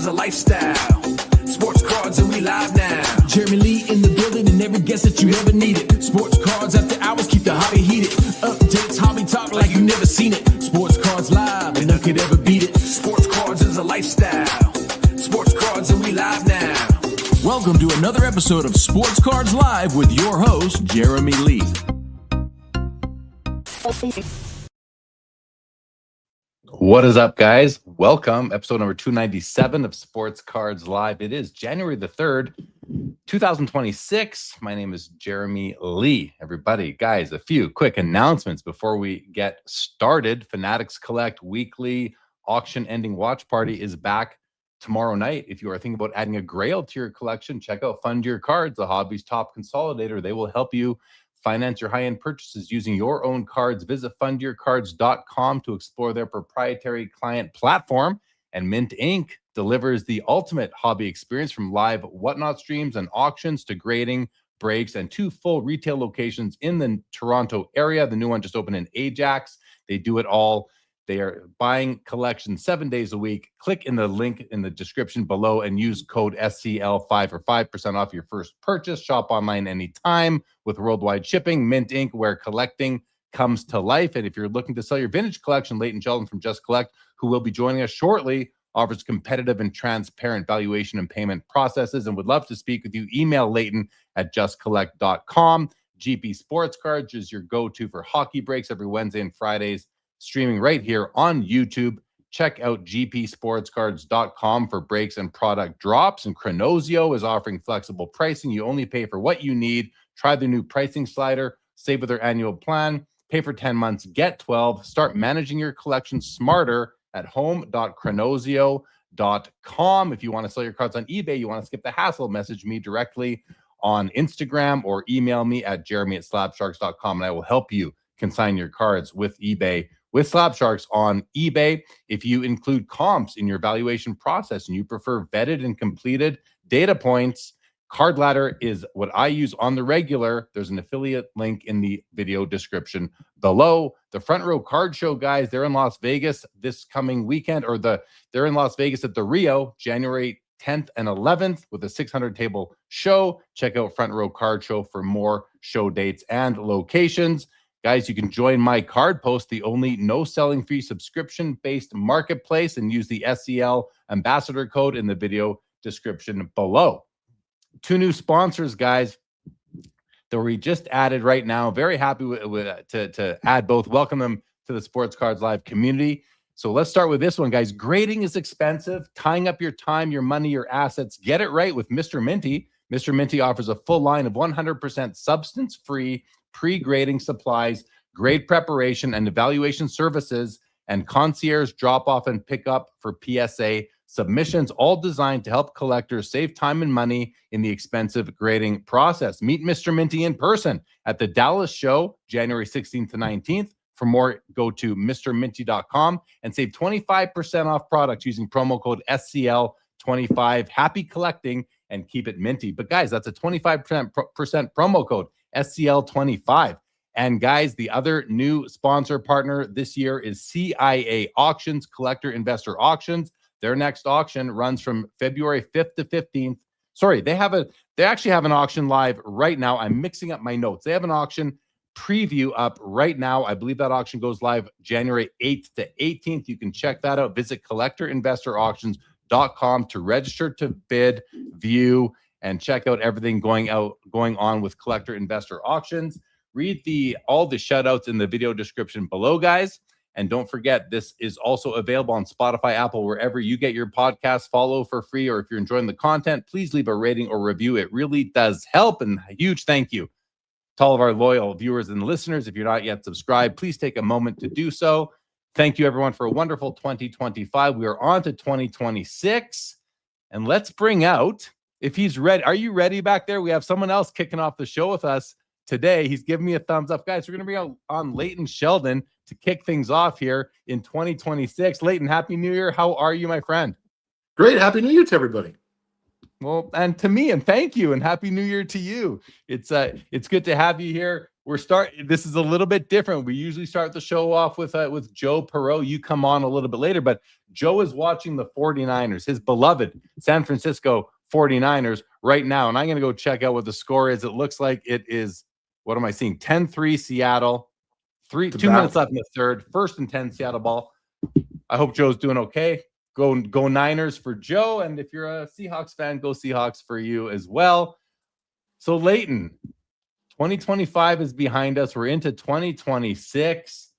is a lifestyle. Sports cards and we live now. Jeremy Lee in the building and every guest that you ever needed. Sports cards after hours keep the hobby heated. Updates, hobby talk like you never seen it. Sports cards live and none could ever beat it. Sports cards is a lifestyle. Sports cards and we live now. Welcome to another episode of Sports Cards Live with your host, Jeremy Lee. What is up, guys? Welcome, episode number 297 of Sports Cards Live. It is January the 3rd, 2026. My name is Jeremy Lee. Everybody, guys, a few quick announcements before we get started. Fanatics Collect weekly auction-ending watch party is back tomorrow night. If you are thinking about adding a grail to your collection, check out Fund Your Cards, the hobby's top consolidator. They will help you finance your high-end purchases using your own cards. Visit fundyourcards.com to explore their proprietary client platform. And Mint Inc. delivers the ultimate hobby experience, from live whatnot streams and auctions to grading, breaks, and 2 full retail locations in the Toronto area. The new one just opened in Ajax. They do it all. They are buying collections 7 days a week. Click in the link in the description below and use code SCL5 for 5% off your first purchase. Shop online anytime with worldwide shipping. Mint Inc., where collecting comes to life. And if you're looking to sell your vintage collection, Leighton Sheldon from Just Collect, who will be joining us shortly, offers competitive and transparent valuation and payment processes and would love to speak with you. Email Leighton at justcollect.com. GP Sports Cards is your go-to for hockey breaks every Wednesday and Fridays, streaming right here on YouTube. Check out gpsportscards.com for breaks and product drops. And Chronosio is offering flexible pricing. You only pay for what you need. Try the new pricing slider. Save with their annual plan. Pay for 10 months, get 12. Start managing your collection smarter at home.chronosio.com. If you want to sell your cards on eBay, you want to skip the hassle, message me directly on Instagram or email me at jeremy@slabsharks.com, and I will help you consign your cards with eBay, with Slab Sharks on eBay. If you include comps in your valuation process and you prefer vetted and completed data points, Card Ladder is what I use on the regular. There's an affiliate link in the video description below. The Front Row Card Show, guys, they're in Las Vegas this coming weekend, or they're in Las Vegas at the Rio, January 10th and 11th, with a 600 table show. Check out Front Row Card Show for more show dates and locations. Guys, you can join my Card Post, the only no selling fee subscription-based marketplace, and use the SCL ambassador code in the video description below. 2 new sponsors, guys, that we just added right now. Very happy to add both. Welcome them to the Sports Cards Live community. So let's start with this one, guys. Grading is expensive. Tying up your time, your money, your assets. Get it right with Mr. Minty. Mr. Minty offers a full line of 100% substance-free pre-grading supplies, grade preparation and evaluation services, and concierge drop-off and pickup for PSA submissions, all designed to help collectors save time and money in the expensive grading process. Meet Mr. Minty in person at the Dallas show, January 16th to 19th. For more, go to mrminty.com and save 25% off products using promo code SCL25. Happy collecting and keep it minty. But guys, that's a 25% promo code, SCL25. And guys, the other new sponsor partner this year is CIA Auctions, Collector Investor Auctions. Their next auction runs from February 5th to 15th. Sorry, they actually have an auction live right now. I'm mixing up my notes. They have an auction preview up right now. I believe that auction goes live January 8th to 18th. You can check that out. Visit collectorinvestorauctions.com to register to bid, view, and check out everything going on with Collector Investor Auctions. Read all the shout-outs in the video description below, guys. And don't forget, this is also available on Spotify, Apple, wherever you get your podcast. Follow for free, or if you're enjoying the content, please leave a rating or review. It really does help. And a huge thank you to all of our loyal viewers and listeners. If you're not yet subscribed, please take a moment to do so. Thank you, everyone, for a wonderful 2025. We are on to 2026. And let's bring out, if he's ready. Are you ready back there? We have someone else kicking off the show with us today. He's giving me a thumbs up. Guys, we're going to bring out on Leighton Sheldon to kick things off here in 2026. Leighton, Happy New Year. How are you, my friend? Great. Happy New Year to everybody. Well, and to me, and thank you, and Happy New Year to you. It's good to have you here. This is a little bit different. We usually start the show off with Joe Poirot. You come on a little bit later, but Joe is watching the 49ers, his beloved San Francisco 49ers right now. And I'm going to go check out what the score is. It looks like it is, what am I seeing? 10-3 Seattle. 2 minutes left in the third. 1st and 10 Seattle ball. I hope Joe's doing okay. Go Niners for Joe. And if you're a Seahawks fan, go Seahawks for you as well. So Leighton, 2025 is behind us. We're into 2026.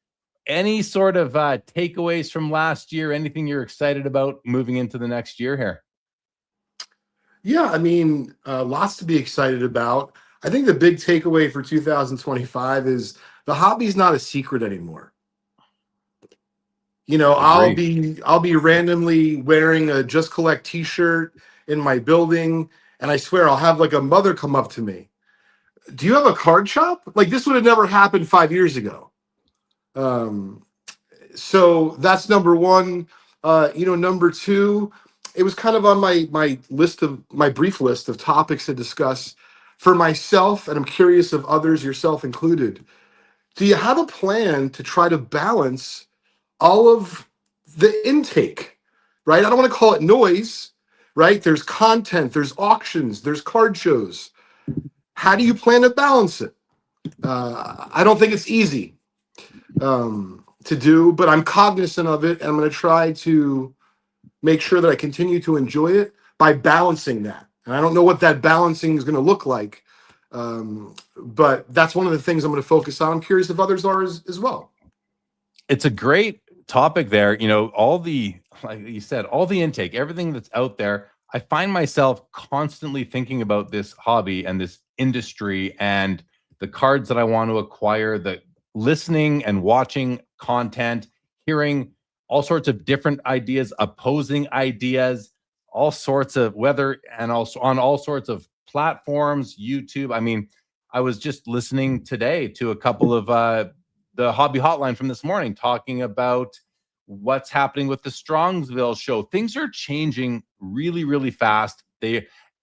Any sort of takeaways from last year? Anything you're excited about moving into the next year here? Yeah, I mean, lots to be excited about. I think the big takeaway for 2025 is the hobby's not a secret anymore. You know, I'll be randomly wearing a Just Collect t-shirt in my building, and I swear I'll have like a mother come up to me. Do you have a card shop? Like, this would have never happened 5 years ago. So that's number one. Number two, it was kind of on my brief list of topics to discuss for myself, and I'm curious of others, yourself included. Do you have a plan to try to balance all of the intake, right? I don't want to call it noise, right? There's content, there's auctions, there's card shows. How do you plan to balance it? I don't think it's easy to do, but I'm cognizant of it, and I'm going to try to make sure that I continue to enjoy it by balancing that. And I don't know what that balancing is going to look like, but that's one of the things I'm going to focus on. I'm curious if others are as well. It's a great topic there. You know, like you said, all the intake, everything that's out there. I find myself constantly thinking about this hobby and this industry and the cards that I want to acquire, the listening and watching content, hearing all sorts of different ideas, opposing ideas, all sorts of and also on all sorts of platforms, YouTube. I mean, I was just listening today to a couple of the Hobby Hotline from this morning talking about what's happening with the Strongsville show. Things are changing really, really fast.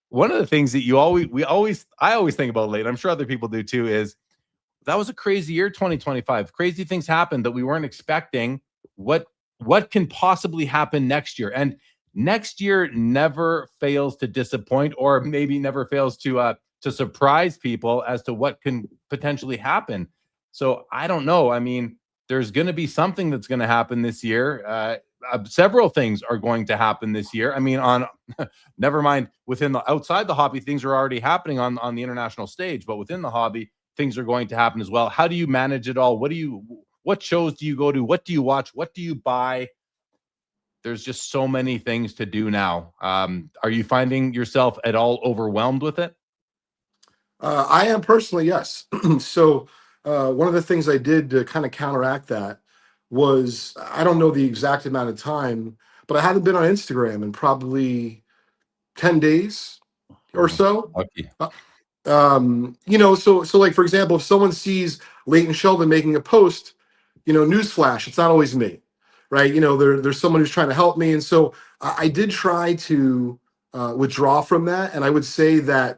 One of the things that I always think about late, I'm sure other people do too, is that was a crazy year, 2025. Crazy things happened that we weren't expecting. What can possibly happen next year? And next year never fails to disappoint, or maybe never fails to surprise people as to what can potentially happen. So I don't know. I mean, there's going to be something that's going to happen this year. Several things are going to happen this year. I mean, never mind outside the hobby, things are already happening on the international stage, but within the hobby, things are going to happen as well. How do you manage it all? What shows do you go to? What do you watch? What do you buy? There's just so many things to do now. Are you finding yourself at all overwhelmed with it? I am personally, yes. So one of the things I did to kind of counteract that was, I don't know the exact amount of time, but I haven't been on Instagram in probably 10 days or so. Lucky. So like, for example, if someone sees Leighton Sheldon making a post, newsflash, it's not always me, right? There's someone who's trying to help me. And so I did try to withdraw from that. And I would say that,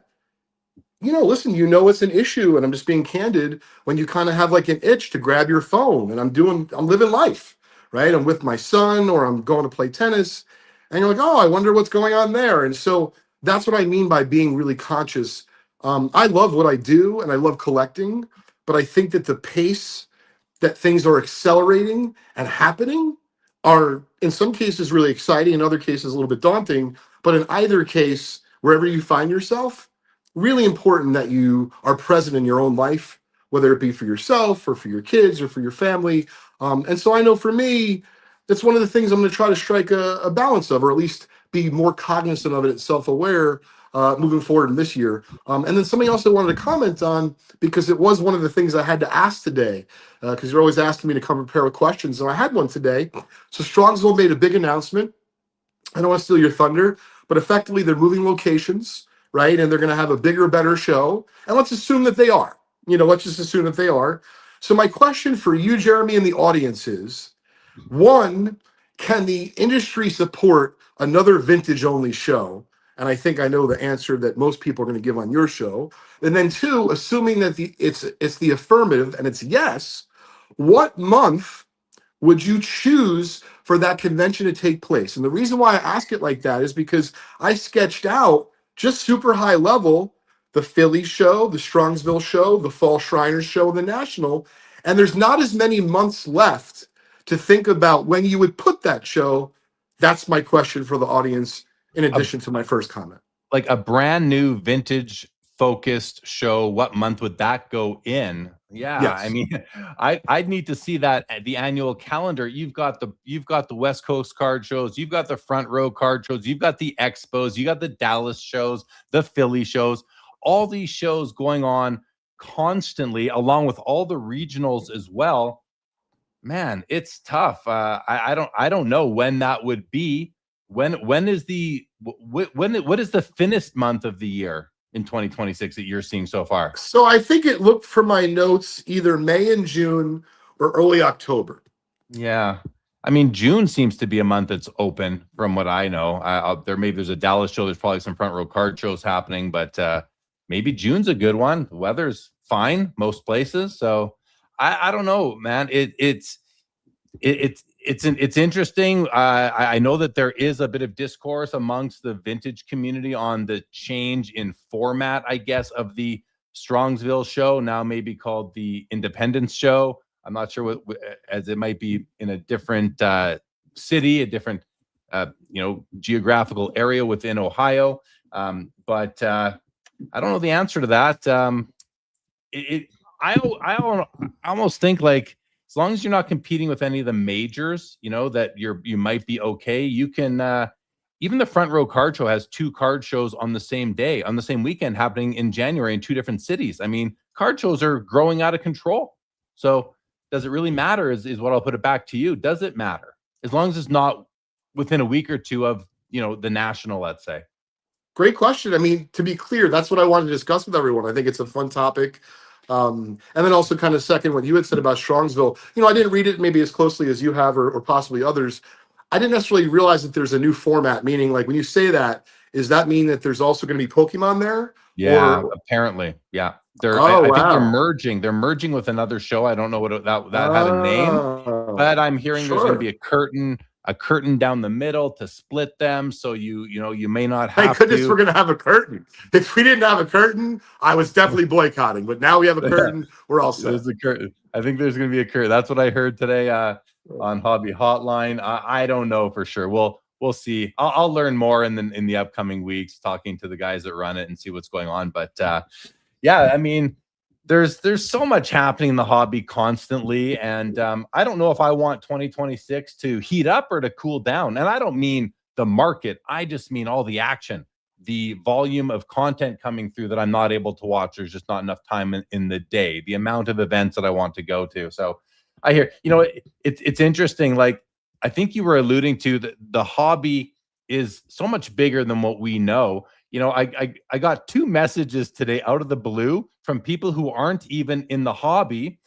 listen, it's an issue, and I'm just being candid, when you kind of have like an itch to grab your phone, and I'm living life, right? I'm with my son, or I'm going to play tennis, and you're like, oh, I wonder what's going on there. And so that's what I mean by being really conscious. I love what I do, and I love collecting, but I think that the pace that things are accelerating and happening are, in some cases, really exciting, in other cases, a little bit daunting. But in either case, wherever you find yourself, really important that you are present in your own life, whether it be for yourself or for your kids or for your family. And so I know for me, that's one of the things I'm going to try to strike a balance of, or at least be more cognizant of it and self-aware moving forward in this year. And then something else I wanted to comment on, because it was one of the things I had to ask today, because you're always asking me to come prepare with questions. And I had one today. So Strongsville made a big announcement. I don't want to steal your thunder, but effectively they're moving locations, right? And they're going to have a bigger, better show. And let's assume that they are. Let's just assume that they are. So my question for you, Jeremy, and the audience is, one, can the industry support another vintage-only show? and I think I know the answer that most people are going to give on your show. And then two, assuming that it's the affirmative and it's yes, what month would you choose for that convention to take place? And the reason why I ask it like that is because I sketched out just super high level the Philly show, the Strongsville show, the Fall Shriners show, the National, and there's not as many months left to think about when you would put that show. That's my question for the audience, in addition to my first comment. Like a brand new vintage focused show, what month would that go in? Yeah, Yes. I mean, I'd need to see that at the annual calendar. You've got the West Coast card shows, you've got the front row card shows, you've got the expos, you got the Dallas shows, the Philly shows, all these shows going on constantly, along with all the regionals as well. Man, it's tough. I don't know when that would be. When is the what is the thinnest month of the year in 2026 that you're seeing so far? So I think it looked for my notes either May and June or early October. Yeah, I mean June seems to be a month that's open from what I know. There's a Dallas show. There's probably some front row card shows happening, but maybe June's a good one. The weather's fine most places, so I don't know, man. It's interesting. I know that there is a bit of discourse amongst the vintage community on the change in format, I guess, of the Strongsville show, now maybe called the Independence show. I'm not sure as it might be in a different city, a different geographical area within Ohio. But I don't know the answer to that. I almost think like, as long as you're not competing with any of the majors, that you might be okay. You can even the front row card show has 2 card shows on the same day, on the same weekend, happening in January in 2 different cities. I mean, card shows are growing out of control. So does it really matter is what I'll put it back to you. Does it matter? As long as it's not within a week or two of, the national, let's say. Great question. I mean, to be clear, that's what I wanted to discuss with everyone. I think it's a fun topic. And then also kind of second what you had said about Strongsville. I didn't read it maybe as closely as you have or possibly others. I didn't necessarily realize that there's a new format, meaning like when you say that, does that mean that there's also going to be Pokemon there? Yeah, apparently. Yeah. I think they're merging. They're merging with another show. I don't know what that had a name, but I'm hearing there's going to be a curtain down the middle to split them, so you may not have. Thank goodness we're going to have a curtain. If we didn't have a curtain, I was definitely boycotting. But now we have a curtain. We're all set. There's a curtain. I think there's going to be a curtain. That's what I heard today on Hobby Hotline. I don't know for sure. We'll see. I'll learn more in the upcoming weeks, talking to the guys that run it and see what's going on. But yeah, I mean, there's so much happening in the hobby constantly, and I don't know if I want 2026 to heat up or to cool down. And I don't mean the market, I just mean all the action, the volume of content coming through that I'm not able to watch. There's just not enough time in the day, the amount of events that I want to go to. So I hear, it's interesting. Like, I think you were alluding to that the hobby is so much bigger than what we know. I got 2 messages today out of the blue from people who aren't even in the hobby.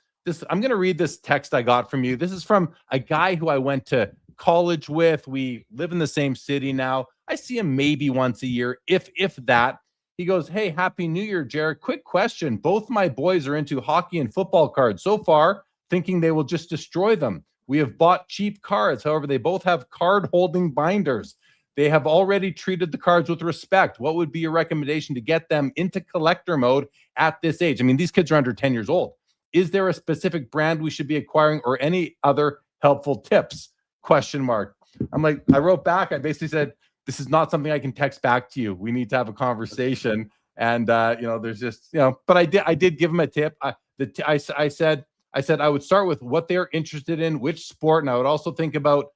I'm going to read this text I got from you. This is from a guy who I went to college with. We live in the same city now. I see him maybe once a year, if that. He goes, "Hey, Happy New Year, Jared. Quick question. Both my boys are into hockey and football cards so far, thinking they will just destroy them. We have bought cheap cards. However, they both have card holding binders. They have already treated the cards with respect. What would be your recommendation to get them into collector mode at this age?" I mean, these kids are under 10 years old. Is there a specific brand we should be acquiring or any other helpful tips? ? I'm like, I wrote back. I basically said, this is not something I can text back to you. We need to have a conversation. And, there's just, but I did give them a tip. I said I would start with what they're interested in, which sport. And I would also think about,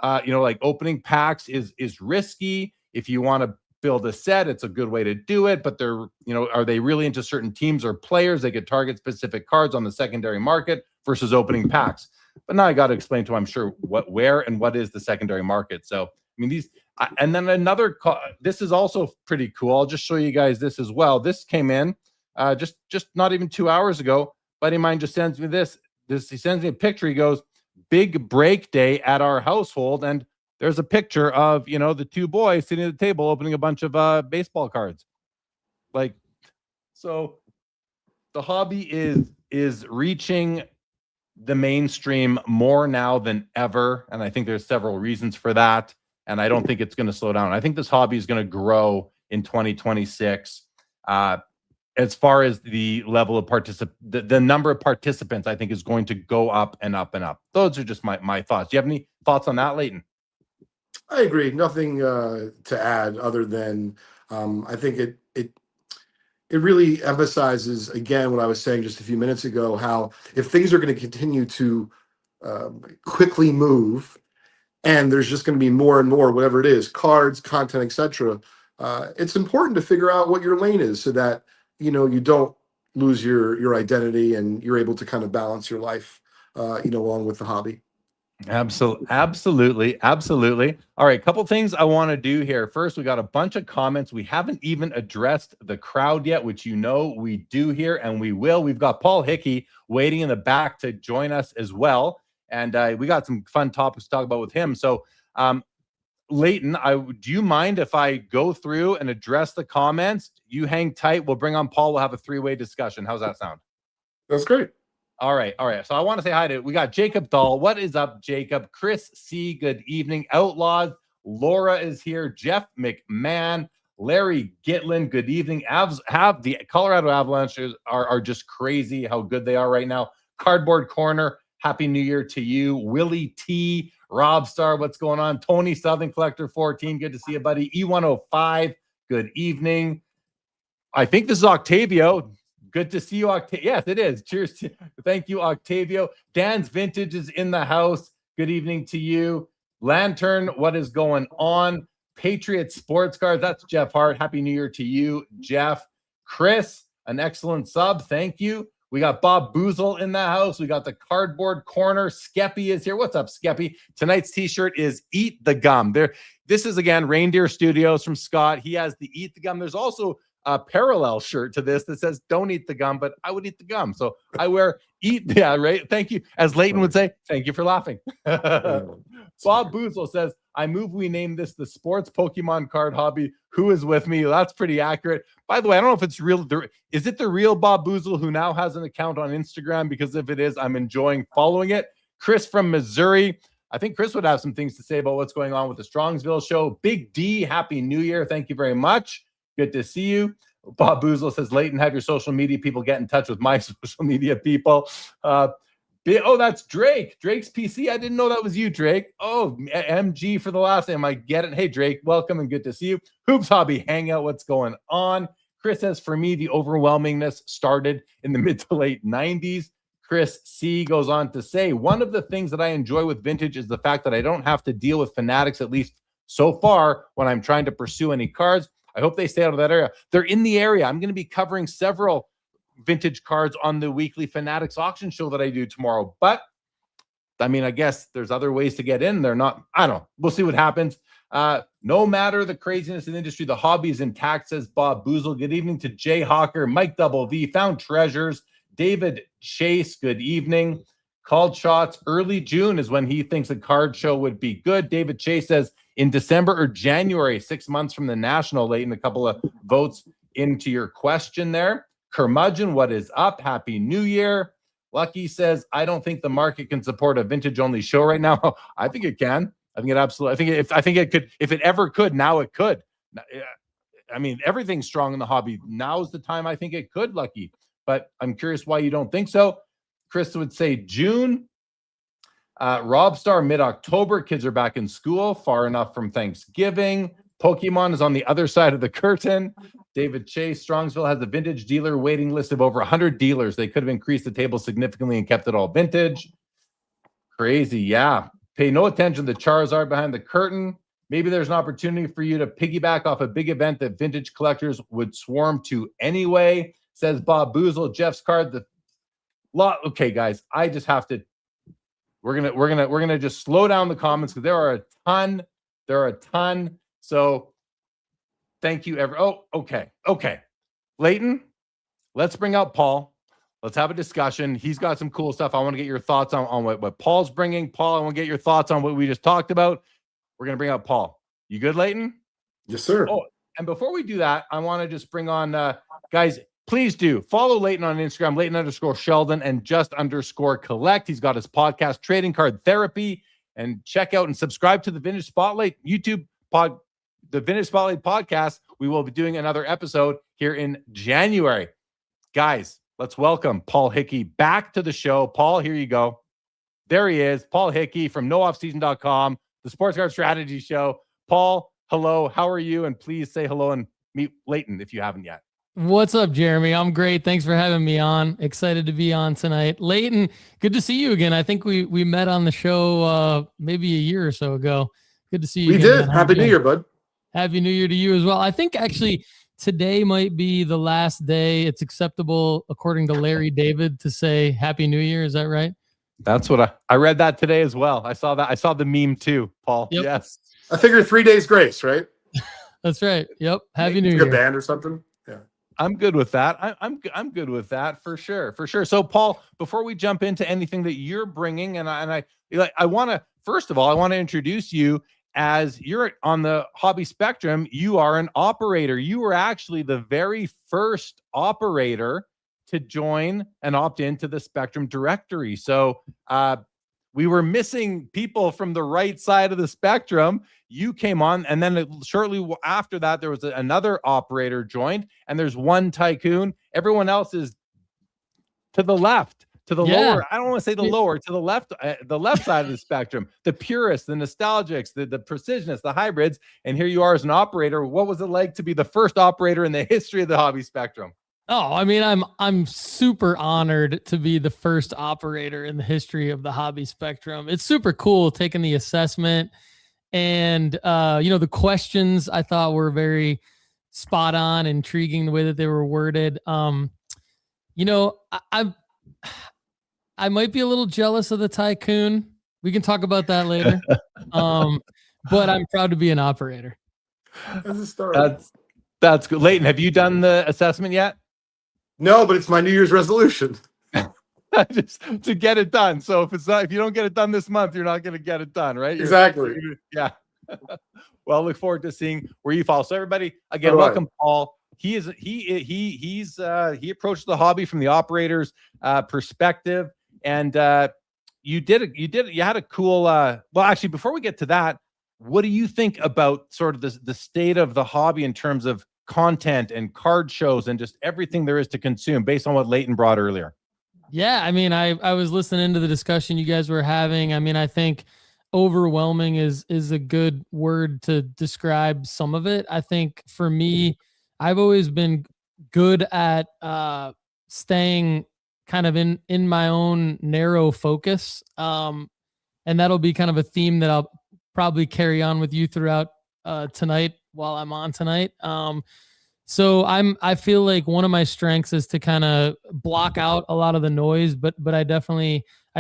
like opening packs is risky. If you want to build a set, it's a good way to do it. But they're, are they really into certain teams or players? They could target specific cards on the secondary market versus opening packs. But now I got to explain to them, I'm sure, where and what is the secondary market. So, I mean, and then another, this is also pretty cool. I'll just show you guys this as well. This came in just not even 2 hours ago. Buddy of mine just sends me this. He sends me a picture. He goes, "Big break day at our household," and there's a picture of, the two boys sitting at the table opening a bunch of baseball cards. Like, so the hobby is reaching the mainstream more now than ever, and I think there's several reasons for that, and I don't think it's going to slow down. I think this hobby is going to grow in 2026. As far as the level of the number of participants, I think is going to go up and up and up. Those are just my thoughts. Do you have any thoughts on that, Leighton? I agree. Nothing to add other than I think it really emphasizes, again, what I was saying just a few minutes ago, how if things are going to continue to quickly move, and there's just going to be more and more, whatever it is, cards, content, etc. It's important to figure out what your lane is, so that you don't lose your identity, and you're able to kind of balance your life, along with the hobby. Absolutely. All right, couple things I want to do here. First, we got a bunch of comments. We haven't even addressed the crowd yet, which we do here, and we will. We've got Paul Hickey waiting in the back to join us as well, and we got some fun topics to talk about with him. So, Leighton, do you mind if I go through and address the comments? You hang tight. We'll bring on Paul. We'll have a three-way discussion. How's that sound? That's great. All right. So I want to say hi we got Jacob Dahl. What is up, Jacob? Chris C. Good evening. Outlaws. Laura is here. Jeff McMahon. Larry Gitlin. Good evening. Have the Colorado Avalanches are just crazy how good they are right now. Cardboard Corner. Happy New Year to you. Willie T. Rob Star. What's going on? Tony Southern Collector 14. Good to see you, buddy. E105. Good evening. I think this is Octavio. Good to see you, Octavio. Yes, it is. Cheers. Thank you, Octavio. Dan's Vintage is in the house. Good evening to you. Lantern, what is going on? Patriot Sports Cards. That's Jeff Hart. Happy New Year to you, Jeff. Chris, an excellent sub. Thank you. We got Bob Boozle in the house. We got the Cardboard Corner. Skeppy is here. What's up, Skeppy? Tonight's t-shirt is Eat the Gum. This is, again, Reindeer Studios from Scott. He has the Eat the Gum. There's also a parallel shirt to this that says don't eat the gum, but I would eat the gum. So I wear right? Thank you. As Leighton would say, thank you for laughing. Bob Boozle says, I move we name this the sports Pokemon card hobby. Who is with me? That's pretty accurate. By the way, I don't know if it's real. Is it the real Bob Boozle who now has an account on Instagram? Because if it is, I'm enjoying following it. Chris from Missouri. I think Chris would have some things to say about what's going on with the Strongsville show. Big D, Happy New Year. Thank you very much. Good to see you. Bob Boozle says, Leighton, have your social media people get in touch with my social media people. That's Drake. Drake's PC. I didn't know that was you, Drake. Oh, MG for the last name. I get it. Hey, Drake, welcome and good to see you. Hoops Hobby Hangout. What's going on? Chris says, for me, the overwhelmingness started in the mid to late 90s. Chris C goes on to say, one of the things that I enjoy with vintage is the fact that I don't have to deal with fanatics, at least so far, when I'm trying to pursue any cards. I hope they stay out of that area. They're in the area. I'm going to be covering several vintage cards on the weekly Fanatics auction show that I do tomorrow. But, I mean, I guess there's other ways to get in. They're not, I don't know. We'll see what happens. No matter the craziness in the industry, the hobby is intact, says Bob Boozle. Good evening to Jay Hawker, Mike Double V, Found Treasures, David Chase, good evening. Called shots. Early June is when he thinks a card show would be good. David Chase says, in December or January, 6 months from the National, Leighton, a couple of votes into your question there. Curmudgeon, what is up? Happy New Year. Lucky says, I don't think the market can support a vintage-only show right now. I think it can. I think it absolutely. I think it could. If it ever could, now it could. I mean, everything's strong in the hobby. Now's the time I think it could, Lucky. But I'm curious why you don't think so. Chris would say June. Rob Star, mid-October. Kids are back in school, far enough from Thanksgiving. Pokemon is on the other side of the curtain. David Chase, Strongsville has a vintage dealer waiting list of over 100 dealers. They could have increased the table significantly and kept it all vintage. Crazy, yeah. Pay no attention to the Charizard behind the curtain. Maybe there's an opportunity for you to piggyback off a big event that vintage collectors would swarm to anyway, says Bob Boozle. Jeff's card, okay, guys, I just have to. We're gonna just slow down the comments because there are a ton. So thank you, okay. Leighton, let's bring out Paul. Let's have a discussion. He's got some cool stuff. I want to get your thoughts on what Paul's bringing. Paul, I want to get your thoughts on what we just talked about. we're going to bring out Paul. You good, Leighton? Yes, sir. Oh, and before we do that, I want to just bring on, guys, please do follow Leighton on Instagram, Leighton_Sheldon and _collect. He's got his podcast, Trading Card Therapy, and check out and subscribe to the Vintage Spotlight YouTube the Vintage Spotlight podcast. We will be doing another episode here in January. Guys, let's welcome Paul Hickey back to the show. Paul, here you go. There he is, Paul Hickey from nooffseason.com, the Sports Card Strategy Show. Paul, hello. How are you? And please say hello and meet Leighton if you haven't yet. What's up, Jeremy? I'm great. Thanks for having me on. Excited to be on tonight. Leighton, good to see you again. I think we met on the show maybe a year or so ago. Good to see you. We again, did. Happy New Year, bud. Happy New Year to you as well. I think actually today might be the last day it's acceptable, according to Larry David, to say Happy New Year. Is that right? That's what I read that today as well. I saw that. I saw the meme too, Paul. Yep. Yes. I figured 3 days grace, right? That's right. Yep. Happy New Like Year. a band or something. Yeah. I'm good with that. I'm good with that for sure. For sure. So Paul, before we jump into anything that you're bringing, and I want to, first of all, I want to introduce you as you're on the hobby spectrum. You are an operator. You were actually the very first operator to join and opt into the Spectrum directory. So we were missing people from the right side of the spectrum. You came on, and then shortly after that, there was another operator joined, and there's one tycoon. Everyone else is to the left, to the lower. I don't want to say the lower, to the left side of the spectrum. The purists, the nostalgics, the precisionists, the hybrids. And here you are as an operator. What was it like to be the first operator in the history of the hobby spectrum? Oh, I mean, I'm super honored to be the first operator in the history of the hobby spectrum. It's super cool taking the assessment, and the questions I thought were very spot on, intriguing the way that they were worded. I might be a little jealous of the tycoon. We can talk about that later. But I'm proud to be an operator. That's a start. That's good. Leighton, have you done the assessment yet? No, but it's my New Year's resolution. Just to get it done. So if you don't get it done this month, you're not going to get it done, right? Exactly. Yeah. Well, look forward to seeing where you fall. So everybody, again, welcome Paul. He approached the hobby from the operator's perspective, and you had a cool. Well, actually, before we get to that, what do you think about sort of the state of the hobby in terms of content and card shows and just everything there is to consume based on what Leighton brought earlier? Yeah, I mean, I was listening to the discussion you guys were having. I mean, I think overwhelming is a good word to describe some of it. I think for me, I've always been good at staying kind of in my own narrow focus. And that'll be kind of a theme that I'll probably carry on with you throughout tonight while I'm on tonight. So I feel like one of my strengths is to kind of block out a lot of the noise, but I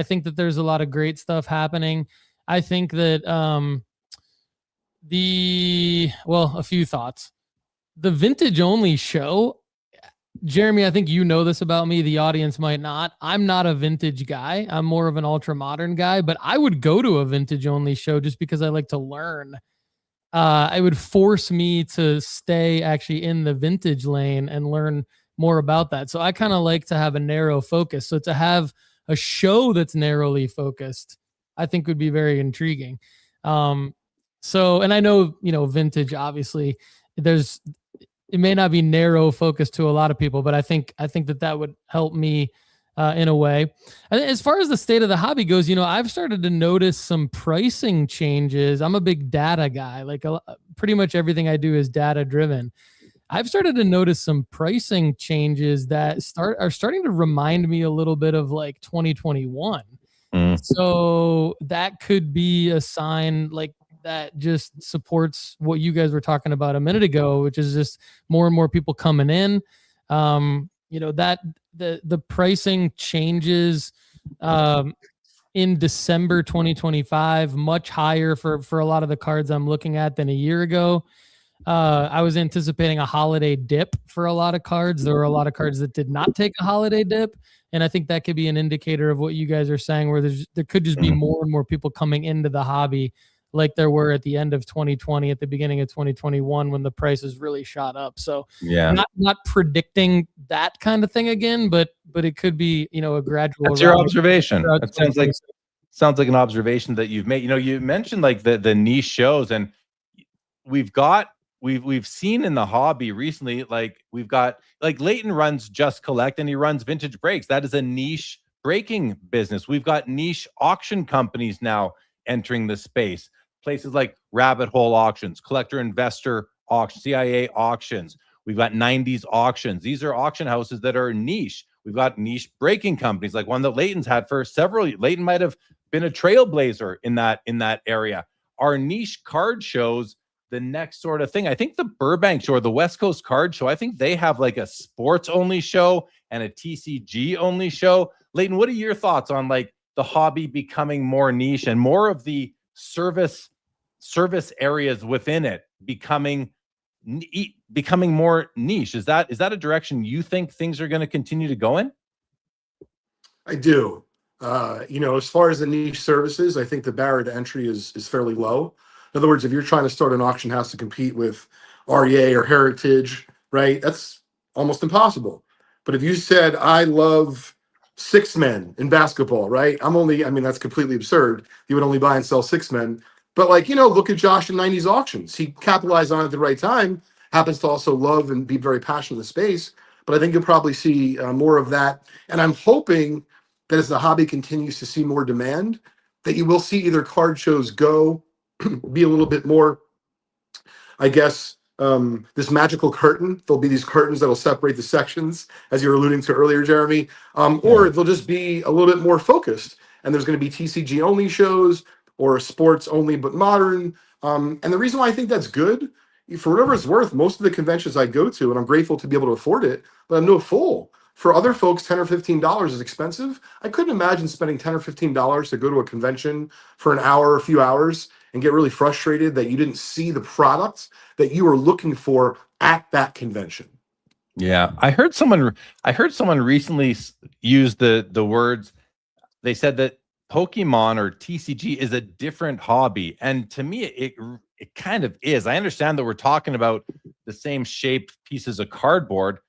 think that there's a lot of great stuff happening. I think that a few thoughts. The vintage only show, Jeremy, I think you know this about me. The audience might not. I'm not a vintage guy. I'm more of an ultra modern guy, but I would go to a vintage only show just because I like to learn. It would force me to stay actually in the vintage lane and learn more about that. So I kind of like to have a narrow focus. So to have a show that's narrowly focused, I think would be very intriguing. And I know, vintage, obviously it may not be narrow focus to a lot of people, but I think that would help me in a way. And as far as the state of the hobby goes, I've started to notice some pricing changes. I'm a big data guy. Like pretty much everything I do is data driven. I've started to notice some pricing changes that are starting to remind me a little bit of like 2021. So that could be a sign like that just supports what you guys were talking about a minute ago, which is just more and more people coming in. That the pricing changes in December 2025, much higher for a lot of the cards I'm looking at than a year ago. I was anticipating a holiday dip for a lot of cards. There were a lot of cards that did not take a holiday dip. And I think that could be an indicator of what you guys are saying, where there could just be more and more people coming into the hobby like there were at the end of 2020, at the beginning of 2021, when the prices really shot up. So Yeah. not predicting that kind of thing again, but it could be, a gradual. That's your rise observation. throughout That sounds like an observation that you've made. You mentioned like the niche shows, and we've seen in the hobby recently, like we've got like Leighton runs Just Collect and he runs Vintage Breaks. That is a niche breaking business. We've got niche auction companies now entering the space. Places like Rabbit Hole Auctions, Collector Investor Auctions, CIA Auctions. We've got 90s Auctions. These are auction houses that are niche. We've got niche breaking companies, like one that Leighton's had for several. Leighton might have been a trailblazer in that area. Our niche card shows the next sort of thing. I think the Burbank show or the West Coast Card Show, I think they have like a sports only show and a TCG only show. Leighton, what are your thoughts on like the hobby becoming more niche and more of the service areas within it becoming more niche? Is that a direction you think things are going to continue to go in? I do. As far as the niche services, I think the barrier to entry is fairly low. In other words, if you're trying to start an auction house to compete with REA or Heritage, right, that's almost impossible. But if you said, I love 6 men in basketball, right? That's completely absurd. You would only buy and sell 6 men. But look at Josh in 90s auctions. He capitalized on it at the right time, happens to also love and be very passionate in the space. But I think you'll probably see more of that. And I'm hoping that as the hobby continues to see more demand, that you will see either card shows go be a little bit more, I guess, this magical curtain. There'll be these curtains that'll separate the sections, as you were alluding to earlier, Jeremy, or they'll just be a little bit more focused. And there's going to be TCG only shows or sports only but modern. And the reason why I think that's good, for whatever it's worth, most of the conventions I go to, and I'm grateful to be able to afford it, but I'm no fool. For other folks, $10 or $15 is expensive. I couldn't imagine spending $10 or $15 to go to a convention for an hour or a few hours and get really frustrated that you didn't see the products that you were looking for at that convention. Yeah, I heard someone recently use the words. They said that Pokemon or TCG is a different hobby, and to me, it kind of is. I understand that we're talking about the same shaped pieces of cardboard,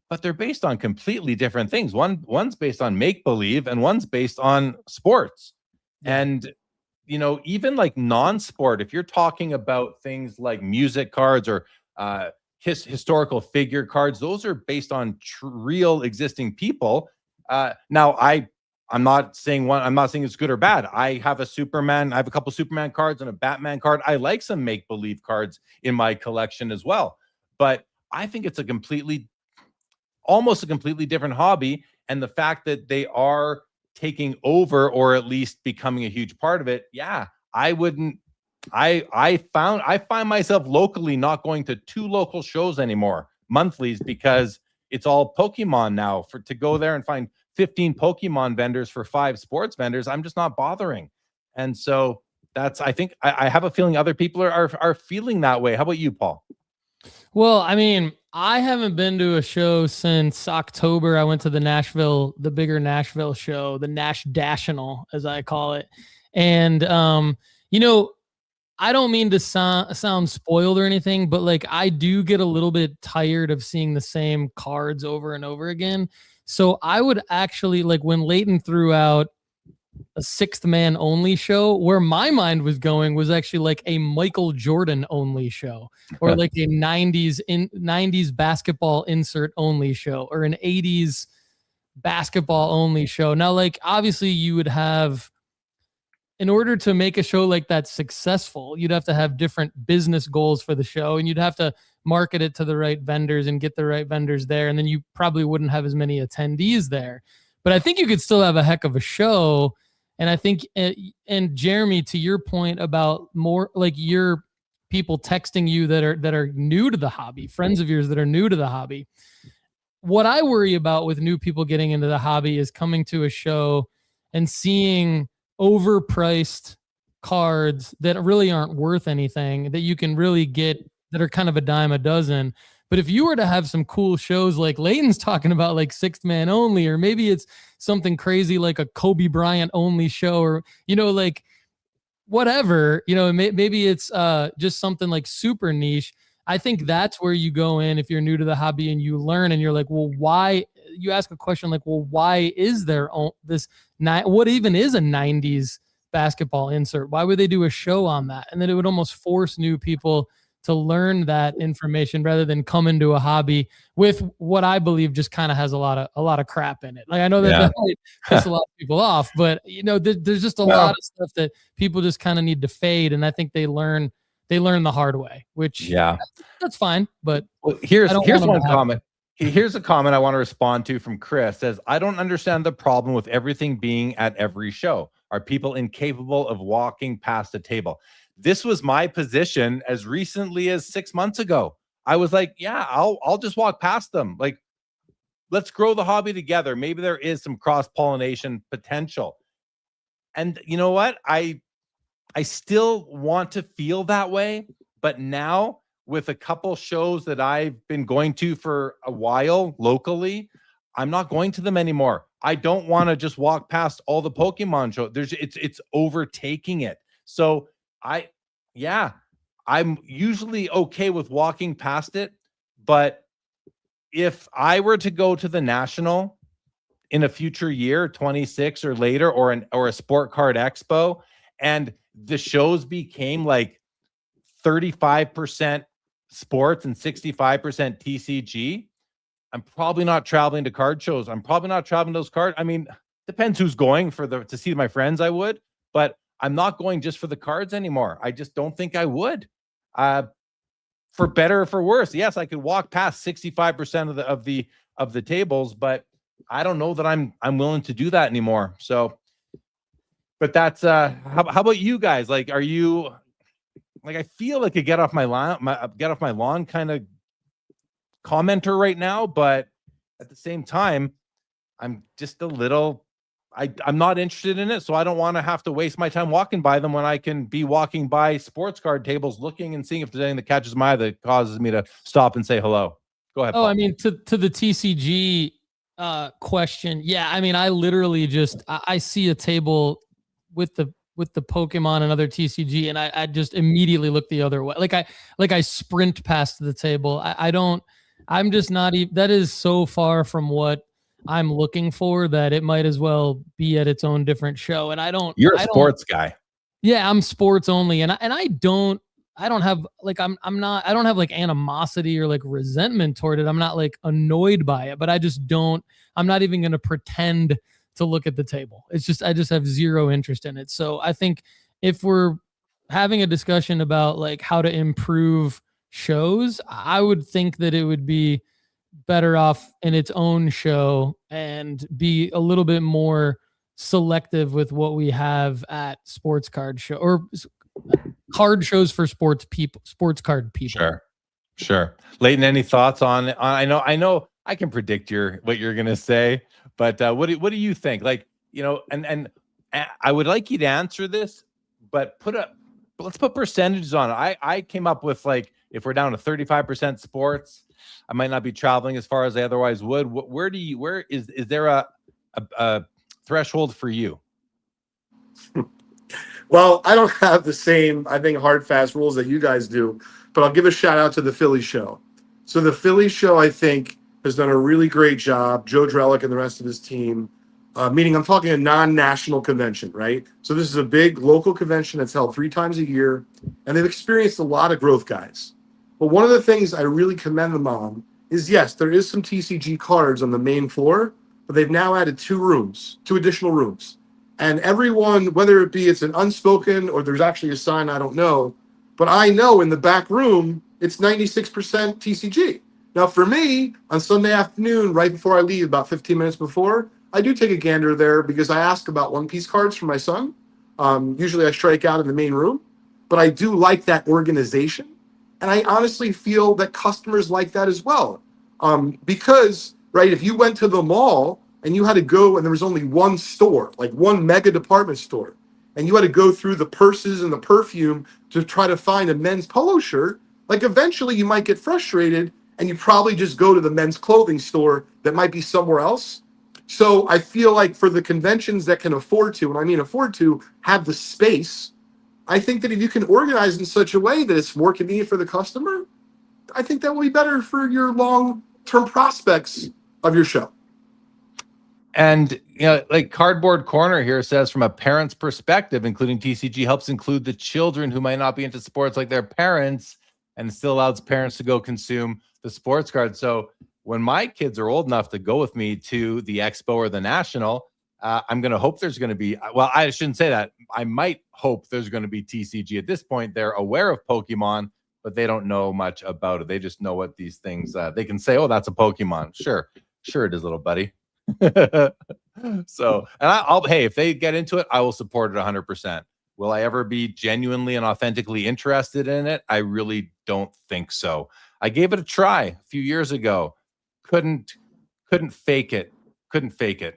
but they're based on completely different things. One's based on make believe, and one's based on sports, and even like non-sport, if you're talking about things like music cards or historical figure cards, those are based on real existing people. Now I'm not saying it's good or bad. I have a couple Superman cards and a Batman card. I like some make-believe cards in my collection as well. But I think it's almost a completely different hobby. And the fact that they are taking over or at least becoming a huge part of it, I find myself locally not going to 2 local shows anymore, monthlies, because it's all Pokemon now. To go there and find 15 Pokemon vendors for 5 sports vendors, I'm just not bothering. And so I think I have a feeling other people are feeling that way. How about you, Paul? Well, I haven't been to a show since October. I went to the bigger Nashville show, the Nash Dational, as I call it. And, I don't mean to sound spoiled or anything, but like I do get a little bit tired of seeing the same cards over and over again. So I would actually, like, when Leighton threw out a 6th man only show, where my mind was going was actually like a Michael Jordan only show, or like a 90s basketball insert only show, or an 80s basketball only show. Now, like, obviously you would have, in order to make a show like that successful, you'd have to have different business goals for the show, and you'd have to market it to the right vendors and get the right vendors there. And then you probably wouldn't have as many attendees there, but I think you could still have a heck of a show. And I think, and Jeremy, to your point about more like your people texting you that are new to the hobby, friends of yours that are new to the hobby. What I worry about with new people getting into the hobby is coming to a show and seeing overpriced cards that really aren't worth anything, that you can really get, that are kind of a dime a dozen. But if you were to have some cool shows like Leighton's talking about, like 6th man only, or maybe it's something crazy like a Kobe Bryant only show, or, like whatever, maybe it's just something like super niche. I think that's where you go in if you're new to the hobby and you learn and you're like, well, why? You ask a question like, well, why is there this? What even is a 90s basketball insert? Why would they do a show on that? And then it would almost force new people to learn that information rather than come into a hobby with what I believe just kind of has a lot of crap in it. Like I know that might piss a lot of people off, but there's just a lot of stuff that people just kind of need to fade. And I think they learn the hard way, which that's fine. But here's one comment. Here's a comment I want to respond to from Chris. Says, I don't understand the problem with everything being at every show. Are people incapable of walking past a table? This was my position as recently as 6 months ago. I was like, yeah, I'll just walk past them. Like, let's grow the hobby together. Maybe there is some cross-pollination potential. And you know what? I still want to feel that way, but now with a couple shows that I've been going to for a while locally, I'm not going to them anymore. I don't want to just walk past all the Pokemon shows. It's overtaking it. So I'm usually okay with walking past it, but if I were to go to the National in a future year, 26 or later, or a Sport Card Expo, and the shows became like 35% sports and 65% TCG, I'm probably not traveling to card shows. I'm probably not traveling to those cards. I mean, depends who's going to see my friends. I would, but I'm not going just for the cards anymore. I just don't think I would. For better or for worse, yes, I could walk past 65% of the tables, but I don't know that I'm willing to do that anymore. So, but that's how about you guys? Like, are you like, I feel like a get off my lawn kind of commenter right now, but at the same time, I'm just a little. I'm not interested in it, so I don't want to have to waste my time walking by them when I can be walking by sports card tables, looking and seeing if there's anything that catches my eye that causes me to stop and say hello. Go ahead. Oh, Paul. I mean, to the TCG question, yeah. I mean, I literally just I see a table with the Pokemon and other TCG, and I just immediately look the other way. Like I sprint past the table. I'm just not even. That is so far from what I'm looking for that it might as well be at its own different show. And You're a sports guy. Yeah, I'm sports only, and I don't have like I don't have like animosity or like resentment toward it. I'm not like annoyed by it, but I just don't. I'm not even going to pretend to look at the table. It's just I just have zero interest in it. So I think if we're having a discussion about like how to improve shows, I would think that it would be better off in its own show and be a little bit more selective with what we have at sports card show or card shows for sports card people. Sure. Leighton, any thoughts on I know I can predict what you're going to say, but what do you think? Like, and I would like you to answer this, but let's put percentages on it. I came up with, like, if we're down to 35% sports, I might not be traveling as far as I otherwise would. Where is there a threshold for you? Well, I don't have the same, I think, hard, fast rules that you guys do, but I'll give a shout out to the Philly show. So the Philly show, I think, has done a really great job. Joe Drellick and the rest of his team, meaning I'm talking a non-national convention, right? So this is a big local convention that's held 3 times a year, and they've experienced a lot of growth, guys. But one of the things I really commend them on is, yes, there is some TCG cards on the main floor, but they've now added 2 additional rooms. And everyone, whether it be it's an unspoken or there's actually a sign, I don't know, but I know in the back room, it's 96% TCG. Now, for me, on Sunday afternoon, right before I leave, about 15 minutes before, I do take a gander there because I ask about One Piece cards for my son. Usually I strike out in the main room, but I do like that organization. And I honestly feel that customers like that as well. Because, right, if you went to the mall and you had to go and there was only one store, like one mega department store, and you had to go through the purses and the perfume to try to find a men's polo shirt, like eventually you might get frustrated and you probably just go to the men's clothing store that might be somewhere else. So I feel like for the conventions that can afford to, and I mean afford to, have the space, I think that if you can organize in such a way that it's more convenient for the customer, I think that will be better for your long-term prospects of your show. And like Cardboard Corner here says, from a parent's perspective, including TCG helps include the children who might not be into sports like their parents, and still allows parents to go consume the sports card. So when my kids are old enough to go with me to the Expo or the National, I'm going to hope there's going to be, well, I shouldn't say that. I might hope there's going to be TCG. At this point, they're aware of Pokemon, but they don't know much about it. They just know what these things, they can say, oh, that's a Pokemon. Sure it is, little buddy. So, and I'll, hey, if they get into it, I will support it 100%. Will I ever be genuinely and authentically interested in it? I really don't think so. I gave it a try a few years ago. Couldn't fake it.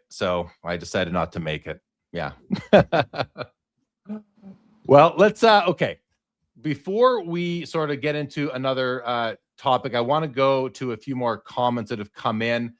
So I decided not to make it. Yeah. Well, let's, okay. Before we sort of get into another topic, I want to go to a few more comments that have come in.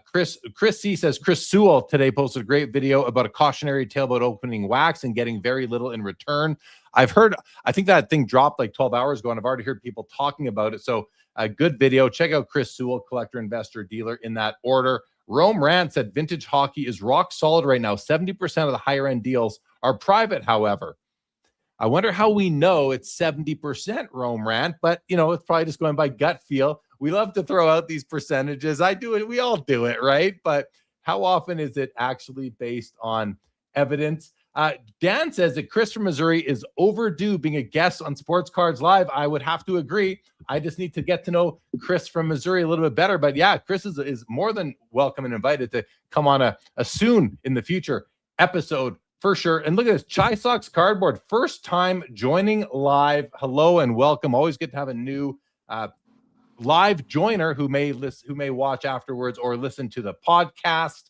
Chris C says, Chris Sewell today posted a great video about a cautionary tale about opening wax and getting very little in return. I think that thing dropped like 12 hours ago, and I've already heard people talking about it. So a good video. Check out Chris Sewell, collector, investor, dealer, in that order. Rome Rant said vintage hockey is rock solid right now. 70% of the higher end deals are private, however. I wonder how we know it's 70%, Rome Rant, but it's probably just going by gut feel. We love to throw out these percentages. I do it. We all do it, right? But how often is it actually based on evidence? Dan says that Chris from Missouri is overdue being a guest on Sports Cards Live. I would have to agree. I just need to get to know Chris from Missouri a little bit better. But yeah, Chris is more than welcome and invited to come on a soon in the future episode for sure. And look at this, Chai Sox Cardboard, first time joining live. Hello and welcome. Always good to have a new live joiner who may watch afterwards or listen to the podcast.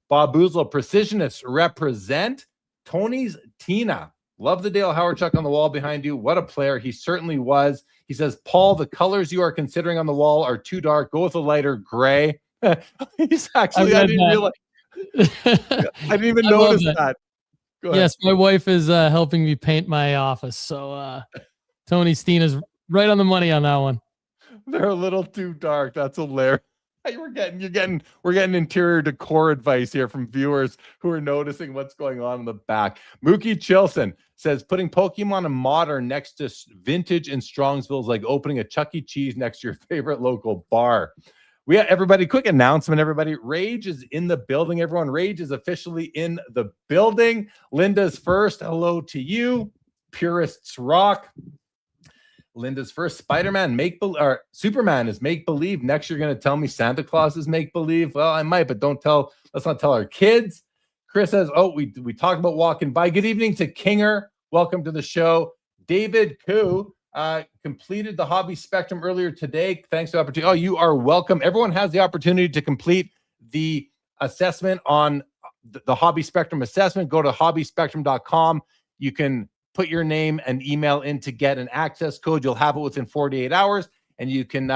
Bob Boozle, Precisionist represent. Tony's Tina, love the Dale Howard Chuck on the wall behind you. What a player he certainly was. He says, Paul, the colors you are considering on the wall are too dark. Go with a lighter gray. He's actually, I didn't realize. I didn't even notice that. Go ahead. Yes, my wife is helping me paint my office. So Tony's Tina's right on the money on that one. They're a little too dark. That's hilarious. We're getting interior decor advice here from viewers who are noticing what's going on in the back. Mookie Chilson says putting Pokemon and Modern next to vintage in Strongsville is like opening a Chuck E. Cheese next to your favorite local bar. We have everybody, quick announcement, everybody. Rage is in the building, everyone. Rage is officially in the building. Linda's first. Hello to you. Purists rock. Linda's first. Spider-Man or Superman is make-believe. Next, you're going to tell me Santa Claus is make-believe. Well, I might, but let's not tell our kids. Chris says, oh, we talked about walking by. Good evening to Kinger. Welcome to the show. David Koo completed the Hobby Spectrum earlier today. Thanks for the opportunity. Oh, you are welcome. Everyone has the opportunity to complete the assessment on the Hobby Spectrum assessment. Go to hobbyspectrum.com. You can put your name and email in to get an access code. You'll have it within 48 hours, and you can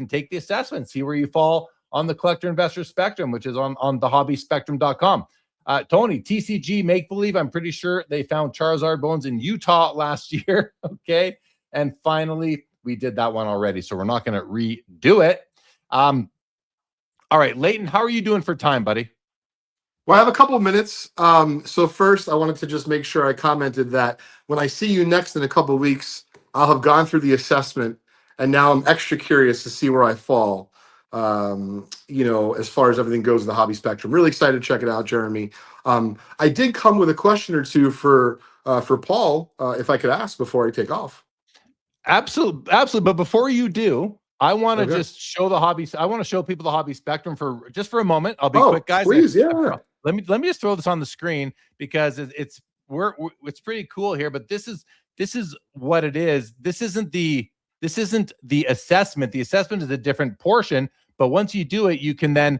take the assessment, see where you fall on the collector investor spectrum, which is on the hobbyspectrum.com. Tony, TCG make believe. I'm pretty sure they found Charizard bones in Utah last year. Okay, and finally, we did that one already, so we're not going to redo it. All right, Leighton, how are you doing for time, buddy? Well, I have a couple of minutes. So first, I wanted to just make sure I commented that when I see you next in a couple of weeks, I'll have gone through the assessment, and now I'm extra curious to see where I fall, as far as everything goes in the Hobby Spectrum. Really excited to check it out, Jeremy. I did come with a question or two for Paul, if I could ask before I take off. Absolutely. But before you do, I want to just show the hobby. I want to show people the Hobby Spectrum for a moment. I'll be quick, guys. Please, yeah. Let me just throw this on the screen because it's pretty cool here. But this is what it is. This isn't the assessment. The assessment is a different portion. But once you do it, you can then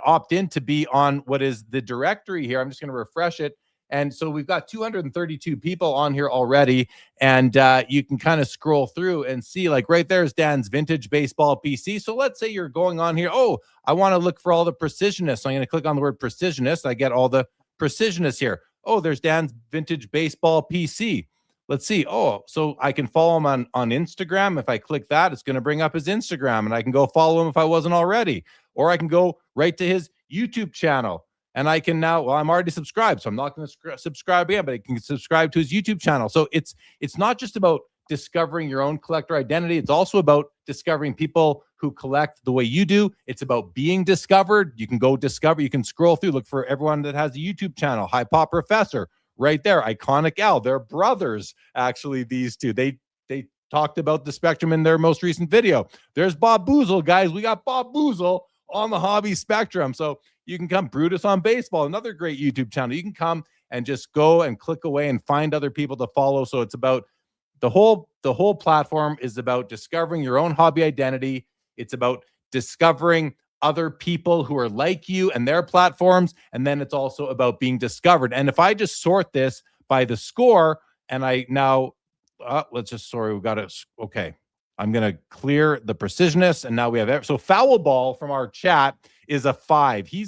opt in to be on what is the directory here. I'm just going to refresh it. And so we've got 232 people on here already, and you can kind of scroll through and see, like right there's Dan's vintage baseball PC. So let's say you're going on here. Oh, I want to look for all the precisionists. So I'm going to click on the word precisionist. I get all the precisionists here. Oh, there's Dan's vintage baseball PC. Let's see. Oh, so I can follow him on Instagram. If I click that, it's going to bring up his Instagram, and I can go follow him if I wasn't already. Or I can go right to his YouTube channel, and I can now, well, I'm already subscribed, so I'm not going to subscribe again, but I can subscribe to his YouTube channel. So it's not just about discovering your own collector identity. It's also about discovering people who collect the way you do. It's about being discovered. You can go discover, you can scroll through, look for everyone that has a YouTube channel. Hi Pop Professor, right there. Iconic Al, they're brothers, actually, these two. They talked about the spectrum in their most recent video. There's Bob Boozle, guys. We got Bob Boozle on the hobby spectrum. So you can come. Brutus on Baseball, another great YouTube channel. You can come and just go and click away and find other people to follow. So it's about the whole platform is about discovering your own hobby identity. It's about discovering other people who are like you and their platforms. And then it's also about being discovered. And if I just sort this by the score, and I now, let's just, sorry, we got to, okay. I'm going to clear the precisionists. And now we have, so Foul Ball from our chat is a 5. He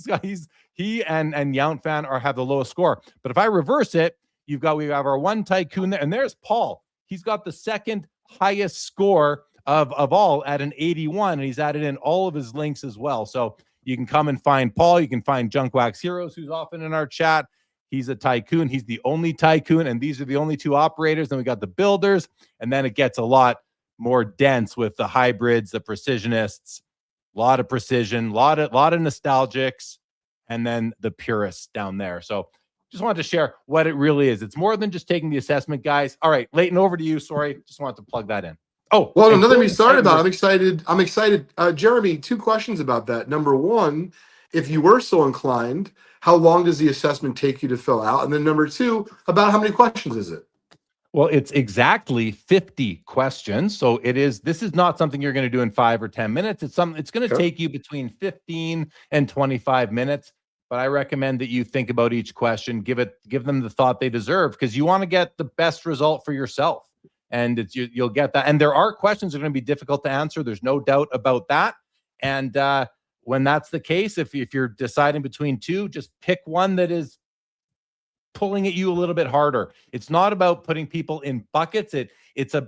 and Yount Fan have the lowest score. But if I reverse it, we have our one tycoon there, and there's Paul. He's got the second highest score of all at an 81, and he's added in all of his links as well. So you can come and find Paul. You can find Junk Wax Heroes, who's often in our chat. He's a tycoon. He's the only tycoon, and these are the only two operators. Then we got the builders, and then it gets a lot more dense with the hybrids, the precisionists, a lot of precision, a lot of nostalgics, and then the purists down there. So just wanted to share what it really is. It's more than just taking the assessment, guys. All right, Leighton, over to you. Sorry, just wanted to plug that in. Oh, well, nothing to be sorry about. I'm excited. Jeremy, 2 questions about that. Number 1, if you were so inclined, how long does the assessment take you to fill out? And then number 2, about how many questions is it? Well, it's exactly 50 questions. So this is not something you're going to do in 5 or 10 minutes. It's going to take you between 15 and 25 minutes. But I recommend that you think about each question, give them the thought they deserve, because you want to get the best result for yourself. And you'll get that. And there are questions that are going to be difficult to answer. There's no doubt about that. And when that's the case, if you're deciding between 2, just pick one that is pulling at you a little bit harder. It's not about putting people in buckets.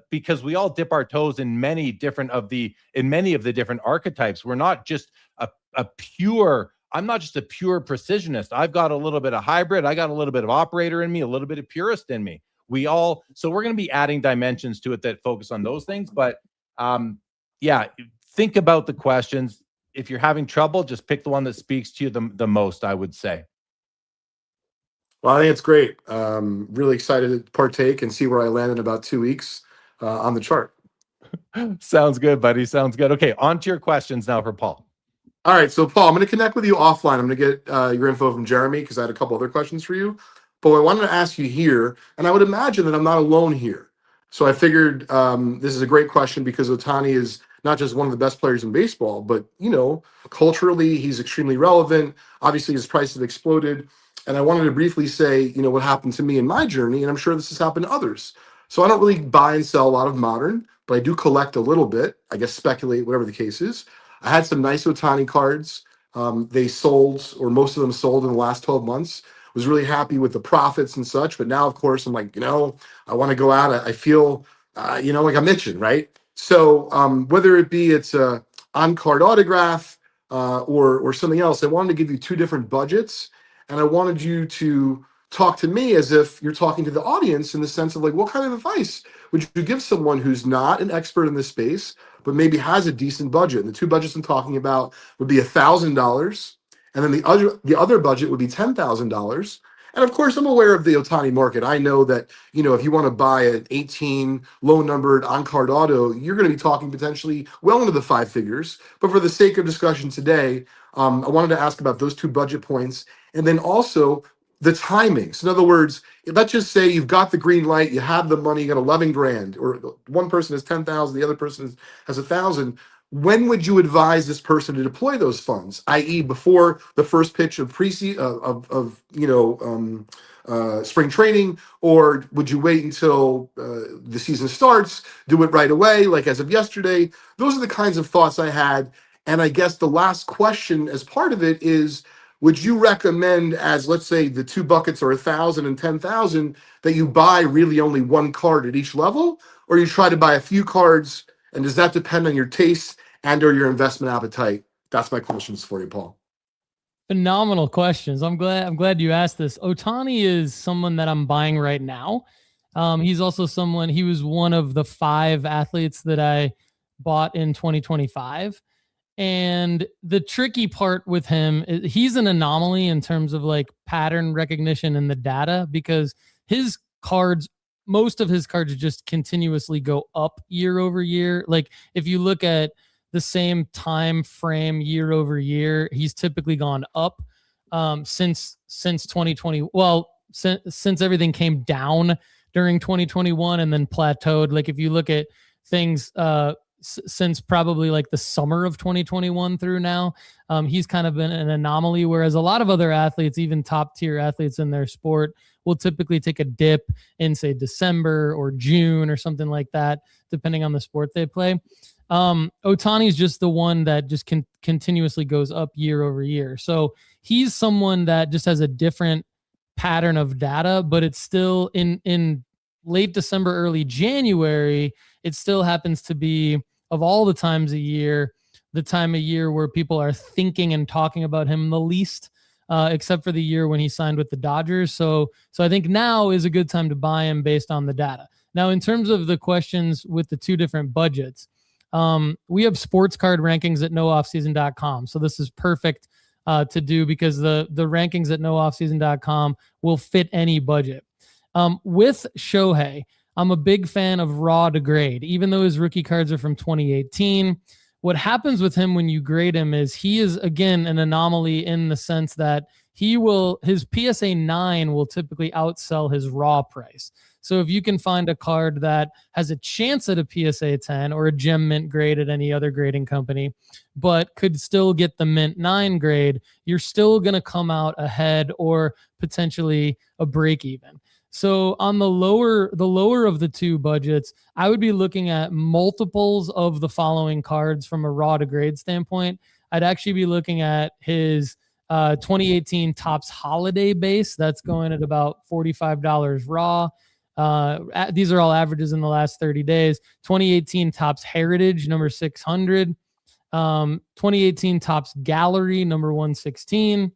Because we all dip our toes in many of the different archetypes. We're not just I'm not just a pure precisionist. I've got a little bit of hybrid. I got a little bit of operator in me, a little bit of purist in me. So we're going to be adding dimensions to it that focus on those things. But think about the questions. If you're having trouble, just pick the one that speaks to you the most, I would say. Well, I think it's great. Really excited to partake and see where I land in about 2 weeks on the chart. Sounds good, buddy. Sounds good. Okay, on to your questions now for Paul. All right, so Paul, I'm going to connect with you offline. I'm going to get your info from Jeremy because I had a couple other questions for you. But I wanted to ask you here, and I would imagine that I'm not alone here. So I figured this is a great question because Ohtani is not just one of the best players in baseball, but, culturally, he's extremely relevant. Obviously, his price has exploded. And I wanted to briefly say, what happened to me in my journey, and I'm sure this has happened to others. So I don't really buy and sell a lot of modern, but I do collect a little bit. I guess speculate, whatever the case is. I had some nice Ohtani cards. They sold, or most of them sold in the last 12 months. Was really happy with the profits and such. But now, of course, I'm like, I want to go out. I feel, like I'm itching, right? So whether it's a on-card autograph or something else, I wanted to give you 2 different budgets. And I wanted you to talk to me as if you're talking to the audience in the sense of like, what kind of advice would you give someone who's not an expert in this space, but maybe has a decent budget? And the 2 budgets I'm talking about would be $1,000. And then the other budget would be $10,000. And of course, I'm aware of the Ohtani market. I know that, if you want to buy an 18 low numbered on-card auto, you're going to be talking potentially well into the 5 figures. But for the sake of discussion today, I wanted to ask about those 2 budget points. And then also the timings. In other words, let's just say you've got the green light, you have the money, you got 11 grand, or one person has 10,000, the other person has 1,000. When would you advise this person to deploy those funds? I.e., before the first pitch of spring training, or would you wait until the season starts, do it right away, like as of yesterday? Those are the kinds of thoughts I had. And I guess the last question as part of it is, would you recommend, as let's say the two buckets are 1,000 and 10,000, that you buy really only one card at each level, or you try to buy a few cards? And does that depend on your taste and or your investment appetite? That's my questions for you, Paul. Phenomenal questions. I'm glad you asked this. Otani is someone that I'm buying right now. He's also someone, he was one of the 5 athletes that I bought in 2025. And the tricky part with him is he's an anomaly in terms of like pattern recognition in the data, because his cards, most of his cards just continuously go up year over year. Like if you look at the same time frame year over year, he's typically gone up since 2020. Well, since everything came down during 2021 and then plateaued. Like if you look at things since probably like the summer of 2021 through now, he's kind of been an anomaly, whereas a lot of other athletes, even top tier athletes in their sport, will typically take a dip in say December or June or something like that, depending on the sport they play. Otani is just the one that just continuously goes up year over year. So he's someone that just has a different pattern of data, but it's still in late December, early January, it still happens to be, of all the times a year, the time of year where people are thinking and talking about him the least, except for the year when he signed with the Dodgers. So I think now is a good time to buy him based on the data. Now, in terms of the questions with the 2 different budgets, we have sports card rankings at nooffseason.com. So this is perfect to do because the rankings at nooffseason.com will fit any budget. With Shohei, I'm a big fan of raw to grade, even though his rookie cards are from 2018. What happens with him when you grade him is he is, again, an anomaly in the sense that his PSA 9 will typically outsell his raw price. So if you can find a card that has a chance at a PSA 10 or a gem mint grade at any other grading company, but could still get the mint 9 grade, you're still going to come out ahead or potentially a break even. So on the lower of the 2 budgets, I would be looking at multiples of the following cards from a raw to grade standpoint. I'd actually be looking at his 2018 Topps Holiday base. That's going at about $45 raw. These are all averages in the last 30 days. 2018 Topps Heritage, number 600. 2018 Topps Gallery, number 116.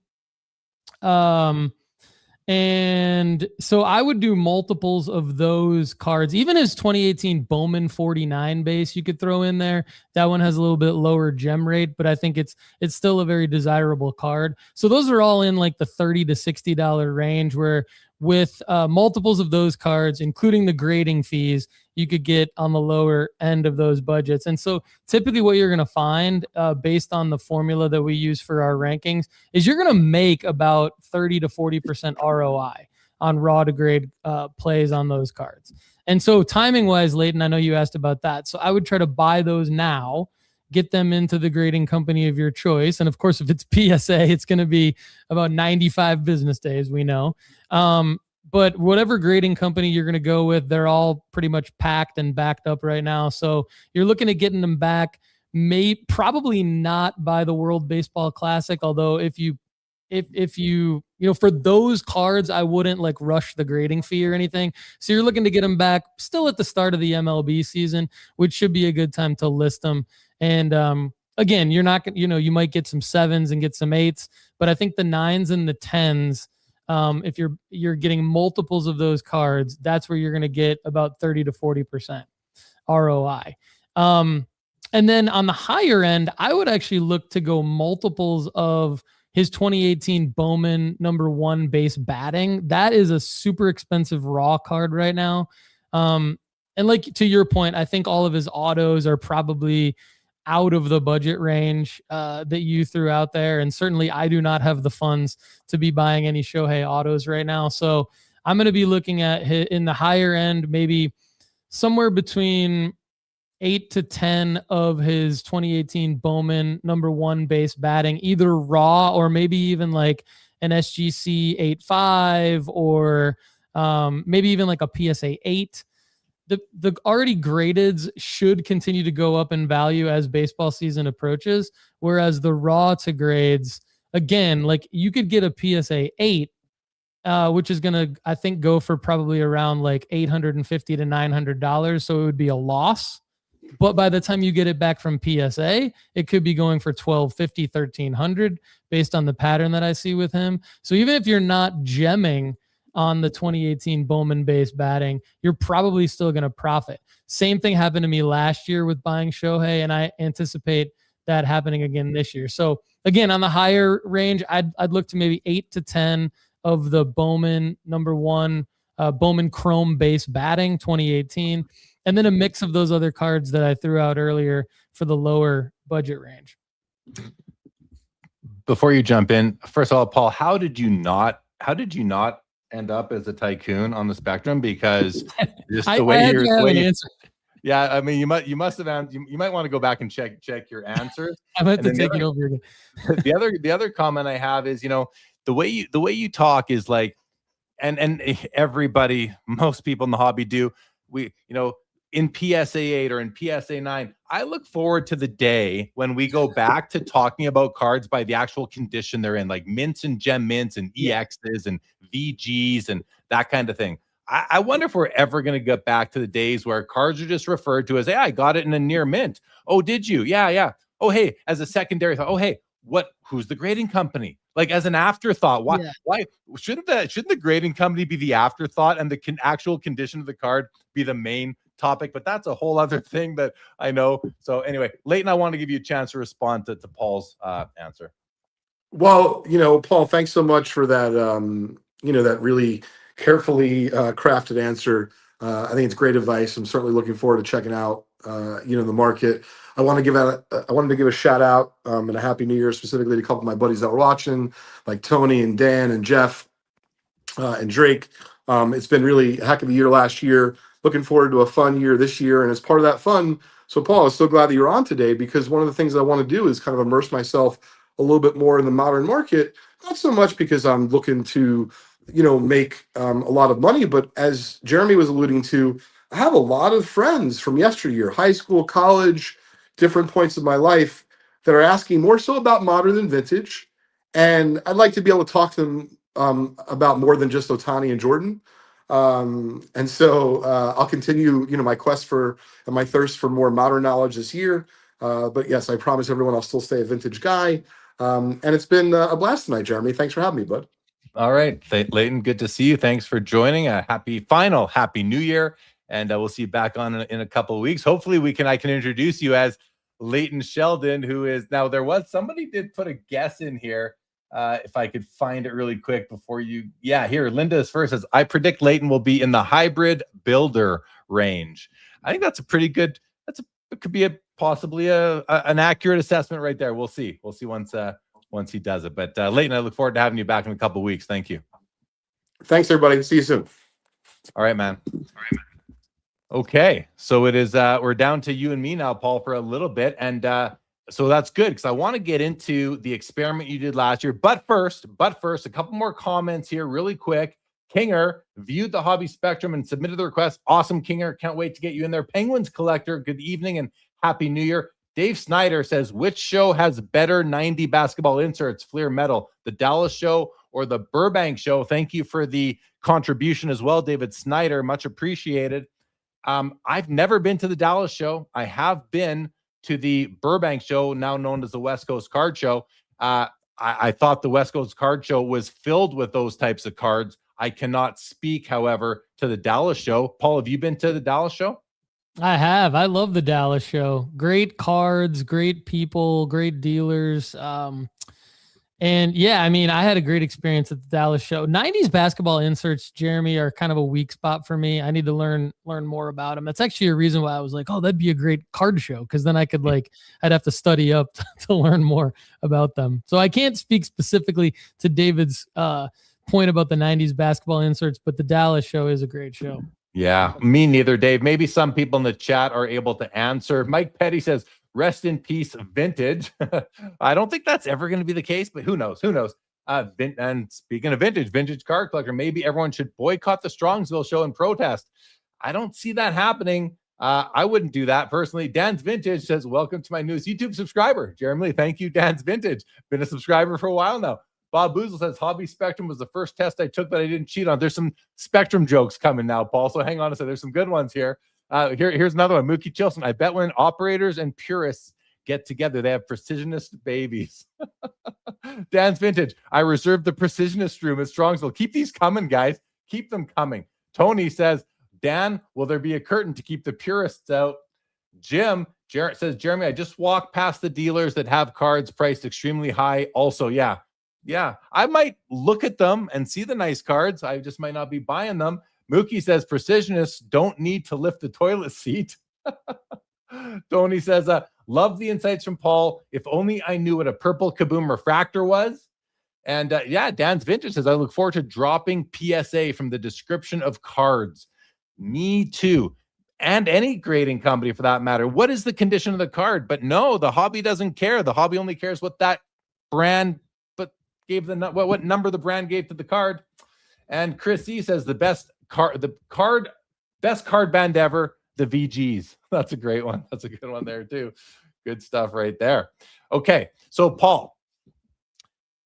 And so I would do multiples of those cards. Even his 2018 Bowman 49 base, you could throw in there. That one has a little bit lower gem rate, but I think it's still a very desirable card. So those are all in like the $30 to $60 range, where with multiples of those cards, including the grading fees, you could get on the lower end of those budgets. And so typically what you're going to find based on the formula that we use for our rankings is you're going to make about 30 to 40% ROI on raw to grade plays on those cards. And so timing wise, Leighton, I know you asked about that. So I would try to buy those now, get them into the grading company of your choice. And of course, if it's PSA, it's going to be about 95 business days, we know. But whatever grading company you're going to go with, they're all pretty much packed and backed up right now. So you're looking at getting them back, probably not by the World Baseball Classic. Although if you for those cards, I wouldn't like rush the grading fee or anything. So you're looking to get them back still at the start of the MLB season, which should be a good time to list them. And again, you're not, you might get some 7s and get some 8s, but I think the 9s and the 10s, if you're getting multiples of those cards, that's where you're going to get about 30 to 40% ROI. And then on the higher end, I would actually look to go multiples of his 2018 Bowman number 1 base batting. That is a super expensive raw card right now. And like to your point, I think all of his autos are probably out of the budget range that you threw out there. And certainly I do not have the funds to be buying any Shohei autos right now. So I'm going to be looking at in the higher end, maybe somewhere between 8 to 10 of his 2018 Bowman number 1 base batting, either raw or maybe even like an SGC 8.5 or maybe even like a PSA 8. The already gradeds should continue to go up in value as baseball season approaches, whereas the raw to grades again, like you could get a PSA 8, which is going to, I think, go for probably around like $850 to $900. So it would be a loss. But by the time you get it back from PSA, it could be going for $1,250, $1,300 based on the pattern that I see with him. So even if you're not gemming on the 2018 Bowman base batting, you're probably still going to profit. Same thing happened to me last year with buying Shohei, and I anticipate that happening again this year. So again, on the higher range, I'd look to maybe 8 to 10 of the Bowman #1 Bowman Chrome base batting 2018, and then a mix of those other cards that I threw out earlier for the lower budget range. Before you jump in, first of all, Paul, how did you not end up as a tycoon on the spectrum? Because just the way yeah, I mean, you must have you might want to go back and check your answers. I'm about to take it over again. The other comment I have is, the way you talk is like, and everybody, most people in the hobby do, in PSA 8 or in PSA 9, I look forward to the day when we go back to talking about cards by the actual condition they're in, like mints and gem mints and EXs and VGs and that kind of thing. I wonder if we're ever going to get back to the days where cards are just referred to as, hey, I got it in a near mint. Oh, did you? Yeah. Oh, hey, as a secondary thought. Oh, hey, who's the grading company? Like as an afterthought. Why shouldn't the grading company be the afterthought and the actual condition of the card be the main topic? But that's a whole other thing that I know. So anyway, Leighton, I want to give you a chance to respond to Paul's answer. Well, Paul, thanks so much for that. That really carefully crafted answer. I think it's great advice. I'm certainly looking forward to checking out, the market. I wanted to give a shout out and a happy New Year specifically to a couple of my buddies that were watching, like Tony and Dan and Jeff and Drake. It's been really a heck of a year last year. Looking forward to a fun year this year. And as part of that fun, so Paul, I'm so glad that you're on today, because one of the things that I want to do is kind of immerse myself a little bit more in the modern market. Not so much because I'm looking to, make a lot of money, but as Jeremy was alluding to, I have a lot of friends from yesteryear, high school, college, different points of my life that are asking more so about modern than vintage. And I'd like to be able to talk to them about more than just Ohtani and Jordan. And so I'll continue, my quest for and my thirst for more modern knowledge this year. But yes, I promise everyone I'll still stay a vintage guy. And it's been a blast tonight, Jeremy. Thanks for having me, bud. All right, Leighton, good to see you. Thanks for joining. A happy New Year. And we'll see you back on in a couple of weeks. Hopefully I can introduce you as Leighton Sheldon, who is now, somebody did put a guess in here. If I could find it really quick before you. Yeah, here, Linda is first. Says, I predict Leighton will be in the hybrid builder range. I think that's a pretty good, it could be possibly an accurate assessment right there. We'll see. We'll see once he does it. But Leighton, I look forward to having you back in a couple of weeks. Thank you. Thanks, everybody. See you soon. All right, man. Okay, so it is we're down to you and me now, Paul, for a little bit, and so that's good because I want to get into the experiment you did last year. But first, a couple more comments here, really quick. Kinger viewed the hobby spectrum and submitted the request. Awesome, Kinger. Can't wait to get you in there. Penguins collector, good evening and happy New Year. Dave Snyder says, which show has better 90 basketball inserts, Fleer Metal, the Dallas show or the Burbank show? Thank you for the contribution as well, David Snyder. Much appreciated. I've never been to the Dallas show. I have been to the Burbank show, now known as the West Coast Card Show. I thought the West Coast Card Show was filled with those types of cards. I cannot speak, however, to the Dallas show. Paul, have you been to the Dallas show? I have. I love the Dallas show. Great cards, great people, great dealers. And yeah, I mean, I had a great experience at the Dallas show. 90s basketball inserts, Jeremy, are kind of a weak spot for me. I need to learn more about them. That's actually a reason why I was like, oh, that'd be a great card show. Because then I could I'd have to study up to learn more about them. So I can't speak specifically to David's point about the 90s basketball inserts, but the Dallas show is a great show. Yeah, me neither, Dave. Maybe some people in the chat are able to answer. Mike Petty says, rest in peace, vintage. I don't think that's ever going to be the case, but who knows? And speaking of vintage card collector, maybe everyone should boycott the Strongsville show and protest. I don't see that happening. I wouldn't do that personally. Dan's Vintage says, welcome to my newest YouTube subscriber. Jeremy Lee, thank you, Dan's Vintage. Been a subscriber for a while now. Bob Boozle says, Hobby Spectrum was the first test I took that I didn't cheat on. There's some Spectrum jokes coming now, Paul, so hang on a second. There's some good ones here. Here's another one. Mookie Chilson, I bet when operators and purists get together, they have precisionist babies. Dan's Vintage, I reserved the precisionist room at Strongsville. Keep these coming, guys. Keep them coming. Tony says, Dan, will there be a curtain to keep the purists out? Jim says, Jeremy, I just walked past the dealers that have cards priced extremely high. Also, yeah, I might look at them and see the nice cards. I just might not be buying them. Mookie says, precisionists don't need to lift the toilet seat. Tony says, love the insights from Paul. If only I knew what a purple kaboom refractor was. And Dan's Vintage says, I look forward to dropping PSA from the description of cards. Me too. And any grading company for that matter. What is the condition of the card? But no, the hobby doesn't care. The hobby only cares what that brand gave what number the brand gave to the card. And Chris E says best card band ever, the VGs. That's a great one. That's a good one there too. Good stuff right there. Okay, so Paul,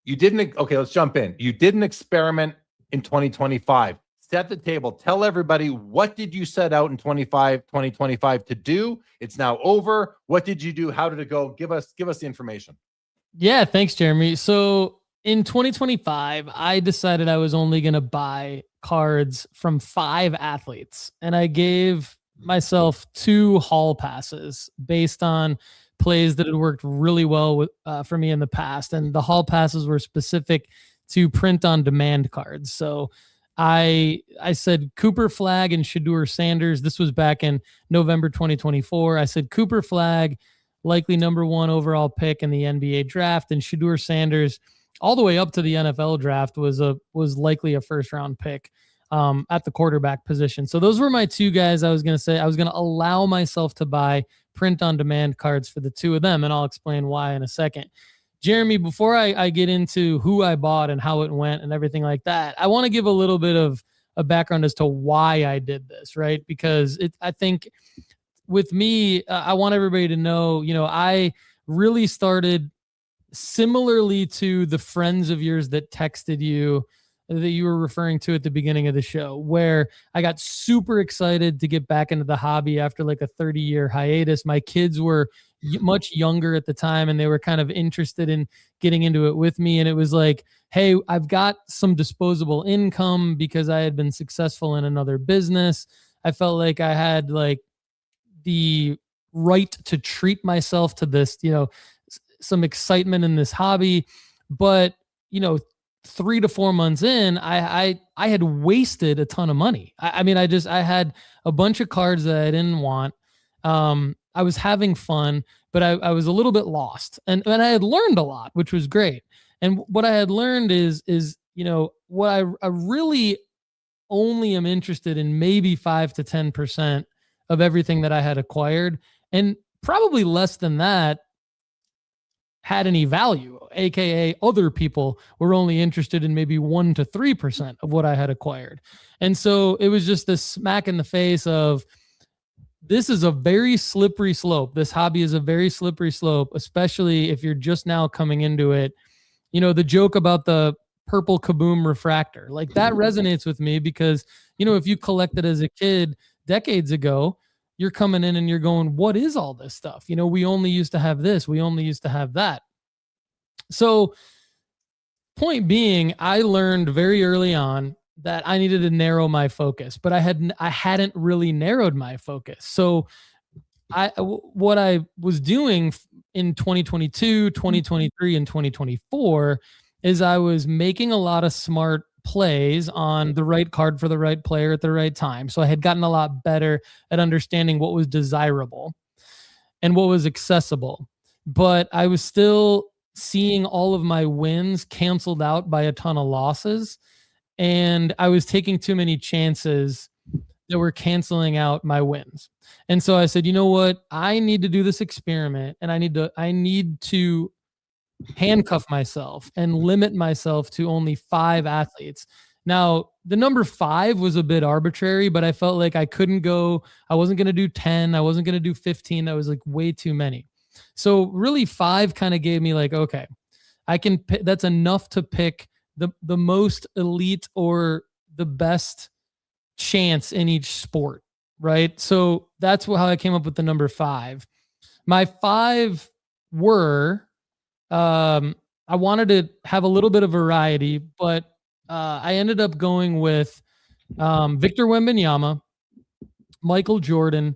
let's jump in. You did an experiment in 2025. Set the table. Tell everybody, what did you set out in 2025 to do? It's now over. What did you do? How did it go? Give us the information. Yeah, thanks, Jeremy. So in 2025, I decided I was only going to buy cards from 5 athletes, and I gave myself 2 hall passes based on plays that had worked really well for me in the past. And the hall passes were specific to print on demand cards. So I said Cooper Flag and Shedeur Sanders. This was back in November 2024. I said Cooper Flag, likely number 1 overall pick in the NBA draft, and Shedeur Sanders, all the way up to the NFL draft, was likely a first round pick at the quarterback position. So those were my 2 guys. I was going to say I was going to allow myself to buy print on demand cards for the 2 of them, and I'll explain why in a second. Jeremy, before I get into who I bought and how it went and everything like that, I want to give a little bit of a background as to why I did this, right? Because I think with me, I want everybody to know, I really started similarly to the friends of yours that texted you that you were referring to at the beginning of the show, where I got super excited to get back into the hobby after like a 30-year hiatus. My kids were much younger at the time, and they were kind of interested in getting into it with me. And it was like, hey, I've got some disposable income because I had been successful in another business. I felt like I had like the right to treat myself to this, some excitement in this hobby. But, 3 to 4 months in, I had wasted a ton of money. I had a bunch of cards that I didn't want. I was having fun, but I was a little bit lost, and I had learned a lot, which was great. And what I had learned is what I really only am interested in, maybe 5 to 10% of everything that I had acquired, and probably less than that had any value, aka other people were only interested in maybe 1 to 3% of what I had acquired. And so it was just this smack in the face of, this is a very slippery slope. This hobby is a very slippery slope, especially if you're just now coming into it. The joke about the purple kaboom refractor, like that resonates with me because, if you collected as a kid decades ago, you're coming in and you're going, what is all this stuff? We only used to have this. We only used to have that. So point being, I learned very early on that I needed to narrow my focus, but I hadn't really narrowed my focus. So what I was doing in 2022, 2023, and 2024 is I was making a lot of smart plays on the right card for the right player at the right time. So I had gotten a lot better at understanding what was desirable and what was accessible. But I was still seeing all of my wins canceled out by a ton of losses. And I was taking too many chances that were canceling out my wins. And so I said, you know what? I need to do this experiment, and I need to handcuff myself and limit myself to only 5 athletes. Now, the number 5 was a bit arbitrary, but I felt like I wasn't going to do 10. I wasn't going to do 15. That was like way too many. So really 5 kind of gave me like, okay, that's enough to pick the most elite or the best chance in each sport, right? So that's how I came up with the number 5. My 5 were, I wanted to have a little bit of variety, but I ended up going with Victor Wembanyama, Michael Jordan,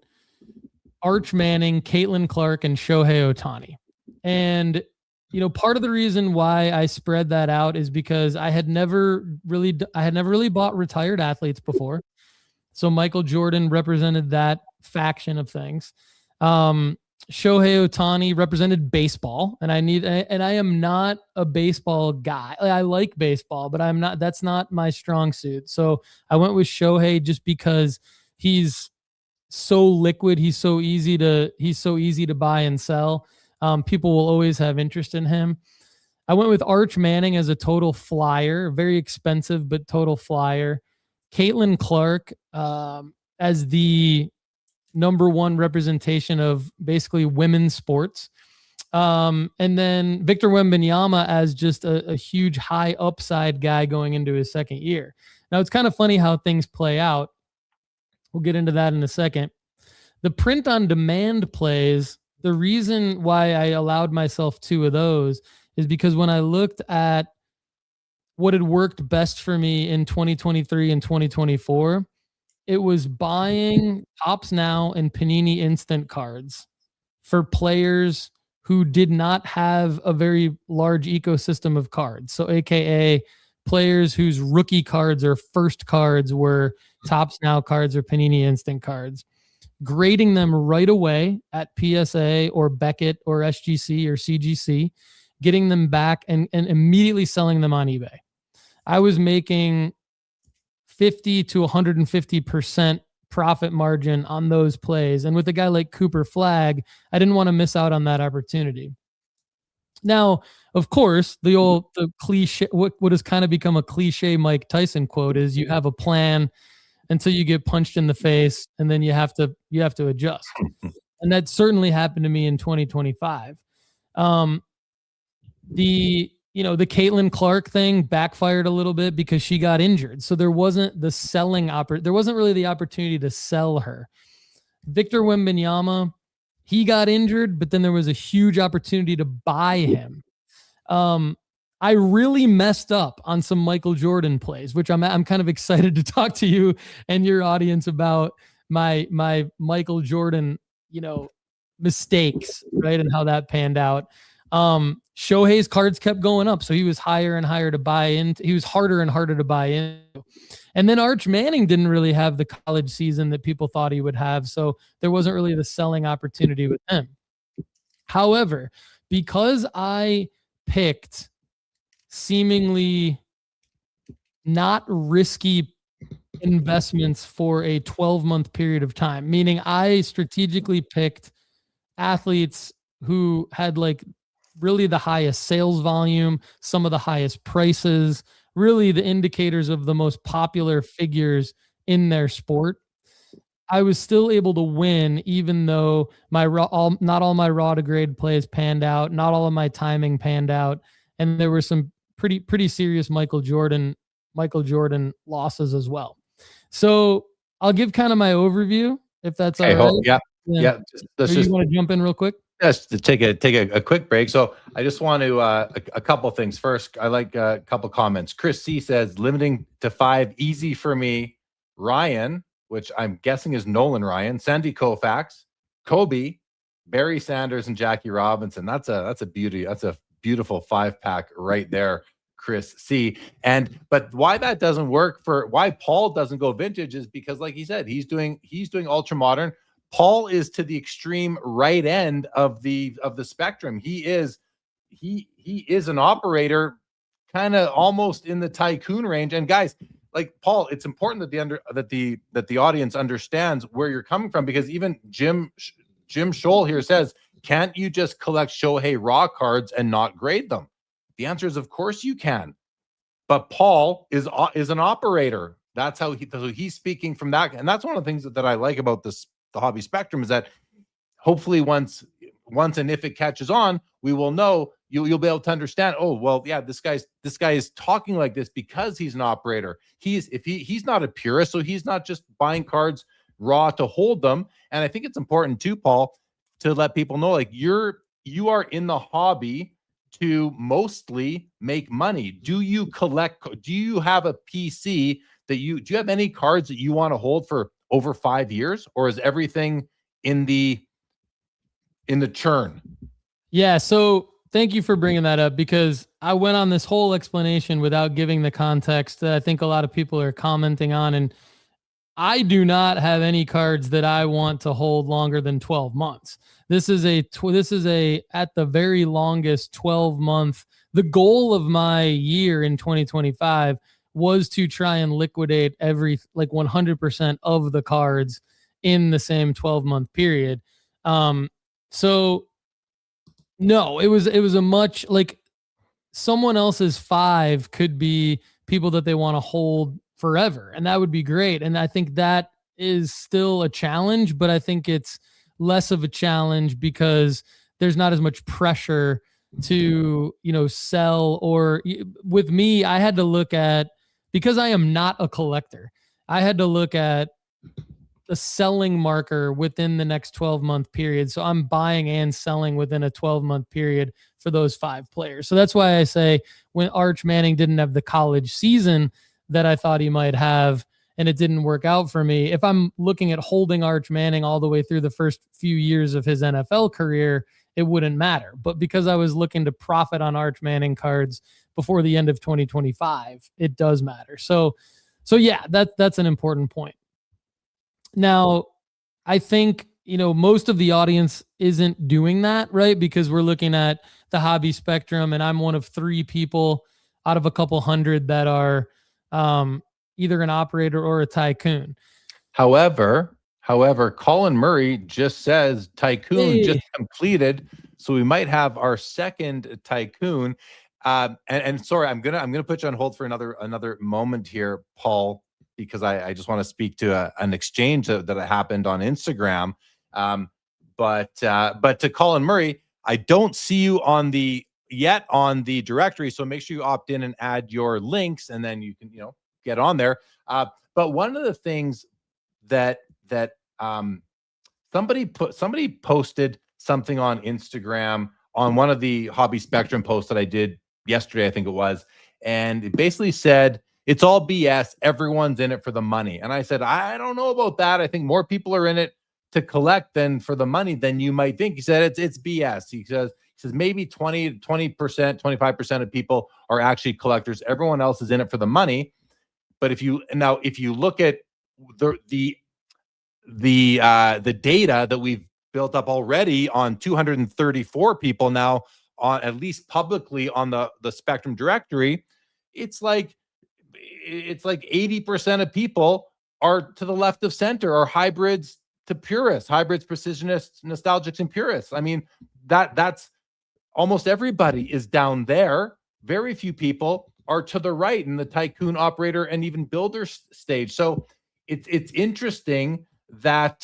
Arch Manning, Caitlin Clark, and Shohei Ohtani. And part of the reason why I spread that out is because I had never really bought retired athletes before. So Michael Jordan represented that faction of things. Shohei Ohtani represented baseball, and I am not a baseball guy. I like baseball, but that's not my strong suit. So I went with Shohei just because he's so liquid. He's so easy to buy and sell. People will always have interest in him. I went with Arch Manning as a total flyer, very expensive, but total flyer. Caitlin Clark as the number 1 representation of basically women's sports. And then Victor Wembanyama as just a huge high upside guy going into his second year. Now, it's kind of funny how things play out. We'll get into that in a second. The print on demand plays, the reason why I allowed myself 2 of those is because when I looked at what had worked best for me in 2023 and 2024, it was buying Topps Now and Panini Instant cards for players who did not have a very large ecosystem of cards. So AKA players whose rookie cards or first cards were Topps Now cards or Panini Instant cards, grading them right away at PSA or Beckett or SGC or CGC, getting them back and immediately selling them on eBay. I was making 50 to 150% profit margin on those plays. And with a guy like Cooper Flagg, I didn't want to miss out on that opportunity. Now, of course, the cliche, what has kind of become a cliche Mike Tyson quote is you have a plan until you get punched in the face, and then you have to adjust. And that certainly happened to me in 2025. The Caitlin Clark thing backfired a little bit because she got injured. So there wasn't there wasn't really the opportunity to sell her. Victor Wembanyama, he got injured, but then there was a huge opportunity to buy him. I really messed up on some Michael Jordan plays, which I'm kind of excited to talk to you and your audience about my Michael Jordan, mistakes, right? And how that panned out. Shohei's cards kept going up, so he was higher and higher to buy into. He was harder and harder to buy into. And then Arch Manning didn't really have the college season that people thought he would have, so there wasn't really the selling opportunity with him. However, because I picked seemingly not risky investments for a 12-month period of time, meaning I strategically picked athletes who had really the highest sales volume, some of the highest prices, really the indicators of the most popular figures in their sport. I was still able to win, even though not all my raw to grade plays panned out, not all of my timing panned out, and there were some pretty serious Michael Jordan losses as well. So I'll give kind of my overview, if that's all right. Yeah. You want to jump in real quick? Just to take a quick break. So I just want to a couple things. First, I like a couple comments. Chris C says limiting to 5 easy for me. Ryan, which I'm guessing is Nolan Ryan, Sandy Koufax, Kobe, Barry Sanders, and Jackie Robinson. That's a beauty. That's a beautiful 5-pack right there, Chris C. But why that doesn't work why Paul doesn't go vintage is because, like he said, he's doing ultra modern. Paul is to the extreme right end of the spectrum. He is an operator, kind of almost in the tycoon range. And guys, like Paul, it's important that the audience understands where you're coming from, because even Jim Scholl here says, can't you just collect Shohei raw cards and not grade them? The answer is, of course you can. but Paul is an operator. That's how he's speaking from that. And that's one of the things that I like about the hobby spectrum is that hopefully once and if it catches on, we will know, you'll be able to understand, oh, well, yeah, this guy is talking like this because he's an operator. He's not a purist, so he's not just buying cards raw to hold them. And I think it's important too, Paul, to let people know, like, you are in the hobby to mostly make money. Do you have a PC do you have any cards that you want to hold for over 5 years, or is everything in the churn? Yeah. So thank you for bringing that up, because I went on this whole explanation without giving the context that I think a lot of people are commenting on. And I do not have any cards that I want to hold longer than 12 months. This is a at the very longest 12-month. The goal of my year in 2025 was to try and liquidate 100% of the cards in the same 12-month period. So no, it was a much, like, someone else's 5 could be people that they want to hold forever, and that would be great. And I think that is still a challenge, but I think it's less of a challenge because there's not as much pressure to, sell. Or with me, I had to look at, because I am not a collector, I had to look at the selling marker within the next 12-month period. So I'm buying and selling within a 12-month period for those 5 players. So that's why I say, when Arch Manning didn't have the college season that I thought he might have, and it didn't work out for me, if I'm looking at holding Arch Manning all the way through the first few years of his NFL career, it wouldn't matter. But because I was looking to profit on Arch Manning cards before the end of 2025, it does matter. So yeah, that's an important point. Now, I think, most of the audience isn't doing that, right? Because we're looking at the hobby spectrum, and I'm one of 3 people out of a couple hundred that are either an operator or a tycoon. However, Colin Murray just says tycoon just completed, so we might have our second tycoon. And sorry, I'm gonna put you on hold for another moment here, Paul, because I just want to speak to an exchange that happened on Instagram. But to Colin Murray, I don't see you on the directory, so make sure you opt in and add your links, and then you can get on there. But one of the things that somebody posted something on Instagram on one of the Hobby Spectrum posts that I did yesterday, I think it was, and it basically said, it's all BS. Everyone's in it for the money. And I said, I don't know about that. I think more people are in it to collect than for the money than you might think. He said, it's BS. He says maybe 20%, 25% of people are actually collectors. Everyone else is in it for the money. But if you look at the data that we've built up already on 234 people now, on at least publicly on the Spectrum directory, it's like 80% of people are to the left of center, are hybrids to purists, hybrids, precisionists, nostalgics, and purists. I mean, that's almost everybody is down there. Very few people are to the right in the tycoon, operator, and even builder stage. So it's interesting that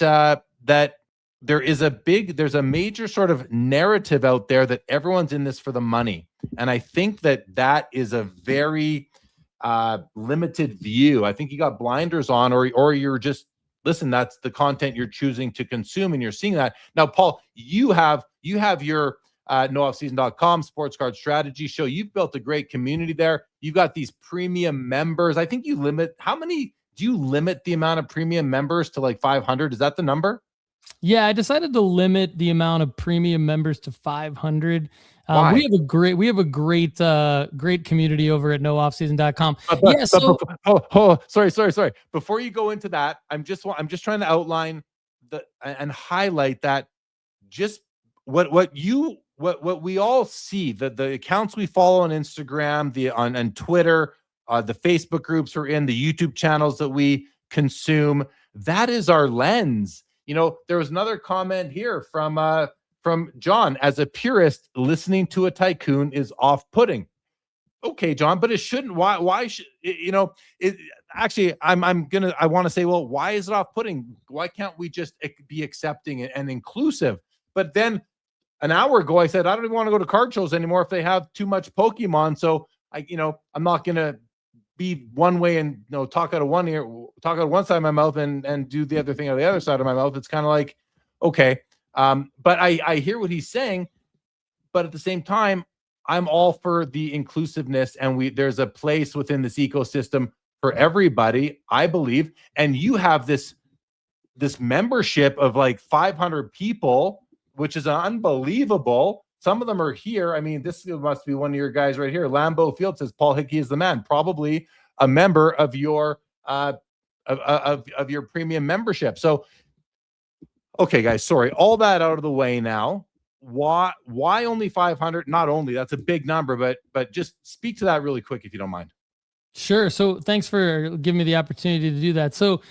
there's a major sort of narrative out there that everyone's in this for the money. And I think that is a very limited view. I think you got blinders on, or you're just, listen, that's the content you're choosing to consume, and you're seeing that. Now, Paul, you have your nooffseason.com sports card strategy show. You've built a great community there. You've got these premium members. I think do you limit the amount of premium members to like 500? Is that the number? Yeah, I decided to limit the amount of premium members to 500. We have a great community over at nooffseason.com. Sorry. Before you go into that, I'm just trying to outline and highlight that just what we all see, the accounts we follow on Instagram, on Twitter, the Facebook groups we're in, the YouTube channels that we consume. That is our lens. There was another comment here from John. As a purist, listening to a tycoon is off-putting. Okay, John, but it shouldn't. Why should it actually? I want to say, well, why is it off-putting? Why can't we just be accepting and inclusive? But then an hour ago, I said I don't even want to go to card shows anymore if they have too much Pokemon. So I'm not gonna be one way and talk out of one ear, talk out of one side of my mouth, and do the other thing out of the other side of my mouth. It's kind of like, okay, but I hear what he's saying, but at the same time, I'm all for the inclusiveness, and there's a place within this ecosystem for everybody, I believe. And you have this membership of like 500 people, which is unbelievable. Some of them are here. I mean, this must be one of your guys right here. Lambeau Field says Paul Hickey is the man, probably a member of your of your premium membership. So, okay, guys, sorry, all that out of the way now. Why only 500? Not only, that's a big number, but just speak to that really quick if you don't mind. Sure. So thanks for giving me the opportunity to do that. So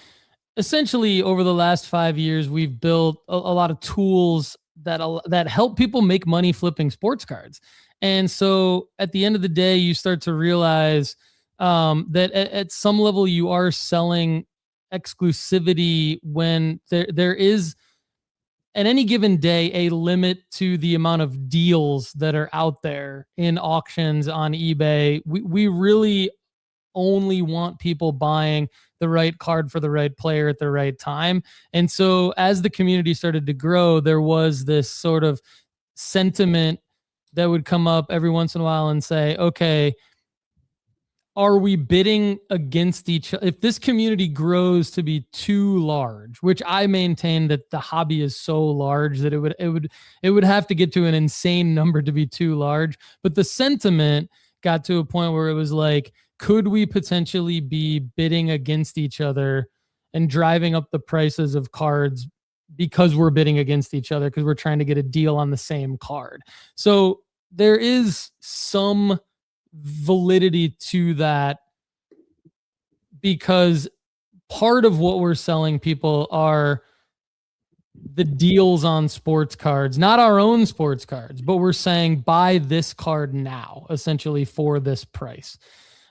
essentially, over the last 5 years, we've built a lot of tools that help people make money flipping sports cards. And so at the end of the day, you start to realize that at some level you are selling exclusivity when there is at any given day a limit to the amount of deals that are out there in auctions on eBay. We really only want people buying the right card for the right player at the right time. And so as the community started to grow, there was this sort of sentiment that would come up every once in a while and say, okay, are we bidding against each other? If this community grows to be too large, which I maintain that the hobby is so large that it would have to get to an insane number to be too large. But the sentiment got to a point where it was like, could we potentially be bidding against each other and driving up the prices of cards because we're bidding against each other because we're trying to get a deal on the same card? So there is some validity to that, because part of what we're selling people are the deals on sports cards, not our own sports cards, but we're saying buy this card now, essentially for this price.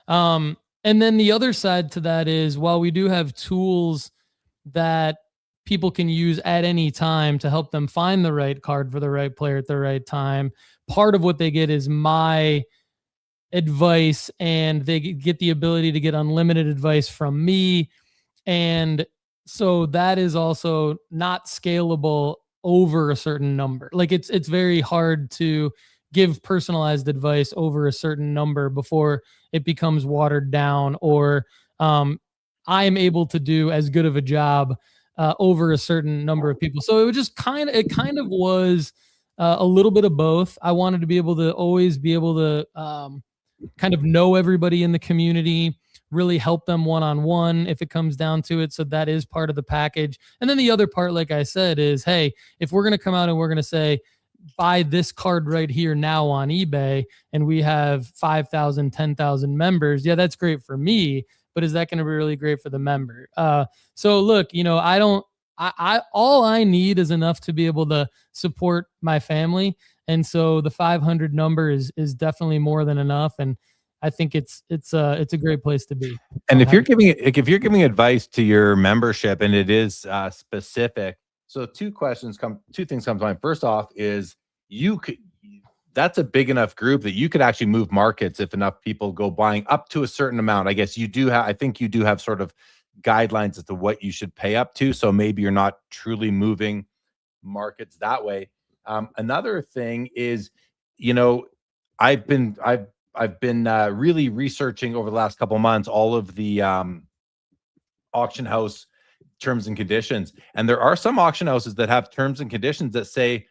And then the other side to that is, while we do have tools that people can use at any time to help them find the right card for the right player at the right time, part of what they get is my advice, and they get the ability to get unlimited advice from me. And so that is also not scalable over a certain number. Like it's very hard to give personalized advice over a certain number before it becomes watered down, or I am able to do as good of a job over a certain number of people. So it was just kind of was a little bit of both. I wanted to be able to always be able to kind of know everybody in the community, really help them one-on-one if it comes down to it. So that is part of the package. And then the other part, like I said, is, hey, if we're going to come out and we're going to say, buy this card right here now on eBay, and we have 5,000, 10,000 members, yeah, that's great for me, but is that going to be really great for the member? So look, I all I need is enough to be able to support my family. And so the 500 number is definitely more than enough. And I think it's a great place to be. And if you're giving advice to your membership, and it is specific, so two things come to mind. First off is that's a big enough group that you could actually move markets if enough people go buying up to a certain amount. I guess I think you do have sort of guidelines as to what you should pay up to. So maybe you're not truly moving markets that way. Another thing is, I've been really researching over the last couple of months all of the auction house terms and conditions, and there are some auction houses that have terms and conditions that say,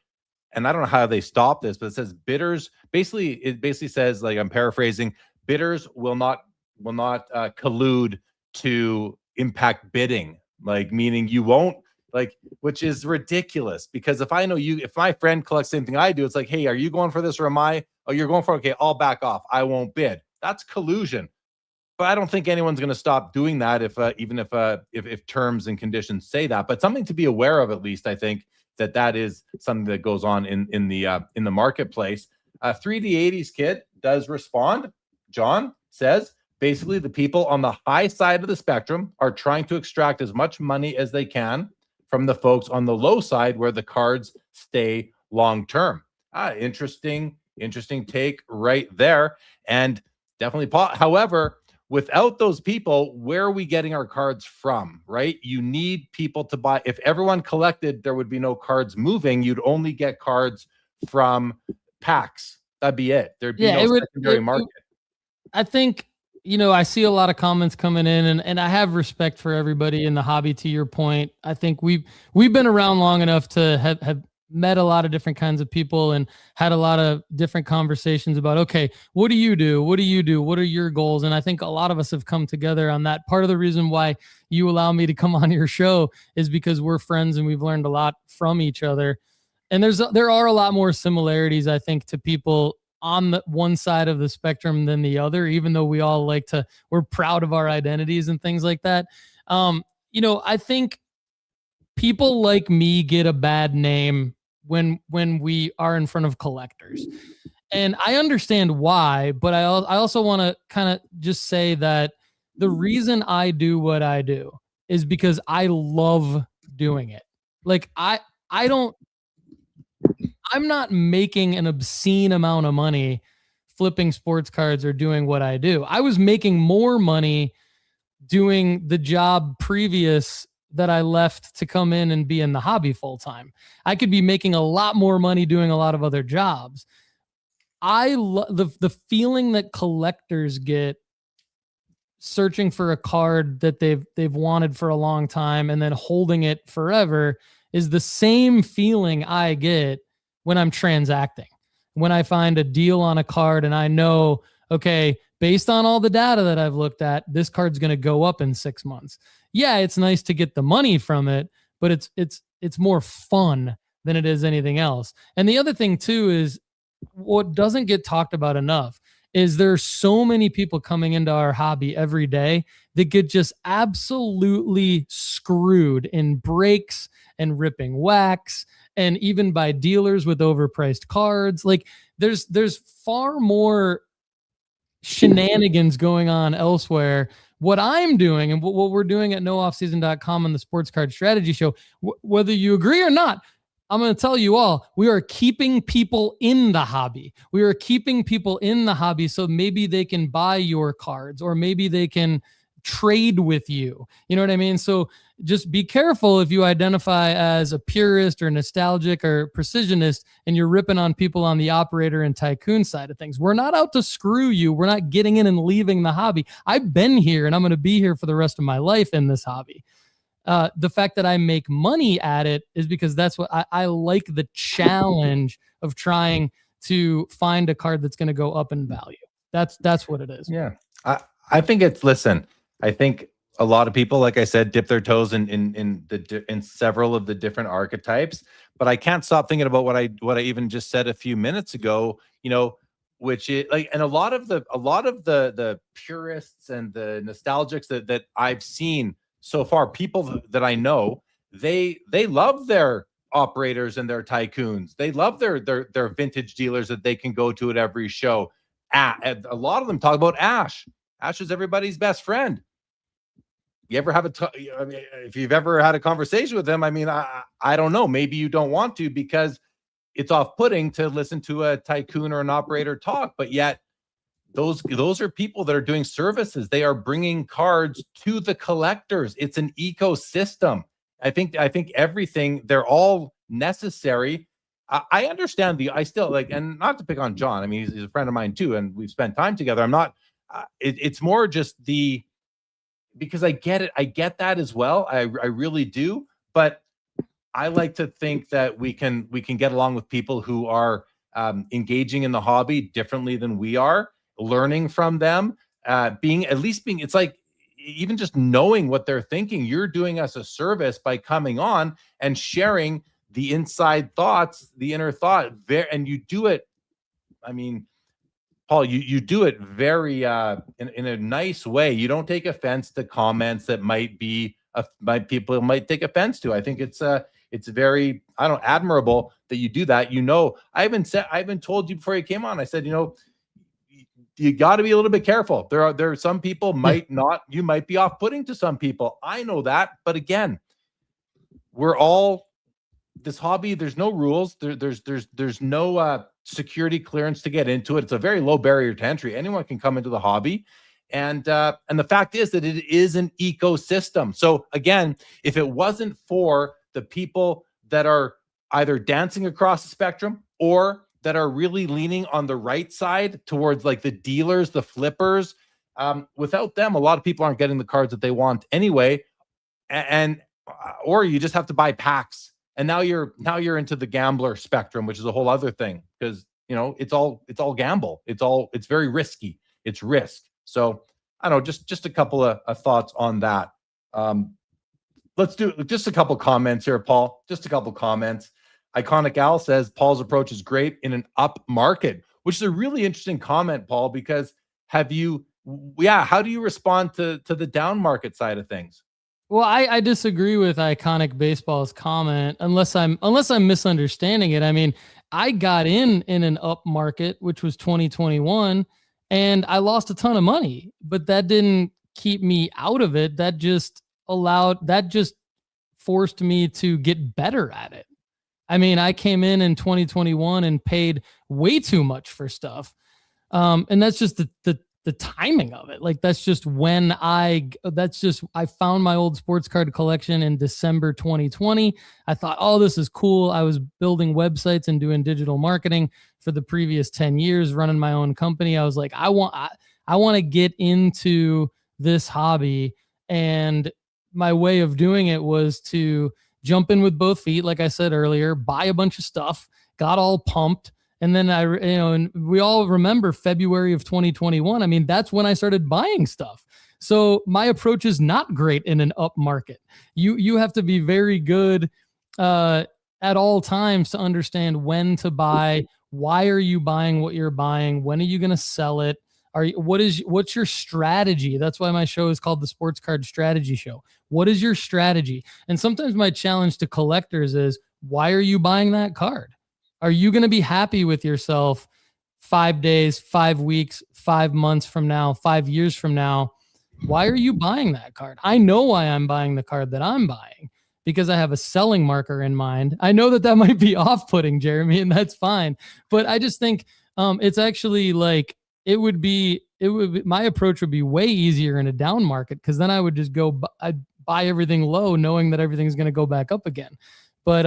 and I don't know how they stop this, but it says bidders. It basically says, like, I'm paraphrasing, bidders will not collude to impact bidding, like meaning you won't. Like, which is ridiculous, because if I know if my friend collects the same thing I do, it's like, hey, are you going for this or am I? Oh, you're going for it? Okay, I'll back off. I won't bid. That's collusion. But I don't think anyone's going to stop doing that if terms and conditions say that. But something to be aware of, at least, I think that is something that goes on in the marketplace. 3D80s kid does respond. John says basically the people on the high side of the spectrum are trying to extract as much money as they can from the folks on the low side where the cards stay long term. Interesting take right there. And definitely, Paul. However, without those people, where are we getting our cards from, right? You need people to buy. If everyone collected, there would be no cards moving. You'd only get cards from packs. That'd be it. There'd be no secondary market. I think, I see a lot of comments coming in, and I have respect for everybody in the hobby. To your point, I think we've been around long enough to have met a lot of different kinds of people and had a lot of different conversations about, okay, what do you do? What do you do? What are your goals? And I think a lot of us have come together on that. Part of the reason why you allow me to come on your show is because we're friends and we've learned a lot from each other. And there are a lot more similarities, I think, to people on the one side of the spectrum than the other, even though we're proud of our identities and things like that. I think people like me get a bad name when we are in front of collectors. And I understand why, but I also want to kind of just say that the reason I do what I do is because I love doing it. Like I'm not making an obscene amount of money flipping sports cards or doing what I do. I was making more money doing the job previous that I left to come in and be in the hobby full time. I could be making a lot more money doing a lot of other jobs. I love the feeling that collectors get searching for a card that they've wanted for a long time and then holding it forever is the same feeling I get when I'm transacting. When I find a deal on a card and I know, okay, based on all the data that I've looked at, this card's going to go up in 6 months. Yeah, it's nice to get the money from it, but it's more fun than it is anything else. And the other thing too is what doesn't get talked about enough is there's so many people coming into our hobby every day that get just absolutely screwed in breaks and ripping wax, and even by dealers with overpriced cards. Like there's far more shenanigans going on elsewhere. What I'm doing and what we're doing at nooffseason.com on the Sports Card Strategy Show, whether you agree or not, I'm going to tell you all, we are keeping people in the hobby. We are keeping people in the hobby so maybe they can buy your cards or maybe they can trade with you. You know what I mean? So just be careful if you identify as a purist or nostalgic or precisionist and you're ripping on people on the operator and tycoon side of things. We're not out to screw you. We're not getting in and leaving the hobby. I've been here and I'm going to be here for the rest of my life in this hobby. The fact that I make money at it is because that's what I like, the challenge of trying to find a card that's going to go up in value. That's what it is. Yeah. I think I think a lot of people, like I said, dip their toes in several of the different archetypes, but I can't stop thinking about what I even just said a few minutes ago, which is like, and a lot of the purists and the nostalgics that I've seen so far, people that I know, they love their operators and their tycoons. They love their vintage dealers that they can go to at every show. A lot of them talk about Ash. Ash is everybody's best friend. You ever have if you've ever had a conversation with him, I don't know. Maybe you don't want to because it's off-putting to listen to a tycoon or an operator talk, but yet those are people that are doing services. They are bringing cards to the collectors. It's an ecosystem. I think everything, they're all necessary. I understand I still like, and not to pick on John. He's a friend of mine too, and we've spent time together. I'm not, it's more just because I get it. I get that as well. I really do. But I like to think that we can get along with people who are engaging in the hobby differently than we are, learning from them, it's like even just knowing what they're thinking. You're doing us a service by coming on and sharing the inside thoughts, the inner thought, and you do it. Paul, you do it very in a nice way. You don't take offense to comments that people might take offense to. I think it's very admirable that you do that. I even told you before you came on. I said, you got to be a little bit careful. There are some people you might be off-putting to some people. I know that, but again, we're all this hobby. There's no rules. There's no security clearance to get into it. It's a very low barrier to entry. Anyone can come into the hobby, and the fact is that it is an ecosystem. So again, if it wasn't for the people that are either dancing across the spectrum or that are really leaning on the right side towards like the dealers, the flippers, without them, a lot of people aren't getting the cards that they want anyway. Or you just have to buy packs. And now you're into the gambler spectrum, which is a whole other thing, because it's all gamble. It's very risky. It's risk. So I don't know, just a couple of thoughts on that. Let's do just a couple comments here, Paul. Just a couple comments. Iconic Al says Paul's approach is great in an up market, which is a really interesting comment, Paul, because how do you respond to the down market side of things? Well, I disagree with Iconic Baseball's comment, unless I'm misunderstanding it. I mean, I got in an up market, which was 2021, and I lost a ton of money, but that didn't keep me out of it. That just forced me to get better at it. I mean, I came in 2021 and paid way too much for stuff. And that's just the timing of it. Like, that's just I found my old sports card collection in December 2020. I thought, oh, this is cool. I was building websites and doing digital marketing for the previous 10 years, running my own company. I was like, I want to get into this hobby. And my way of doing it was to jump in with both feet. Like I said earlier, buy a bunch of stuff, got all pumped. And then and we all remember February of 2021. I mean, that's when I started buying stuff. So my approach is not great in an up market. You have to be very good at all times to understand when to buy. Why are you buying what you're buying? When are you going to sell it? What's your strategy? That's why my show is called the Sports Card Strategy Show. What is your strategy? And sometimes my challenge to collectors is, why are you buying that card? Are you going to be happy with yourself 5 days, 5 weeks, 5 months from now, 5 years from now? Why are you buying that card? I know why I'm buying the card that I'm buying, because I have a selling marker in mind. I know that might be off-putting, Jeremy, and that's fine. But I just think it's actually like, my approach would be way easier in a down market, because then I would just I'd buy everything low knowing that everything's going to go back up again. But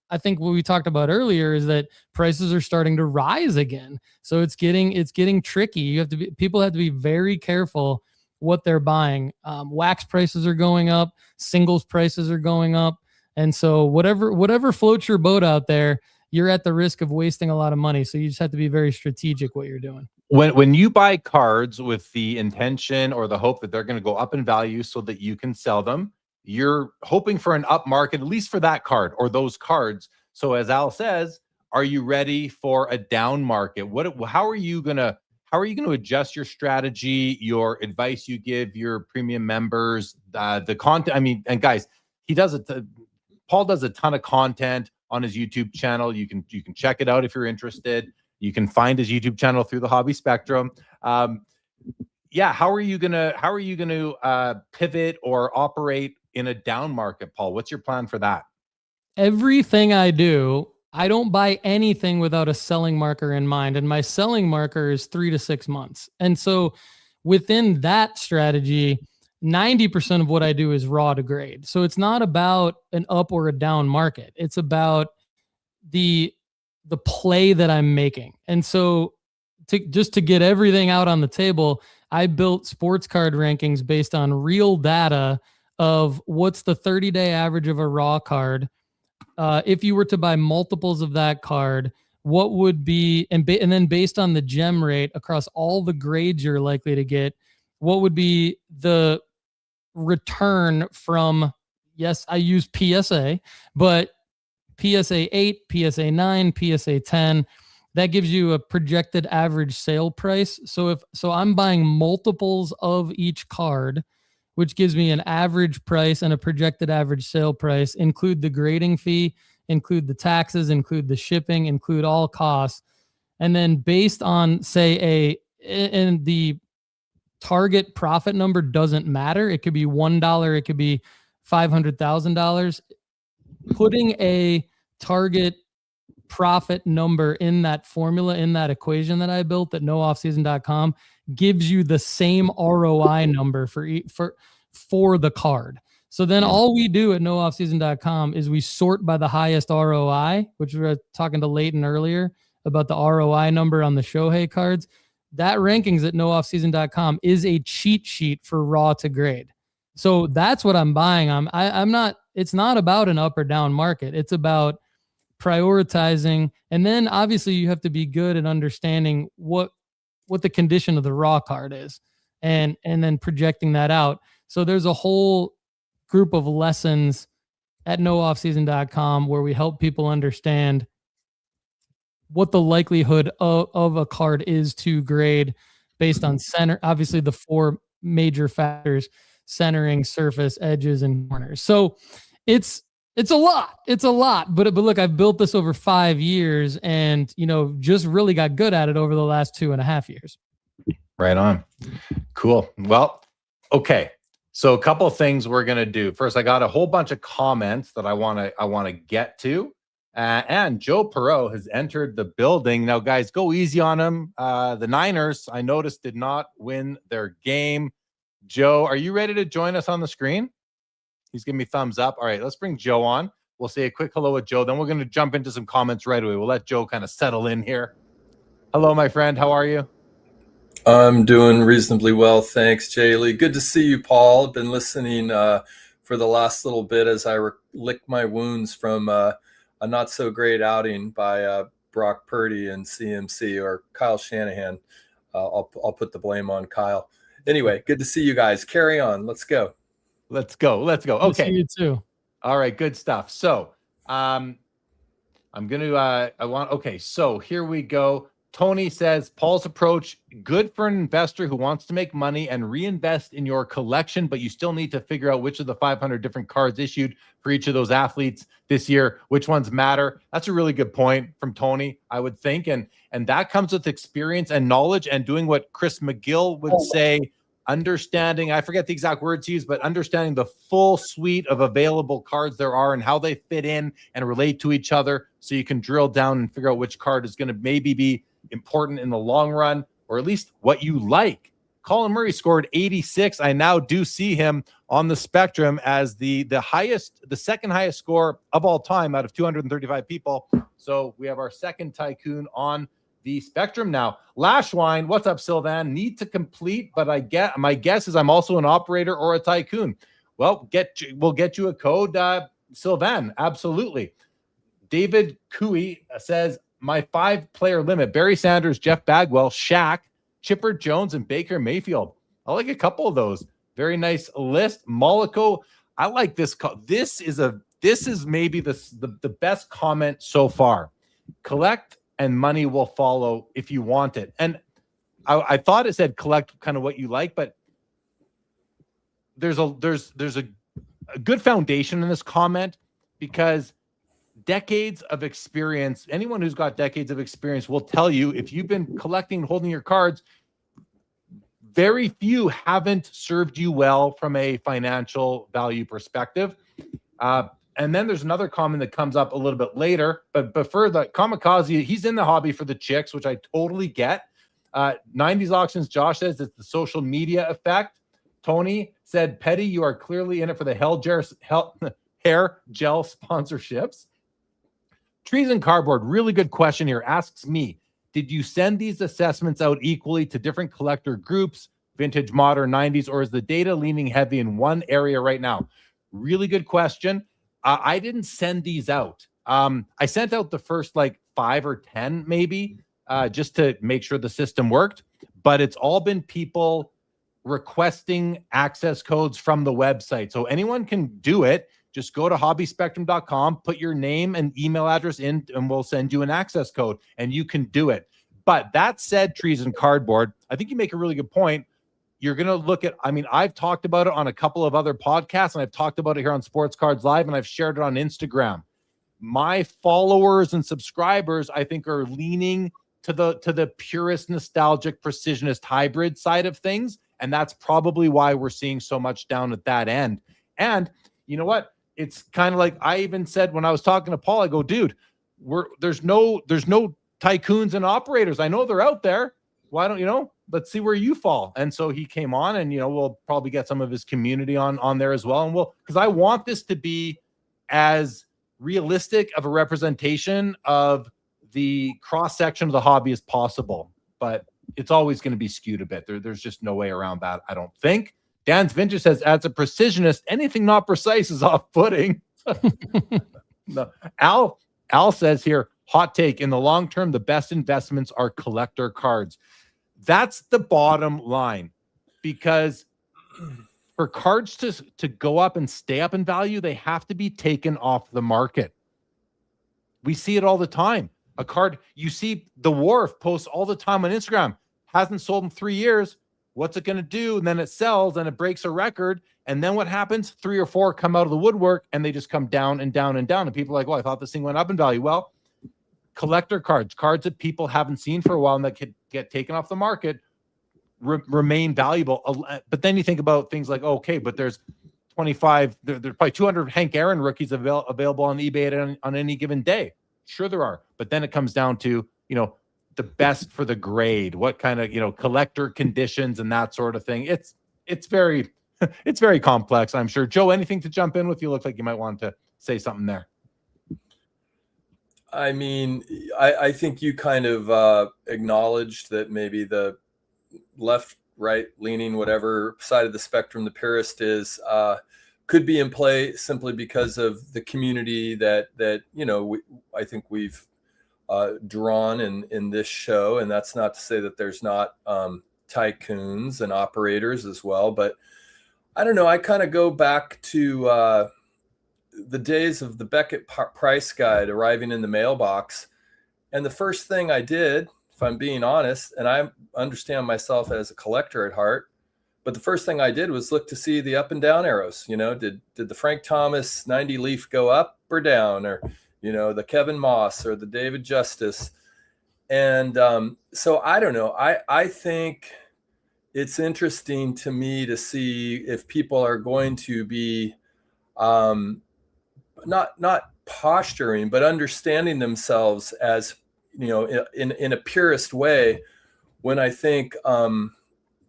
I think what we talked about earlier is that prices are starting to rise again. So it's getting tricky. People have to be very careful what they're buying. Wax prices are going up, singles prices are going up. And so whatever floats your boat out there, you're at the risk of wasting a lot of money. So you just have to be very strategic what you're doing. When you buy cards with the intention or the hope that they're going to go up in value so that you can sell them, you're hoping for an up market, at least for that card or those cards. So as Al says, are you ready for a down market? How are you going to adjust your strategy, your advice you give your premium members, the content? I mean, and guys, Paul does a ton of content on his YouTube channel. You can check it out if you're interested. You can find his YouTube channel through the Hobby Spectrum. How are you gonna pivot or operate in a down market, Paul? What's your plan for that? Everything I do, I don't buy anything without a selling marker in mind, and my selling marker is 3 to 6 months. And so within that strategy, 90% of what I do is raw to grade. So it's not about an up or a down market. It's about the play that I'm making. And so to get everything out on the table, I built sports card rankings based on real data of what's the 30-day average of a raw card. If you were to buy multiples of that card, what would be, and then based on the gem rate across all the grades you're likely to get, what would be the return from, yes, I use PSA, but PSA 8, PSA 9, PSA 10, that gives you a projected average sale price. So I'm buying multiples of each card, which gives me an average price and a projected average sale price, include the grading fee, include the taxes, include the shipping, include all costs. And then based on, say, and the target profit number doesn't matter. It could be $1, it could be $500,000. Putting a target profit number in that formula, in that equation that I built at nooffseason.com, gives you the same ROI number for the card. So then all we do at nooffseason.com is we sort by the highest ROI, which we were talking to Leighton earlier about the ROI number on the Shohei cards. That rankings at nooffseason.com is a cheat sheet for raw to grade. So that's what I'm buying. I'm not, it's not about an up or down market. It's about prioritizing. And then obviously you have to be good at understanding what the condition of the raw card is and then projecting that out. So there's a whole group of lessons at nooffseason.com where we help people understand what the likelihood of a card is to grade based on center, obviously the 4 major factors: centering, surface, edges, and corners. So it's a lot, but look, I've built this over 5 years and, just really got good at it over the last 2.5 years. Right on. Cool. Well, okay. So a couple of things we're going to do. First, I got a whole bunch of comments that I want to get to. And Joe Poirot has entered the building. Now, guys, go easy on him. The Niners, I noticed, did not win their game. Joe, are you ready to join us on the screen? He's giving me thumbs up. All right, let's bring Joe on. We'll say a quick hello with Joe. Then we're going to jump into some comments right away. We'll let Joe kind of settle in here. Hello, my friend. How are you? I'm doing reasonably well, thanks, Jaylee. Good to see you, Paul. I've been listening for the last little bit as I lick my wounds from a not so great outing by Brock Purdy and CMC, or Kyle Shanahan. I'll put the blame on Kyle. Anyway, good to see you guys. Carry on. Let's go. Let's go. Okay. You too. All right. Good stuff. So so here we go. Tony says, Paul's approach, good for an investor who wants to make money and reinvest in your collection, but you still need to figure out which of the 500 different cards issued for each of those athletes this year, which ones matter. That's a really good point from Tony, I would think. And that comes with experience and knowledge and doing what Chris McGill would say, understanding, I forget the exact words he used, but understanding the full suite of available cards there are and how they fit in and relate to each other, so you can drill down and figure out which card is going to maybe be important in the long run, or at least what you like. Colin Murray scored 86. I now do see him on the spectrum as the second highest score of all time out of 235 people. So we have our second tycoon on the spectrum now. Lashwine, what's up, Sylvan? Need to complete, but my guess is I'm also an operator or a tycoon. Well, we'll get you a code, Sylvan. Absolutely. David Cooey says, my 5-player limit: Barry Sanders, Jeff Bagwell, Shaq, Chipper Jones, and Baker Mayfield. I like a couple of those. Very nice list. Mollico, I like this. This is maybe the best comment so far. Collect and money will follow if you want it. And I thought it said collect kind of what you like, but there's a good foundation in this comment, because decades of experience, anyone who's got decades of experience will tell you, if you've been collecting, holding your cards, very few haven't served you well from a financial value perspective. And then there's another comment that comes up a little bit later, but for the Kamikaze, he's in the hobby for the chicks, which I totally get. 90s Auctions, Josh says it's the social media effect. Tony said, Petty, you are clearly in it for the hair gel sponsorships. Trees and Cardboard, really good question here, asks me, did you send these assessments out equally to different collector groups, vintage, modern, 90s, or is the data leaning heavy in one area right now? Really good question. I didn't send these out. I sent out the first 5 or 10 maybe, just to make sure the system worked, but it's all been people requesting access codes from the website. So anyone can do it. Just go to hobbyspectrum.com, put your name and email address in, and we'll send you an access code, and you can do it. But that said, Trees and Cardboard, I think you make a really good point. You're going to look at, I've talked about it on a couple of other podcasts, and I've talked about it here on Sports Cards Live, and I've shared it on Instagram. My followers and subscribers, I think, are leaning to the purist, nostalgic, precisionist hybrid side of things. And that's probably why we're seeing so much down at that end. And you know what? It's kind of like I even said when I was talking to Paul, I go, dude, there's no tycoons and operators. I know they're out there. Why don't let's see where you fall. And so he came on, and we'll probably get some of his community on there as well. And because I want this to be as realistic of a representation of the cross section of the hobby as possible, but it's always going to be skewed a bit. There's just no way around that, I don't think. Dan's Vintage says, as a precisionist, anything not precise is off-putting. No. Al says here, hot take, in the long term, the best investments are collector cards. That's the bottom line, because for cards to go up and stay up in value, they have to be taken off the market. We see it all the time. A card, you see the Wharf posts all the time on Instagram, hasn't sold in 3 years. What's it going to do? And then it sells and it breaks a record. And then what happens? 3 or 4 come out of the woodwork and they just come down and down and down. And people are like, well, I thought this thing went up in value. Well, collector cards that people haven't seen for a while and that could get taken off the market remain valuable. But then you think about things like, okay, but there's 25, there's probably 200 Hank Aaron rookies available on eBay on any given day. Sure there are. But then it comes down to, the best for the grade, what kind of, collector conditions and that sort of thing. It's very complex, I'm sure. Joe, anything to jump in with? You look like you might want to say something there. I mean, I think you kind of acknowledged that maybe the left, right leaning, whatever side of the spectrum the purist is, could be in play simply because of the community that I think we've drawn in this show. And that's not to say that there's not tycoons and operators as well, but I don't know. I kind of go back to the days of the Beckett price guide arriving in the mailbox. And the first thing I did, if I'm being honest, and I understand myself as a collector at heart, but the first thing I did was look to see the up and down arrows. Did the Frank Thomas 90 Leaf go up or down, or, the Kevin Moss or the David Justice. And so I don't know. I think it's interesting to me to see if people are going to be not posturing, but understanding themselves as, in a purist way, when I think,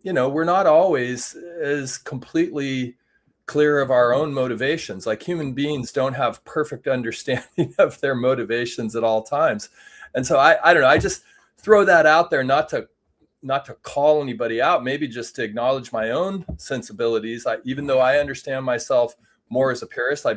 we're not always as completely clear of our own motivations. Like, human beings don't have perfect understanding of their motivations at all times. And so I don't know, I just throw that out there, not to call anybody out, maybe just to acknowledge my own sensibilities. Even though I understand myself more as a purist, I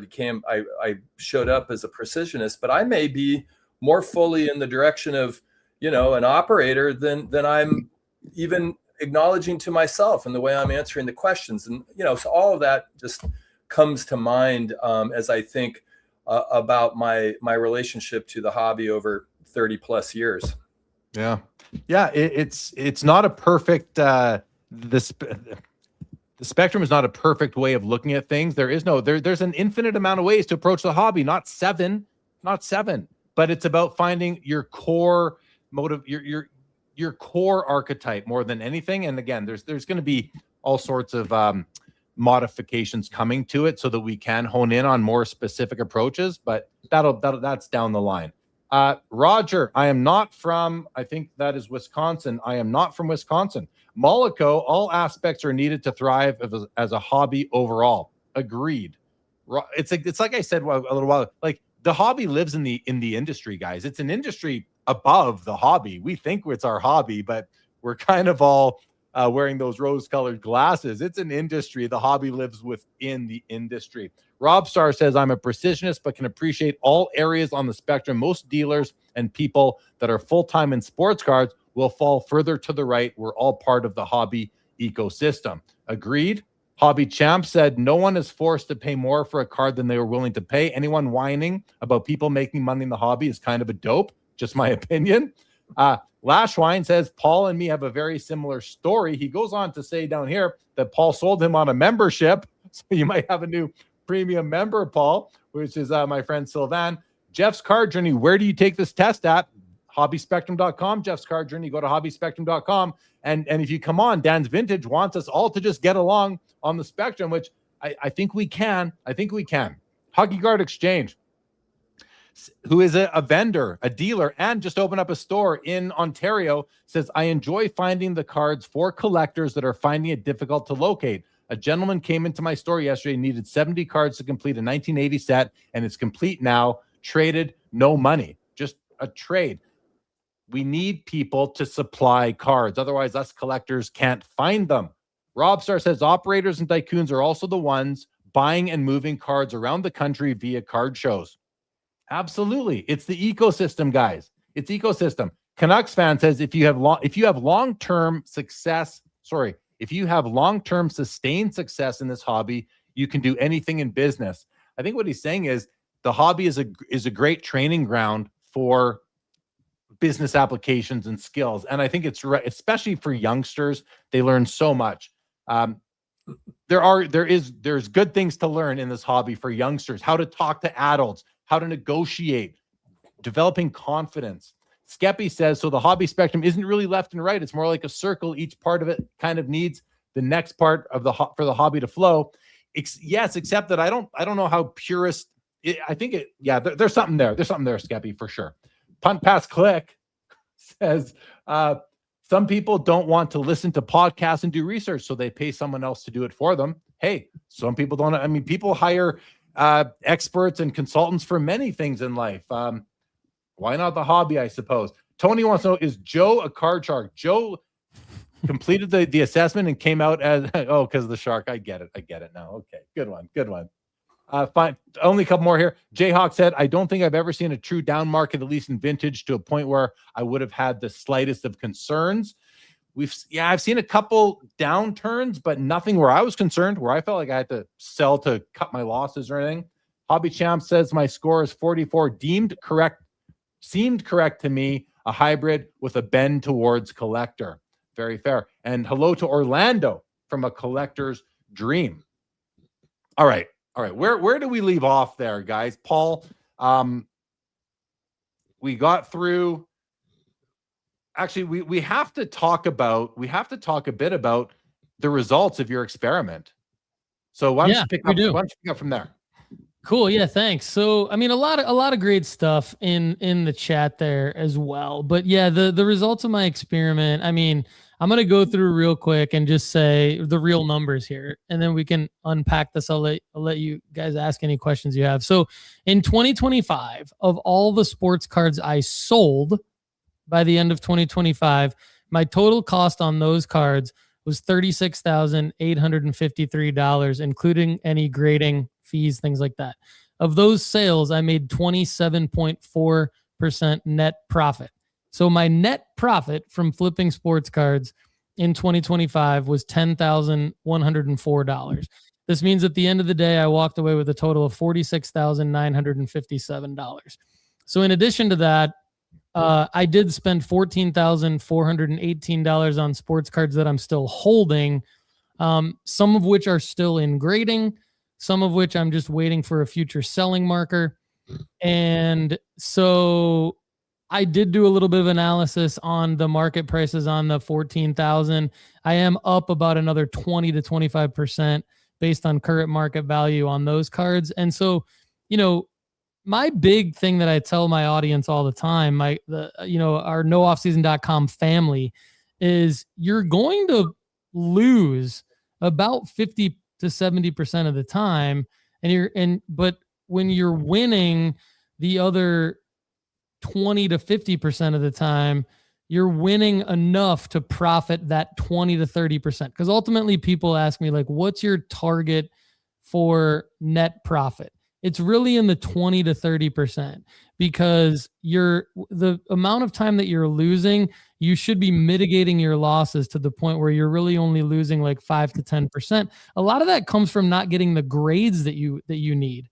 showed up as a precisionist, but I may be more fully in the direction of, an operator than I'm even acknowledging to myself in the way I'm answering the questions. And, so all of that just comes to mind as I think about my relationship to the hobby over 30 plus years. Yeah. It's not a perfect, the spectrum is not a perfect way of looking at things. There's an infinite amount of ways to approach the hobby, not seven, but it's about finding your core motive, your core archetype more than anything. And again, there's going to be all sorts of modifications coming to it so that we can hone in on more specific approaches, but that's down the line. Roger, I am not from, I think that is Wisconsin. I am not from Wisconsin. Mollico, all aspects are needed to thrive as a hobby overall. Agreed. It's like I said a little while, like the hobby lives in the industry, guys. It's an industry above the hobby. We think it's our hobby, but we're kind of all wearing those rose-colored glasses. It's an industry. The hobby lives within the industry. Rob Starr says, I'm a precisionist, but can appreciate all areas on the spectrum. Most dealers and people that are full-time in sports cards will fall further to the right. We're all part of the hobby ecosystem. Agreed. Hobby Champ said, no one is forced to pay more for a card than they were willing to pay. Anyone whining about people making money in the hobby is kind of a dope. Just my opinion. Lashwine says, Paul and me have a very similar story. He goes on to say down here that Paul sold him on a membership. So you might have a new premium member, Paul, which is my friend Sylvan. Jeff's Card Journey, where do you take this test at? hobbyspectrum.com, Jeff's Card Journey. Go to hobbyspectrum.com. And if you come on, Dan's Vintage wants us all to just get along on the spectrum, which I think we can. I think we can. Hockey Guard Exchange, who is a vendor, a dealer, and just opened up a store in Ontario, says, I enjoy finding the cards for collectors that are finding it difficult to locate. A gentleman came into my store yesterday, needed 70 cards to complete a 1980 set, and it's complete now. Traded, no money, just a trade. We need people to supply cards. Otherwise, us collectors can't find them. Robstar says operators and tycoons are also the ones buying and moving cards around the country via card shows. Absolutely. It's the ecosystem, guys. It's ecosystem. Canucks fan says if you have long-term success, if you have long-term sustained success in this hobby, you can do anything in business. I think what he's saying is the hobby is a great training ground for business applications and skills. And I think it's right, especially for youngsters, they learn so much. There's good things to learn in this hobby for youngsters, how to talk to adults, how to negotiate, developing confidence. Skeppy says, so the hobby spectrum isn't really left and right. It's more like a circle. Each part of it kind of needs the next part of for the hobby to flow. Yes, except that I don't know how purist. There's something there. There's something there, Skeppy, for sure. Punt Pass Click says, some people don't want to listen to podcasts and do research, so they pay someone else to do it for them. Hey, some people don't. I mean, people hire experts and consultants for many things in life. Why not the hobby, I suppose? Tony wants to know, is Joe a card shark? Joe completed the assessment and came out as, because of the shark. I get it now. Okay, good one. Fine. Only a couple more here. Jayhawk said, I don't think I've ever seen a true down market, at least in vintage, to a point where I would have had the slightest of concerns. I've seen a couple downturns, but nothing where I was concerned, where I felt like I had to sell to cut my losses or anything. Hobby Champ says my score is 44, seemed correct to me, a hybrid with a bend towards collector. Very fair. And hello to Orlando from a collector's dream. All right. Where do we leave off there, guys? Paul, we got through. Actually, we have to talk a bit about the results of your experiment. So why don't you pick up from there? Cool. Yeah, thanks. So, I mean, a lot of great stuff in the chat there as well. But yeah, the results of my experiment, I mean, I'm going to go through real quick and just say the real numbers here, and then we can unpack this. I'll let you guys ask any questions you have. So in 2025, of all the sports cards I sold by the end of 2025, my total cost on those cards was $36,853, including any grading fees, things like that. Of those sales, I made 27.4% net profit. So my net profit from flipping sports cards in 2025 was $10,104. This means at the end of the day, I walked away with a total of $46,957. So in addition to that, I did spend $14,418 on sports cards that I'm still holding, some of which are still in grading, some of which I'm just waiting for a future selling marker. And so I did do a little bit of analysis on the market prices on the 14,000. I am up about another 20 to 25% based on current market value on those cards. And so, my big thing that I tell my audience all the time, our nooffseason.com family, is you're going to lose about 50 to 70% of the time. But when you're winning the other 20 to 50% of the time, you're winning enough to profit that 20 to 30%. Because ultimately people ask me, like, what's your target for net profit? It's really in the 20 to 30%, because the amount of time that you're losing, you should be mitigating your losses to the point where you're really only losing like 5 to 10%. A lot of that comes from not getting the grades that you need.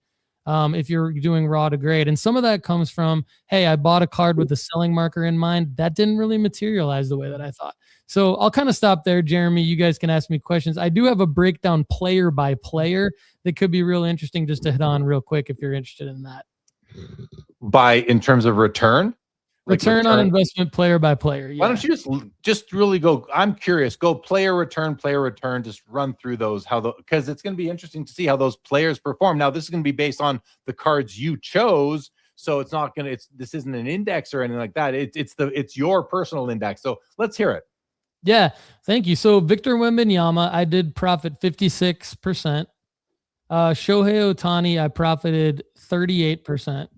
If you're doing raw to grade. And some of that comes from, hey, I bought a card with a selling marker in mind. That didn't really materialize the way that I thought. So I'll kind of stop there, Jeremy. You guys can ask me questions. I do have a breakdown player by player that could be real interesting just to hit on real quick if you're interested in that. In terms of return? Return on investment, player by player. Yeah. Why don't you just really go? I'm curious. Go player return. Just run through those because it's going to be interesting to see how those players perform. Now, this is going to be based on the cards you chose, so it's not going to. This isn't an index or anything like that. It's your personal index. So let's hear it. Yeah, thank you. So Victor Wembanyama, I did profit 56%. Shohei Ohtani, I profited 38%.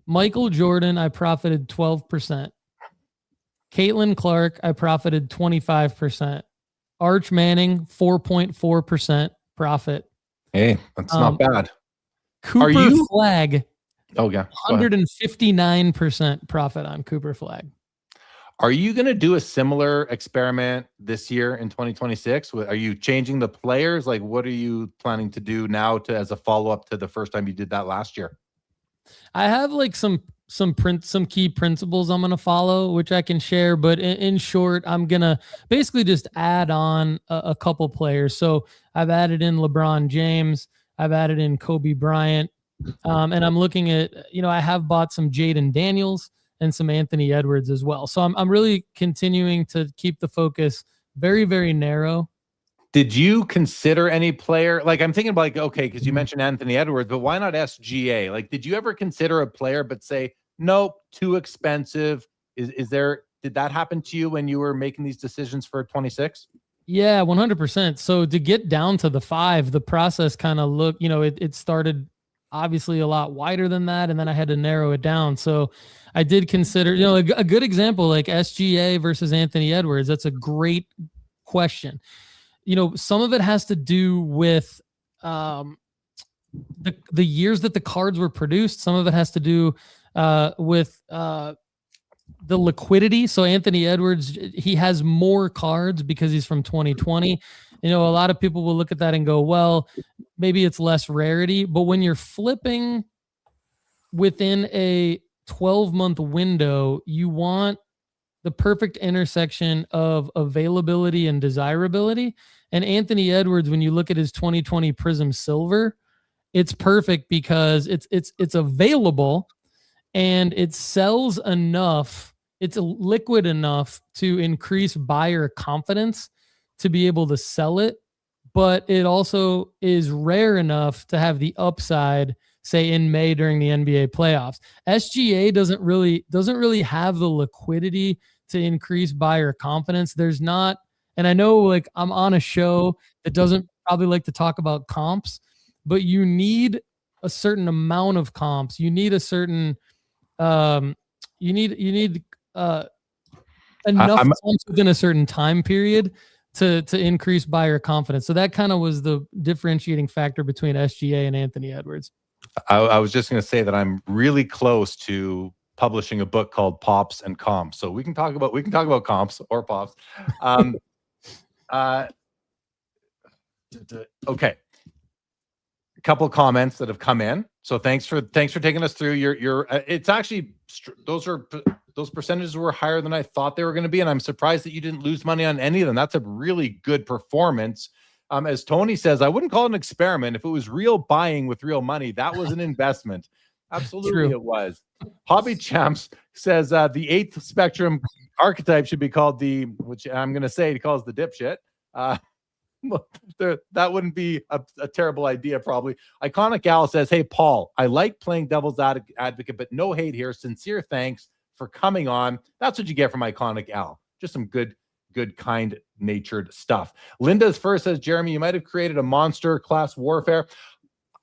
Michael Jordan, I profited 12%. Caitlin Clark, I profited 25%. Arch Manning, 4.4% profit. Hey, that's not bad. Cooper Flag, oh yeah, 159% profit on Cooper Flag. Are you going to do a similar experiment this year in 2026? Are you changing the players? Like, what are you planning to do now as a follow-up to the first time you did that last year? I have like some key principles I'm going to follow, which I can share. But in short, I'm going to basically just add on a couple players. So I've added in LeBron James. I've added in Kobe Bryant. And I'm looking at, I have bought some Jaden Daniels and some Anthony Edwards as well. So I'm really continuing to keep the focus very, very narrow. Did you consider any player? Like, I'm thinking about, like, okay, because you mentioned Anthony Edwards, but why not SGA? Like, did you ever consider a player but say, nope, too expensive? Did that happen to you when you were making these decisions for 26? Yeah, 100%. So to get down to the 5, the process kind of looked, it started obviously a lot wider than that, and then I had to narrow it down. So I did consider, a good example like SGA versus Anthony Edwards. That's a great question. Some of it has to do with the years that the cards were produced. Some of it has to do with the liquidity. So Anthony Edwards, he has more cards because he's from 2020. A lot of people will look at that and go, well, maybe it's less rarity. But when you're flipping within a 12-month window, you want the perfect intersection of availability and desirability. And Anthony Edwards, when you look at his 2020 Prism Silver, it's perfect because it's available and it sells enough. It's liquid enough to increase buyer confidence to be able to sell it, but it also is rare enough to have the upside, say in May during the NBA playoffs. SGA doesn't really have the liquidity to increase buyer confidence. There's not, and I know like I'm on a show that doesn't probably like to talk about comps, but you need a certain amount of comps. You need a certain, you need enough comps within a certain time period to increase buyer confidence. So that kind of was the differentiating factor between SGA and Anthony Edwards. I was just going to say that I'm really close to publishing a book called Pops and Comps. So we can talk about comps or pops. Okay. A couple of comments that have come in. So thanks for taking us through your it's actually those percentages were higher than I thought they were going to be. And I'm surprised that you didn't lose money on any of them. That's a really good performance. As Tony says, I wouldn't call it an experiment. If it was real buying with real money, that was an investment. Absolutely. True. It was. Hobby Champs says the 8th spectrum archetype should be called which I'm going to say he calls the dipshit. That wouldn't be a terrible idea, probably. Iconic Al says, hey, Paul, I like playing devil's advocate, but no hate here. Sincere thanks for coming on. That's what you get from Iconic Al. Just some good, kind-natured stuff. Linda's first says, Jeremy, you might have created a monster class warfare.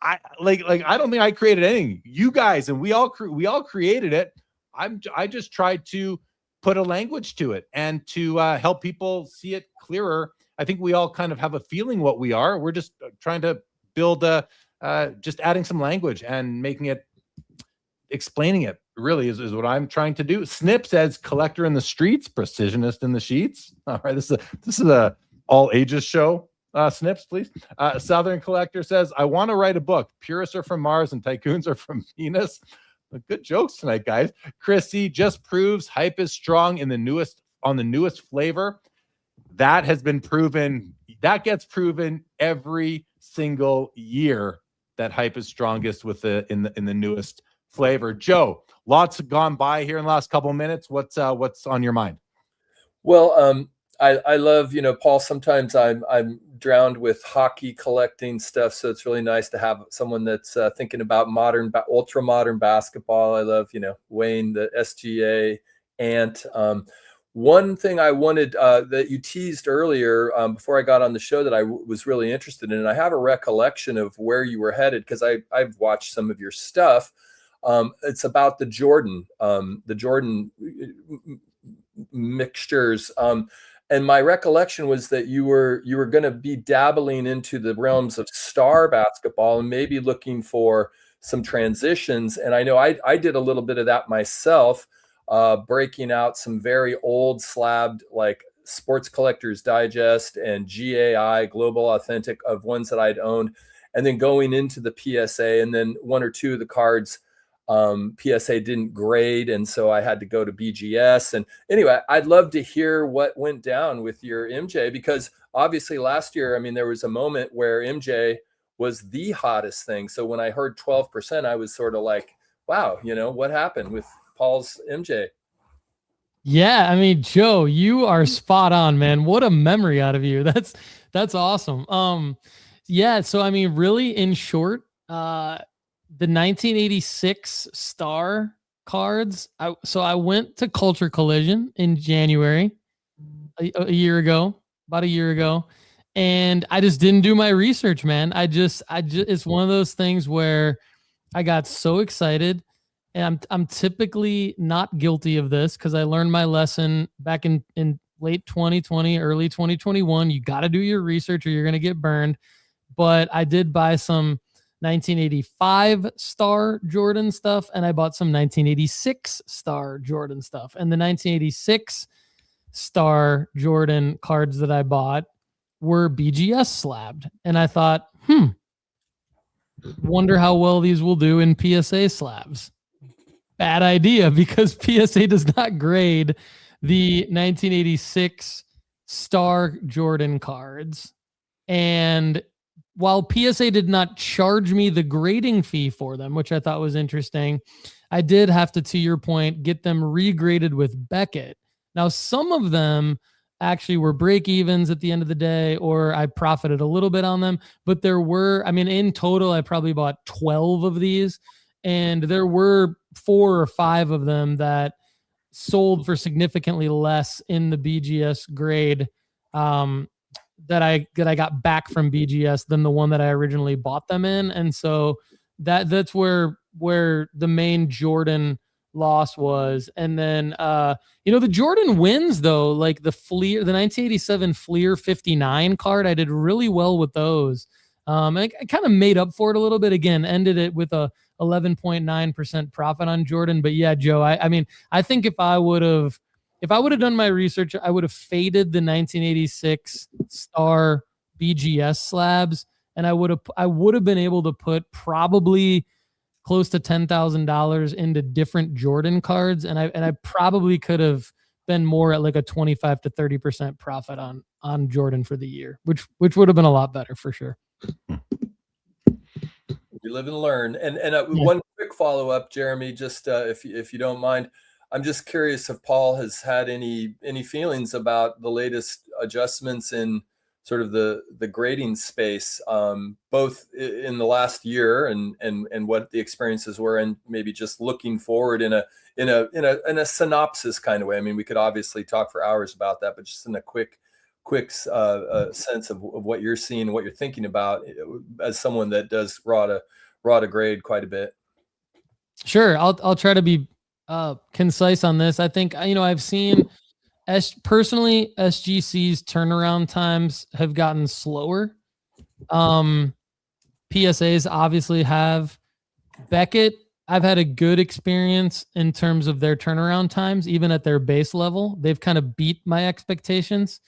I don't think I created anything. You guys, and we all created it. I just tried to put a language to it and to help people see it clearer. I think we all kind of have a feeling what we are. We're just trying to build just adding some language and explaining it really is what I'm trying to do. Snip says collector in the streets, precisionist in the sheets. All right. This is a all ages show. Snips, please. Southern Collector says, I want to write a book. Purists are from Mars and tycoons are from Venus. Good jokes tonight, guys. Chrissy just proves hype is strong on the newest flavor. That has been proven. That gets proven every single year that hype is strongest in the newest flavor. Joe, lots have gone by here in the last couple of minutes. What's on your mind? Well, I love, Paul, sometimes I'm drowned with hockey collecting stuff. So it's really nice to have someone that's thinking about ultra modern basketball. I love, Wayne, the SGA Ant. One thing I wanted that you teased earlier before I got on the show that I was really interested in, and I have a recollection of where you were headed because I've watched some of your stuff. It's about the Jordan mixtures. And my recollection was that you were going to be dabbling into the realms of star basketball and maybe looking for some transitions. And I know I did a little bit of that myself, breaking out some very old slabbed like Sports Collectors Digest and GAI Global Authentic of ones that I'd owned, and then going into the PSA, and then one or two of the cards PSA didn't grade, and so I had to go to BGS. And anyway, I'd love to hear what went down with your MJ, because obviously last year, I mean, there was a moment where MJ was the hottest thing. So when I heard 12%, I was sort of like, wow, what happened with Paul's MJ? Yeah, I mean, Joe, you are spot on, man. What a memory out of you. That's awesome. Yeah, so I mean, really in short, the 1986 star cards. I went to Culture Collision in January, about a year ago, and I just didn't do my research, man. I just it's one of those things where I got so excited, and I'm typically not guilty of this because I learned my lesson back in late 2020, early 2021. You got to do your research or you're going to get burned. But I did buy some 1985 star Jordan stuff, and I bought some 1986 star Jordan stuff. And the 1986 star Jordan cards that I bought were BGS slabbed. And I thought, wonder how well these will do in PSA slabs. Bad idea, because PSA does not grade the 1986 star Jordan cards. And while PSA did not charge me the grading fee for them, which I thought was interesting, I did have to your point, get them regraded with Beckett. Now, some of them actually were break evens at the end of the day, or I profited a little bit on them. But there were, I mean, in total, I probably bought 12 of these, and there were 4 or 5 of them that sold for significantly less in the BGS grade that I got back from BGS than the one that I originally bought them in. And so that's where the main Jordan loss was. And then the Jordan wins though, like the 1987 Fleer 59 card, I did really well with those. I kind of made up for it a little bit. Again, ended it with a 11.9% profit on Jordan. But yeah, Joe, I mean, I think if I would have done my research, I would have faded the 1986 star BGS slabs, and I would have been able to put probably close to $10,000 into different Jordan cards, and I probably could have been more at like a 25 to 30% profit on Jordan for the year, which would have been a lot better for sure. You live and learn. And one quick follow up, Jeremy, just if you don't mind. I'm just curious if Paul has had any feelings about the latest adjustments in sort of the grading space, both in the last year and what the experiences were, and maybe just looking forward in a synopsis kind of way. I mean, we could obviously talk for hours about that, but just in a quick sense of what you're seeing, what you're thinking about as someone that does raw to grade quite a bit. Sure, I'll try to be concise on this. I think, I've seen personally SGC's turnaround times have gotten slower. PSAs obviously have. Beckett, I've had a good experience in terms of their turnaround times, even at their base level. They've kind of beat my expectations.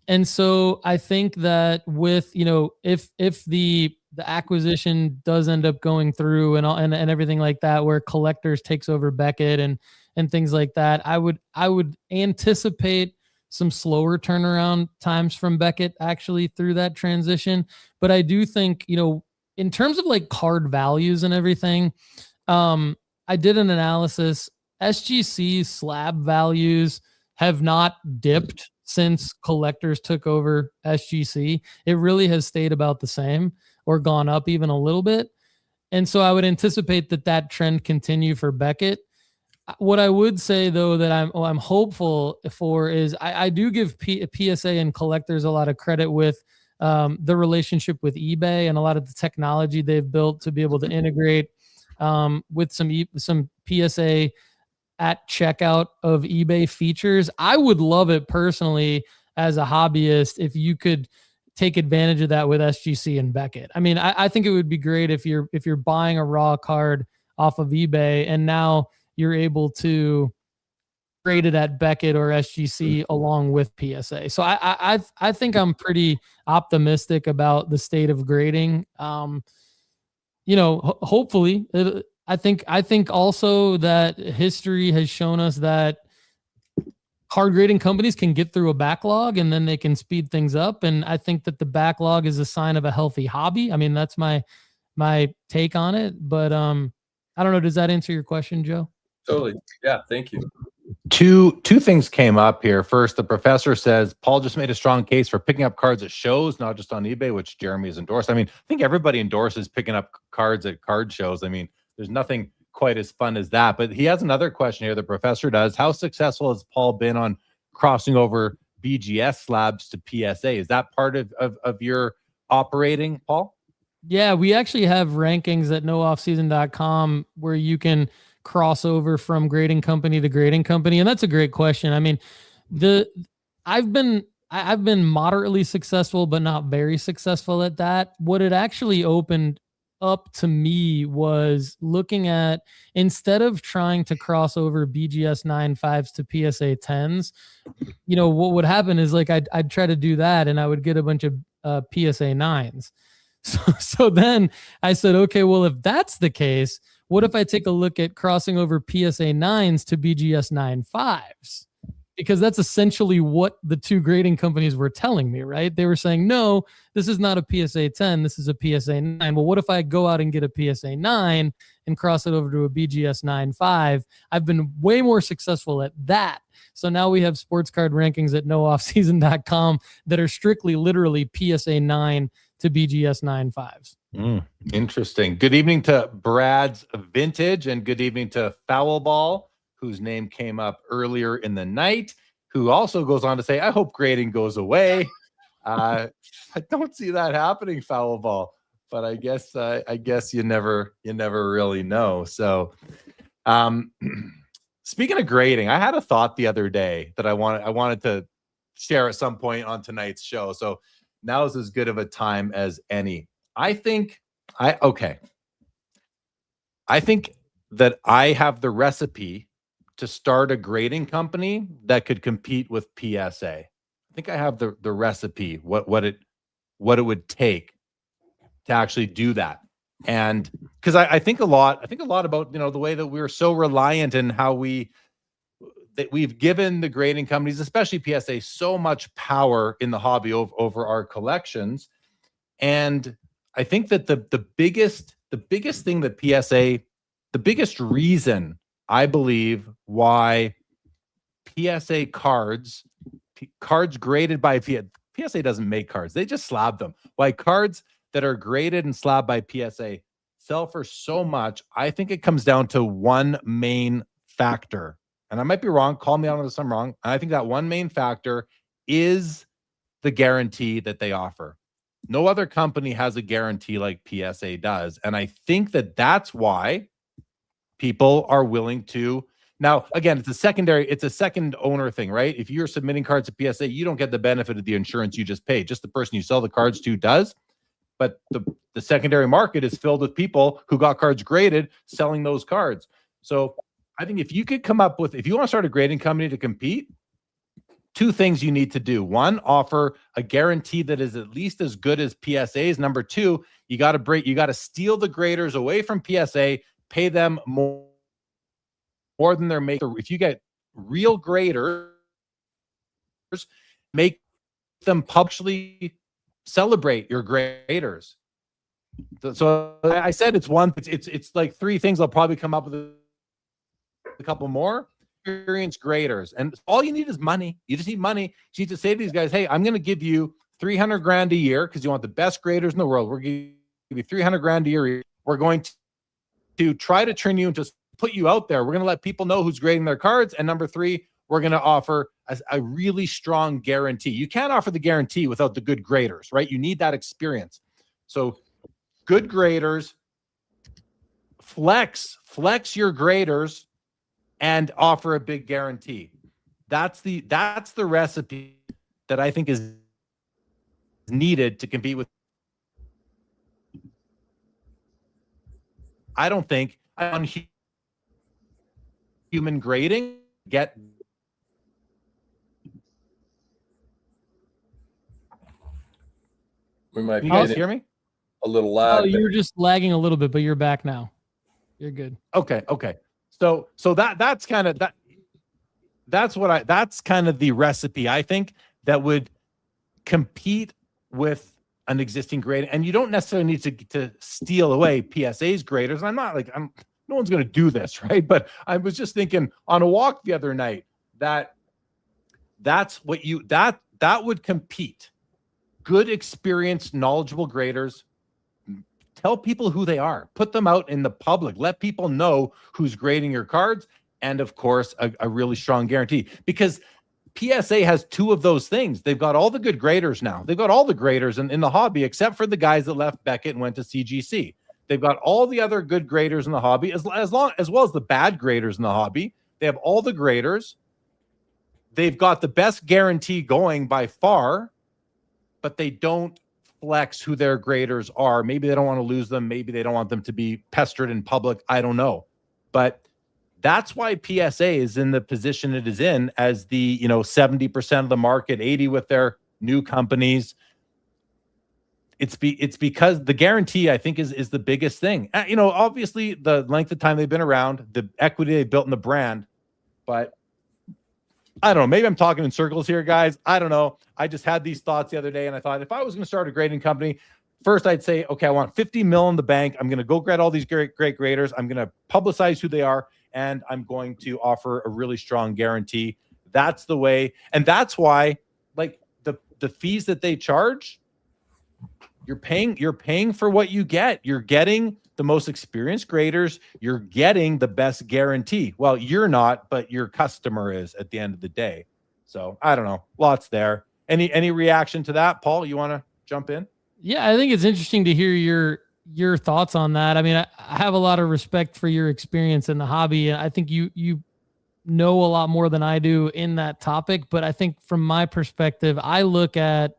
And so I think that with, if the acquisition does end up going through and everything like that, where Collectors takes over Beckett and things like that, I would anticipate some slower turnaround times from Beckett actually through that transition. But I do think, in terms of like card values and everything, I did an analysis. SGC slab values have not dipped since collectors took over SGC. It really has stayed about the same or gone up even a little bit. And so I would anticipate that trend continue for Beckett. What I would say though that I'm hopeful for is I do give PSA and collectors a lot of credit with the relationship with eBay and a lot of the technology they've built to be able to integrate with some PSA at checkout of eBay features. I would love it personally as a hobbyist if you could take advantage of that with SGC and Beckett. I mean, I think it would be great if you're buying a raw card off of eBay and now you're able to grade it at Beckett or SGC along with PSA. So I think I'm pretty optimistic about the state of grading. Hopefully, I think also that history has shown us that card grading companies can get through a backlog and then they can speed things up. And I think that the backlog is a sign of a healthy hobby. I mean, that's my take on it. But I don't know. Does that answer your question, Joe? Totally. Yeah. Thank you. Two things came up here. First, the professor says Paul just made a strong case for picking up cards at shows, not just on eBay, which Jeremy has endorsed. I mean, I think everybody endorses picking up cards at card shows. I mean, there's nothing quite as fun as that. But he has another question here. The professor does. How successful has Paul been on crossing over BGS slabs to PSA? Is that part of your operating, Paul? Yeah, we actually have rankings at nooffseason.com where you can cross over from grading company to grading company. And that's a great question. I mean, I've been moderately successful, but not very successful at that. What it actually opened up to me was looking at, instead of trying to cross over BGS 9.5s to PSA 10s, what would happen is like I'd try to do that and I would get a bunch of PSA 9s. So then I said, okay, well, if that's the case, what if I take a look at crossing over PSA 9s to BGS 9.5s? Because that's essentially what the two grading companies were telling me, right? They were saying, no, this is not a PSA 10, this is a PSA 9. Well, what if I go out and get a PSA 9 and cross it over to a BGS 9.5? I've been way more successful at that. So now we have sports card rankings at nooffseason.com that are strictly literally PSA 9 to BGS 9.5s. Interesting. Good evening to Brad's Vintage and good evening to Foul Ball, whose name came up earlier in the night, who also goes on to say, I hope grading goes away. I don't see that happening, Foul Ball, but I guess you never really know. So speaking of grading, I had a thought the other day that I wanted to share at some point on tonight's show. So now is as good of a time as any. I think that I have the recipe to start a grading company that could compete with PSA. I think I have the recipe, what it would take to actually do that. And because I think a lot about, the way that we're so reliant and how that we've given the grading companies, especially PSA, so much power in the hobby over our collections. And I think that the biggest thing that PSA, the biggest reason I believe why PSA cards graded by PSA doesn't make cards, they just slab them. Why cards that are graded and slabbed by PSA sell for so much, I think it comes down to one main factor. And I might be wrong, call me out on this, I'm wrong. And I think that one main factor is the guarantee that they offer. No other company has a guarantee like PSA does. And I think that that's why people are willing to. Now, again, it's a second owner thing, right? If you're submitting cards to PSA, you don't get the benefit of the insurance you just paid. Just the person you sell the cards to does. But the secondary market is filled with people who got cards graded selling those cards. So I think if you want to start a grading company to compete, two things you need to do. One, offer a guarantee that is at least as good as PSA's. Number two, you got to steal the graders away from PSA, pay them more than they're making. If you get real graders, make them publicly celebrate your graders. So I said it's like three things. I'll probably come up with a couple more experienced graders, and all you need is money. You just need money. You need to say to these guys, hey, I'm going to give you $300,000 a year because you want the best graders in the world. We're going to give you $300,000 a year. We're going to try to turn you into, put you out there. We're going to let people know who's grading their cards. And number three, we're going to offer a really strong guarantee. You can't offer the guarantee without the good graders, right? You need that experience. So good graders, flex your graders, and offer a big guarantee. That's the recipe that I think is needed to compete with. I don't think on human grading get. We might Can you guys hear me? A little lag. Oh, you're just lagging a little bit, but you're back now. You're good. Okay. So that's kind of that's kind of the recipe I think that would compete with an existing grade. And you don't necessarily need to steal away PSA's graders. I'm not like no one's going to do this, right? But I was just thinking on a walk the other night that's what that would compete. Good, experienced, knowledgeable graders. Tell people who they are. Put them out in the public. Let people know who's grading your cards. And of course, a really strong guarantee. Because PSA has two of those things. They've got all the good graders now. They've got all the graders in the hobby, except for the guys that left Beckett and went to CGC. They've got all the other good graders in the hobby, as well as the bad graders in the hobby. They have all the graders. They've got the best guarantee going by far, but they don't flex who their graders are. Maybe they don't want to lose them. Maybe they don't want them to be pestered in public. I don't know. But that's why PSA is in the position it is in as the, 70% of the market, 80 with their new companies. It's because the guarantee, I think, is the biggest thing. Obviously the length of time they've been around, the equity they built in the brand, but I don't know. Maybe I'm talking in circles here, guys. I don't know. I just had these thoughts the other day, and I thought if I was going to start a grading company, first I'd say, okay, I want 50 mil in the bank. I'm going to go grade all these great graders. I'm going to publicize who they are, and I'm going to offer a really strong guarantee. That's the way, and that's why, like the fees that they charge, you're paying for what you get. You're getting the most experienced graders. You're getting the best guarantee. Well, you're not, but your customer is at the end of the day. So I don't know. Lots there. Any reaction to that, Paul? You want to jump in? Yeah, I think it's interesting to hear your thoughts on that. I mean, I have a lot of respect for your experience in the hobby, and I think you know a lot more than I do in that topic. But I think from my perspective, I look at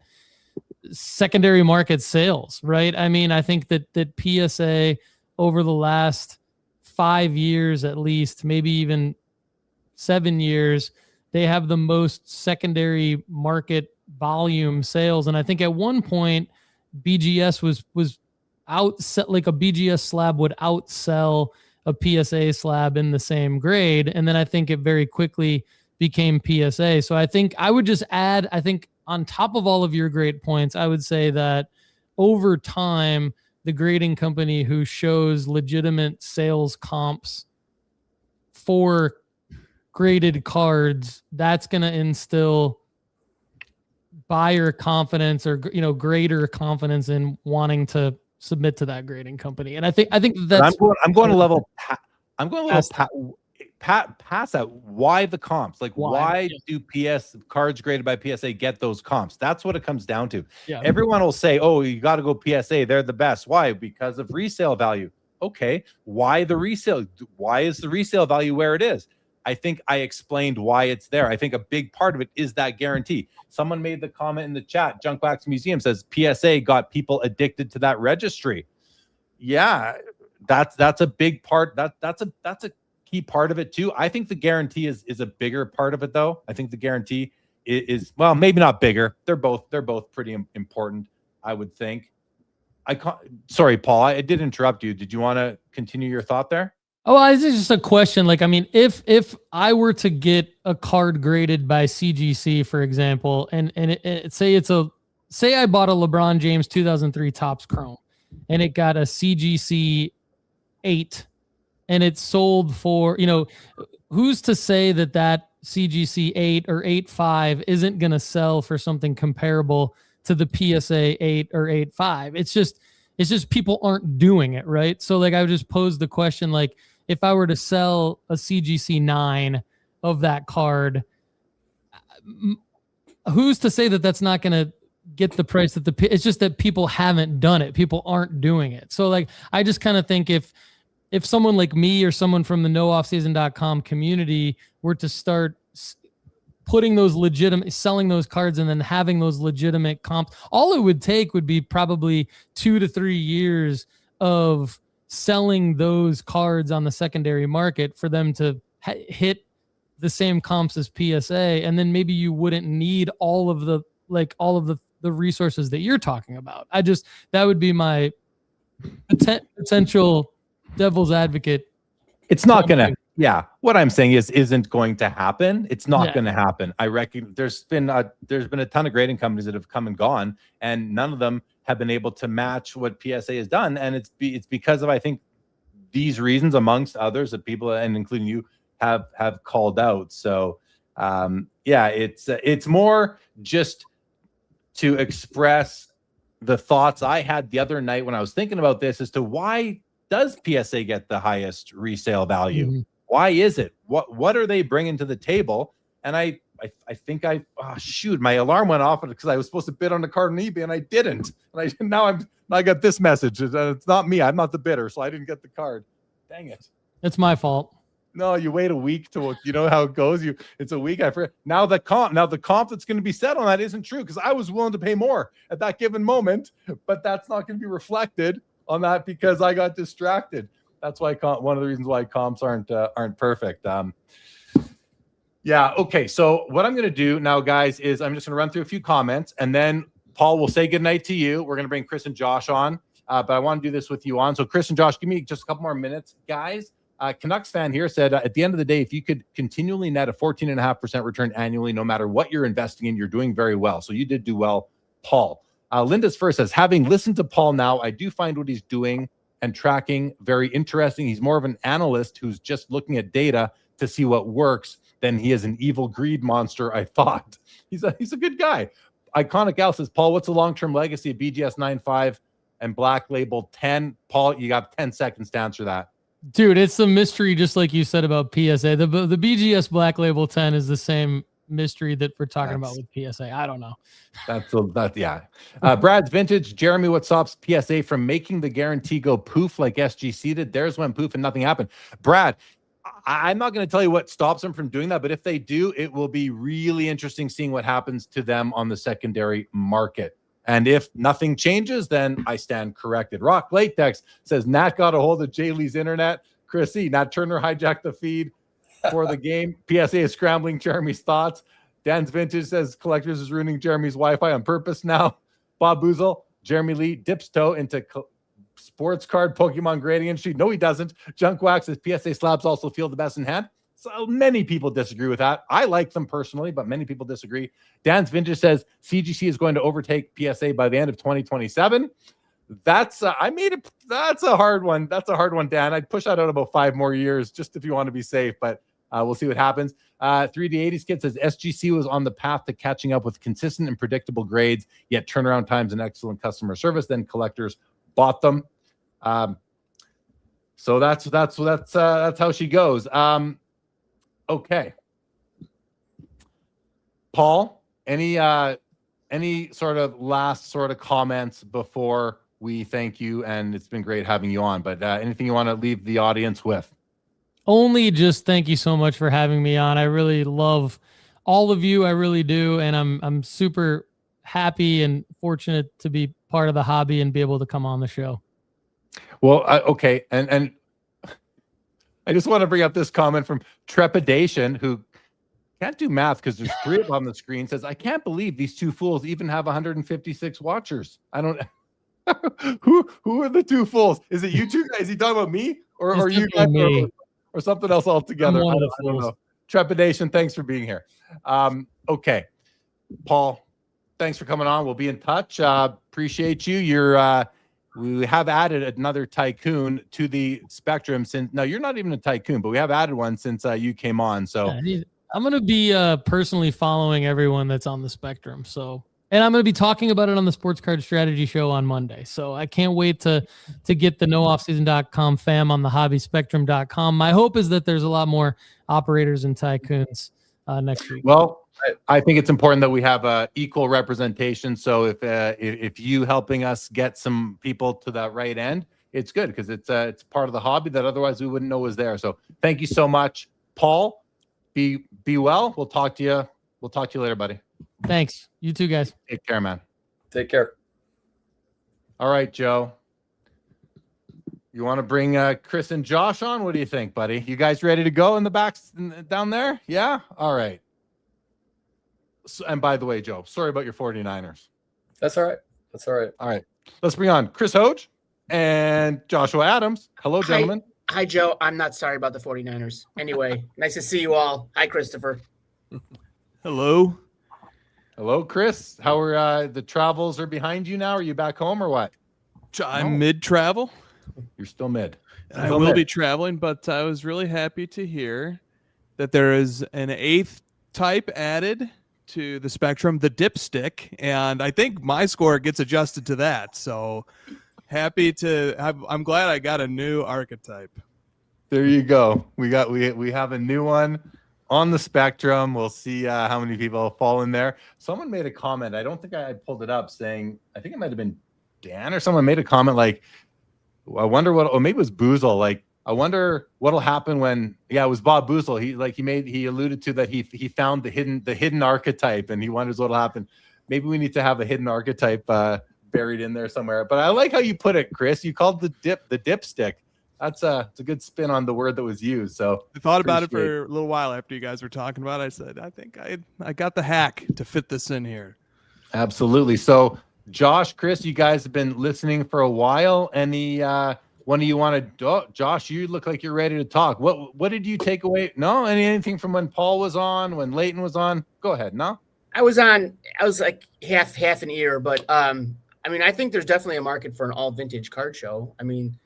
secondary market sales, right? I mean, I think that PSA over the last 5 years, at least, maybe even 7 years, they have the most secondary market volume sales. And I think at one point BGS was outset, like a BGS slab would outsell a PSA slab in the same grade. And then I think it very quickly became PSA. So I think I would just add, I think on top of all of your great points, I would say that over time, the grading company who shows legitimate sales comps for graded cards, that's going to instill buyer confidence or, grader confidence in wanting to submit to that grading company. And I think that's, I'm going to level. I'm going to level pass that. Why the comps? Like, why do PS cards graded by PSA get those comps? That's what it comes down to. Yeah. Everyone will say, oh, you got to go PSA. They're the best. Why? Because of resale value. Okay. Why the resale? Why is the resale value where it is? I think I explained why it's there. I think a big part of it is that guarantee. Someone made the comment in the chat. Junkbox Museum says PSA got people addicted to that registry. Yeah, that's a big part. That's a key part of it too. I think the guarantee is a bigger part of it though. I think the guarantee is well, maybe not bigger. They're both pretty important, I would think. Sorry, Paul, I did interrupt you. Did you want to continue your thought there? Oh, it's just a question. Like, I mean, if I were to get a card graded by CGC, for example, and say I bought a LeBron James 2003 Topps Chrome, and it got a CGC 8, and it's sold for, who's to say that that CGC 8 or 8.5 isn't going to sell for something comparable to the PSA 8 or 8.5? It's just people aren't doing it, right? So like I would just pose the question, like if I were to sell a CGC 9 of that card, who's to say that that's not going to get the price that it's just that people haven't done it. People aren't doing it. So like, I just kind of think if someone like me or someone from the nooffseason.com community were to start putting those legitimate, selling those cards and then having those legitimate comps, all it would take would be probably 2 to 3 years of selling those cards on the secondary market for them to hit the same comps as PSA. And then maybe you wouldn't need all of the resources that you're talking about. That would be my potential devil's advocate. It's not going to, yeah. What I'm saying isn't going to happen. It's not going to happen. I reckon there's been a ton of grading companies that have come and gone, and none of them have been able to match what PSA has done. And it's because of, I think, these reasons, amongst others, that people, and including you, have called out. So it's more just to express the thoughts I had the other night when I was thinking about this as to why does PSA get the highest resale value? Mm-hmm. Why is it? What are they bringing to the table? And I think my alarm went off because I was supposed to bid on the card on eBay and I didn't. And now I got this message. It's not me. I'm not the bidder, so I didn't get the card. Dang it. It's my fault. No, you wait a week to, you know how it goes. It's a week. I forget. Now the comp that's going to be set on that isn't true because I was willing to pay more at that given moment, but that's not going to be reflected on that because I got distracted. That's why one of the reasons why comps aren't perfect. Okay. So what I'm going to do now, guys, is I'm just going to run through a few comments, and then Paul will say goodnight to you. We're going to bring Chris and Josh on, but I want to do this with you on. So Chris and Josh, give me just a couple more minutes, guys. Canucks fan here said, at the end of the day, if you could continually net a 14.5% return annually, no matter what you're investing in, you're doing very well. So you did do well, Paul. Linda's first says, having listened to Paul now, I do find what he's doing and tracking very interesting. He's more of an analyst who's just looking at data to see what works than he is an evil greed monster, I thought. He's a good guy. Iconic Al says, Paul, what's the long-term legacy of BGS 9.5 and Black Label 10? Paul, you got 10 seconds to answer that. Dude, it's a mystery, just like you said about PSA. The BGS Black Label 10 is the same mystery that we're talking about with PSA. I don't know. Brad's Vintage. Jeremy, what stops PSA from making the guarantee go poof like SGC did? Theirs went poof and nothing happened. Brad, I'm not going to tell you what stops them from doing that, but if they do, it will be really interesting seeing what happens to them on the secondary market. And if nothing changes, then I stand corrected. Rock Latex says, Nat got a hold of Jay Lee's internet. Chrissy, Nat Turner hijacked the feed for the game. PSA is scrambling Jeremy's thoughts. Dan's Vintage says, Collectors is ruining Jeremy's Wi-Fi on purpose now. Bob Boozle, Jeremy Lee dips toe into sports card Pokemon grading industry. No, he doesn't. Junk Wax says, PSA slabs also feel the best in hand. So many people disagree with that. I like them personally, but many people disagree. Dan's Vintage says CGC is going to overtake PSA by the end of 2027. That's a hard one. That's a hard one, Dan. I'd push that out about 5 more years just if you want to be safe, but we'll see what happens. 3D80s Kid says SGC was on the path to catching up with consistent and predictable grades, yet turnaround times and excellent customer service. Then collectors bought them. So that's how she goes. Okay. Paul, any sort of last sort of comments before we thank you? And it's been great having you on, but anything you want to leave the audience with? Only just thank you so much for having me on. I really love all of you. I really do. And I'm super happy and fortunate to be part of the hobby and be able to come on the show. Well, okay. And I just want to bring up this comment from Trepidation, who can't do math because there's 3 of them on the screen, says, I can't believe these 2 fools even have 156 watchers. I don't who are the 2 fools? Is it you two guys? Is he talking about me or you guys or something else altogether? I don't know. Trepidation, thanks for being here. Okay. Paul, thanks for coming on. We'll be in touch. Appreciate you. we have added another tycoon to the spectrum since. No, you're not even a tycoon, but we have added one since you came on. So I'm going to be personally following everyone that's on the spectrum. So, and I'm going to be talking about it on the Sports Card Strategy Show on Monday. So I can't wait to get the nooffseason.com fam on the hobbyspectrum.com. My hope is that there's a lot more operators and tycoons next week. Well, I think it's important that we have equal representation. So if you helping us get some people to that right end, it's good because it's part of the hobby that otherwise we wouldn't know was there. So thank you so much, Paul. Be well. We'll talk to you. We'll talk to you later, buddy. Thanks. You too, guys. Take care, man. Take care. All right, Joe. You want to bring Chris and Josh on? What do you think, buddy? You guys ready to go in the back down there? Yeah? All right. So, and by the way, Joe, sorry about your 49ers. That's all right. That's all right. All right. Let's bring on Chris Hoge and Joshua Adams. Hello, gentlemen. Hi, Joe. I'm not sorry about the 49ers. Anyway, nice to see you all. Hi, Christopher. Hello. Hello, Chris. How are the travels are behind you now? Are you back home or what? I'm mid-travel. You're still mid. And I will be traveling, but I was really happy to hear that there is an 8th type added to the spectrum, the dipstick, and I think my score gets adjusted to that. So happy to have. I'm glad I got a new archetype. There you go. We have a new one on the spectrum. We'll see how many people fall in there. Someone made a comment. I don't think I pulled it up saying, I think it might have been Dan or someone made a comment like, I wonder what, or maybe it was Boozle. Like, I wonder what'll happen when, it was Bob Boozle. He alluded to that he found the hidden archetype and he wonders what'll happen. Maybe we need to have a hidden archetype buried in there somewhere. But I like how you put it, Chris. You called the dipstick. It's a good spin on the word that was used. So I thought about it for a little while after you guys were talking about it. I said, I think I got the hack to fit this in here. Absolutely. So Josh, Chris, you guys have been listening for a while. Any one of you want to? Josh, you look like you're ready to talk. What did you take away? No, anything from when Paul was on, when Leighton was on? Go ahead. No, I was like half an ear, but I mean, I think there's definitely a market for an all vintage card show. I mean,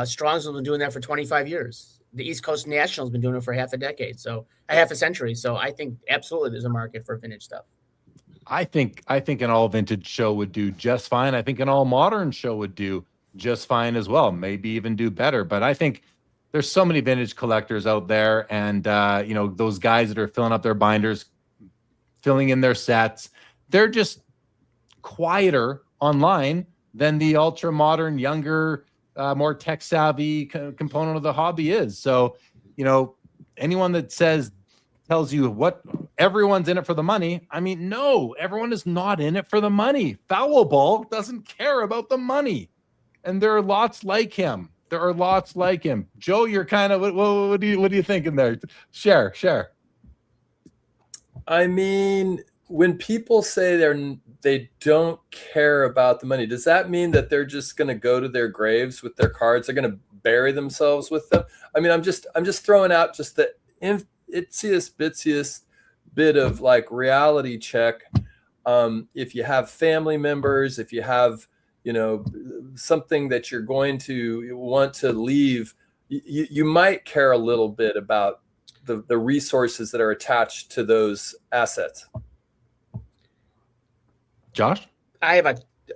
Strong's been doing that for 25 years. The East Coast National's been doing it for half a century. So I think absolutely there's a market for vintage stuff. I think an all vintage show would do just fine. I think an all modern show would do just fine as well. Maybe even do better. But I think there's so many vintage collectors out there, and those guys that are filling up their binders, filling in their sets, they're just quieter online than the ultra modern, younger, more tech savvy component of the hobby is. So, anyone that tells you what everyone's in it for the money. I mean, no, everyone is not in it for the money. Foul Ball doesn't care about the money. And there are lots like him. Joe, you're kind of, what are you thinking there? Share. I mean, when people say they don't care about the money, does that mean that they're just going to go to their graves with their cards? They're going to bury themselves with them? I mean, I'm just throwing out just the itziest bitsiest bit of like reality check. If you have family members, if you have something that you're going to want to leave, you might care a little bit about the resources that are attached to those assets. Josh? I have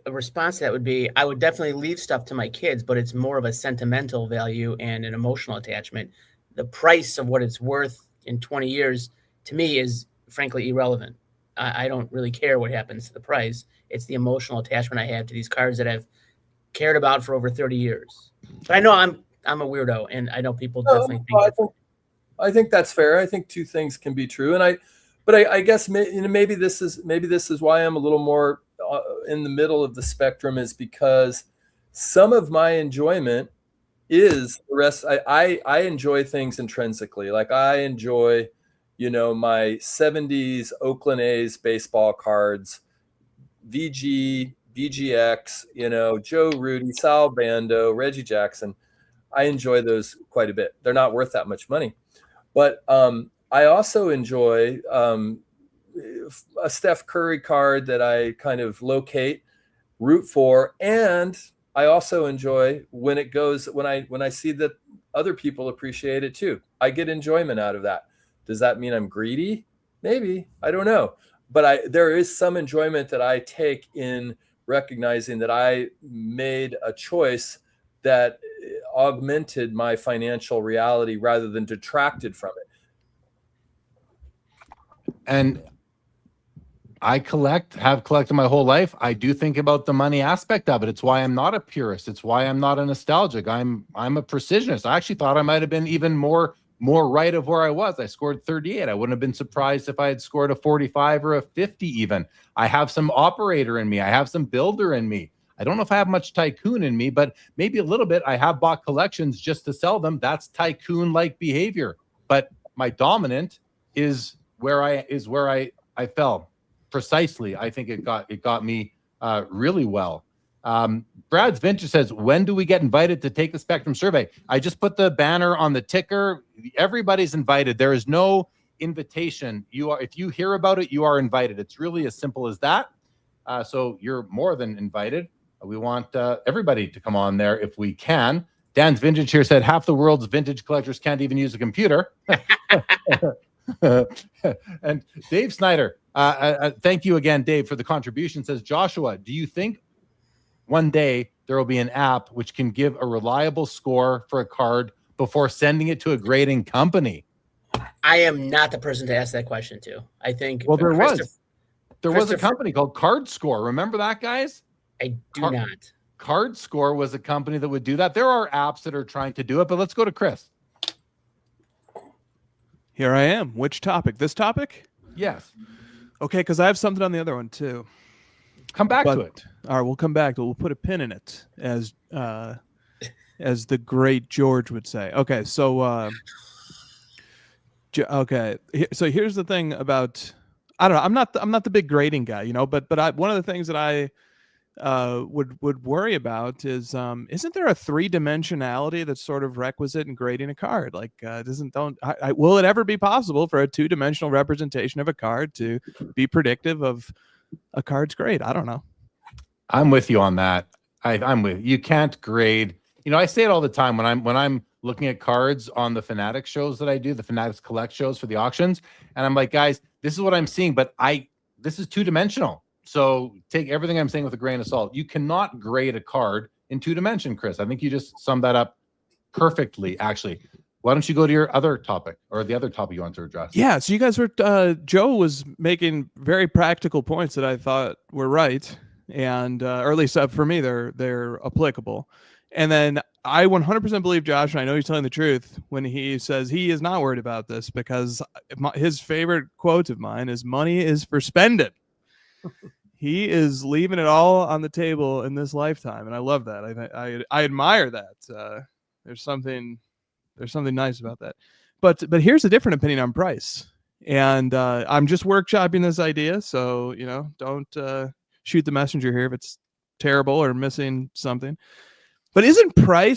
a response to that would be, I would definitely leave stuff to my kids, but it's more of a sentimental value and an emotional attachment. The price of what it's worth in 20 years to me is frankly irrelevant. I don't really care what happens to the price. It's the emotional attachment I have to these cards that I've cared about for over 30 years. But I know I'm a weirdo, and I know people definitely think I think that's fair. I think two things can be true, but I guess maybe this is why I'm a little more in the middle of the spectrum, is because some of my enjoyment is the rest. I enjoy things intrinsically. Like I enjoy, my 70s Oakland A's baseball cards, VG, VGX, Joe Rudy, Sal Bando, Reggie Jackson. I enjoy those quite a bit. They're not worth that much money. But I also enjoy a Steph Curry card that I kind of locate, root for, and I also enjoy when it goes, when I see that other people appreciate it too. I get enjoyment out of that. Does that mean I'm greedy? Maybe, I don't know. But there is some enjoyment that I take in recognizing that I made a choice that augmented my financial reality rather than detracted from it. And I have collected my whole life. I do think about the money aspect of it. It's why I'm not a purist. It's why I'm not a nostalgic. I'm a precisionist. I actually thought I might have been even more right of where I was. I scored 38. I wouldn't have been surprised if I had scored a 45 or a 50 even. I have some operator in me. I have some builder in me. I don't know if I have much tycoon in me, but maybe a little bit. I have bought collections just to sell them. That's tycoon-like behavior. But my dominant is where I fell. Precisely. I think it got me really well. Brad's Vintage says, when do we get invited to take the Spectrum survey? I just put the banner on the ticker. Everybody's invited. There is no invitation. If you hear about it, you are invited. It's really as simple as that. So you're more than invited. We want everybody to come on there if we can. Dan's Vintage here said half the world's vintage collectors can't even use a computer. And Dave Snyder, thank you again, Dave, for the contribution. Says, Joshua, do you think one day there will be an app which can give a reliable score for a card before sending it to a grading company? I am not the person to ask that question to. I think. Well, there was a company called Card Score. Remember that, guys? I do not. Card Score was a company that would do that. There are apps that are trying to do it, but let's go to Chris. Here I am. Which topic? This topic? Yes. Okay, because I have something on the other one too. Come back to it. All right, we'll come back to it. We'll put a pin in it, as the great George would say. Okay, so so here's the thing about, I don't know. I'm not the big grading guy, but one of the things that I would worry about is isn't there a three-dimensionality that's sort of requisite in grading a card? Like will it ever be possible for a two-dimensional representation of a card to be predictive of a card's grade? I don't know. I'm with you on that. I'm with you. You can't grade. I say it all the time when I'm looking at cards on the Fanatics shows that I do, the Fanatics Collect shows for the auctions, and I'm like, guys, this is what I'm seeing, but this is two-dimensional. So take everything I'm saying with a grain of salt. You cannot grade a card in two-dimension, Chris. I think you just summed that up perfectly, actually. Why don't you go to your other topic, or the other topic you want to address? Yeah, so you guys were, Joe was making very practical points that I thought were right, and or at least for me, they're applicable. And then I 100% believe Josh, and I know he's telling the truth when he says he is not worried about this, because his favorite quote of mine is, money is for spending. He is leaving it all on the table in this lifetime, and I love that. I admire that. There's something nice about that. But here's a different opinion on price, and I'm just workshopping this idea, so don't shoot the messenger here if it's terrible or missing something. But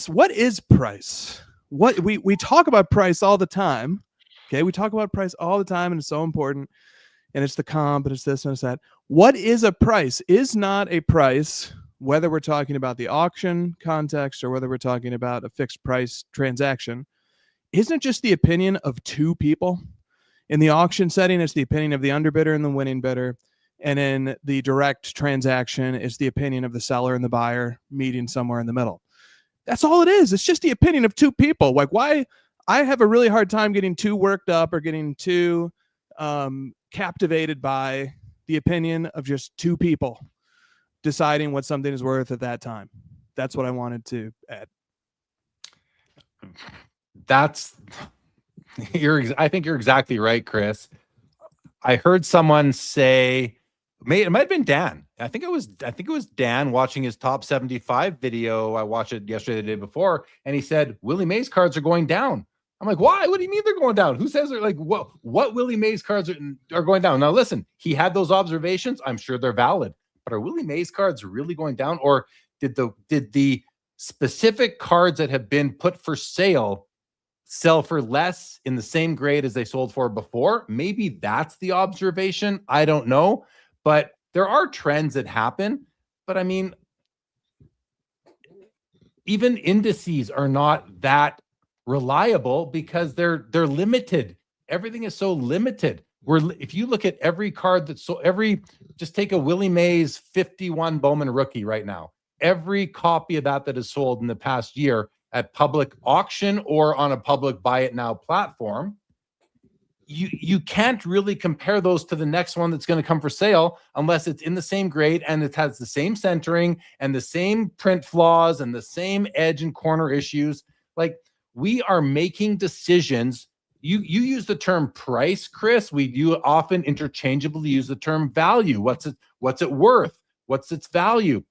what is price? What we talk about price all the time. Okay, we talk about price all the time, and it's so important. And it's the comp, and it's this and it's that. What is a price? Is not a price, whether we're talking about the auction context or whether we're talking about a fixed price transaction, isn't it just the opinion of two people? In the auction setting, it's the opinion of the underbidder and the winning bidder. And in the direct transaction, it's the opinion of the seller and the buyer meeting somewhere in the middle. That's all it is. It's just the opinion of two people. Like, why I have a really hard time getting too worked up or getting too captivated by the opinion of just two people deciding what something is worth at that time. That's what I wanted to add. I think you're exactly right, Chris. I heard someone say, it might have been Dan. I think it was Dan watching his top 75 video. I watched it yesterday, the day before, and he said Willie Mays cards are going down. I'm like, why? What do you mean they're going down? Who says they're like, what Willie Mays cards are going down? Now, listen, he had those observations. I'm sure they're valid, but are Willie Mays cards really going down? Or did the specific cards that have been put for sale sell for less in the same grade as they sold for before? Maybe that's the observation. I don't know, but there are trends that happen. But I mean, even indices are not that reliable because they're limited. Everything is so limited. If you look at every card that's just take a Willie Mays 51 Bowman rookie right now, every copy of that is sold in the past year at public auction or on a public buy it now platform, you can't really compare those to the next one that's going to come for sale unless it's in the same grade and it has the same centering and the same print flaws and the same edge and corner issues. Like, we are making decisions. You use the term price, Chris. You often interchangeably use the term value. What's it worth? What's its value?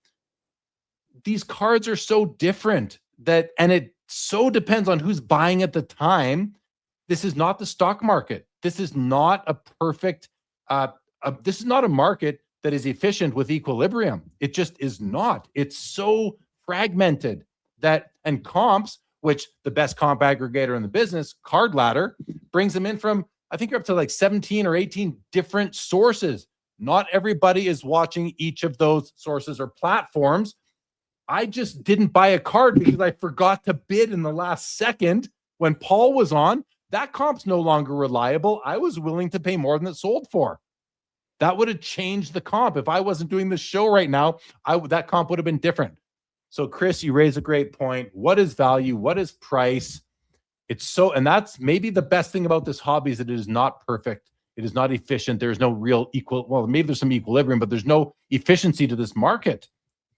These cards are so different and it so depends on who's buying at the time. This is not the stock market. This is not a perfect, this is not a market that is efficient with equilibrium. It just is not. It's so fragmented and comps, which the best comp aggregator in the business, Card Ladder, brings them in from, I think you're up to like 17 or 18 different sources. Not everybody is watching each of those sources or platforms. I just didn't buy a card because I forgot to bid in the last second when Paul was on. That comp's no longer reliable. I was willing to pay more than it sold for. That would have changed the comp. If I wasn't doing this show right now, that comp would have been different. So, Chris, you raise a great point. What is value? What is price? And that's maybe the best thing about this hobby is that it is not perfect. It is not efficient. There's no real maybe there's some equilibrium, but there's no efficiency to this market.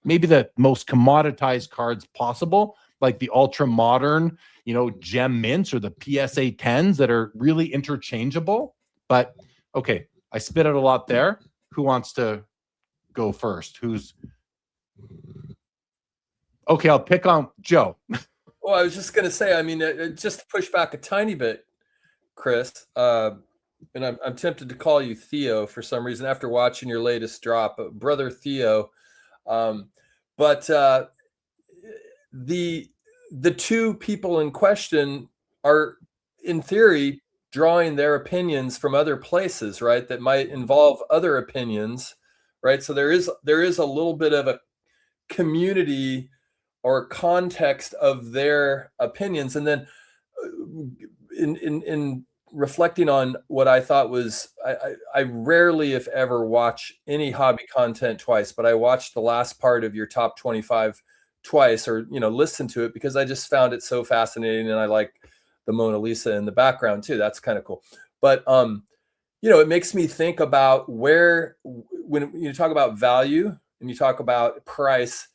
Maybe the most commoditized cards possible, like the ultra modern, gem mints or the PSA 10s that are really interchangeable. But okay, I spit out a lot there. Who wants to go first? Okay, I'll pick on Joe. Well, I was just going to say, just to push back a tiny bit, Chris, and I'm tempted to call you Theo for some reason after watching your latest drop, Brother Theo. But the two people in question are, in theory, drawing their opinions from other places, right? That might involve other opinions, right? So there is a little bit of a community or context of their opinions. And then in reflecting on what I thought was, I rarely, if ever, watch any hobby content twice, but I watched the last part of your top 25 twice, or listen to it because I just found it so fascinating, and I like the Mona Lisa in the background too. That's kind of cool. But it makes me think about when you talk about value and you talk about price,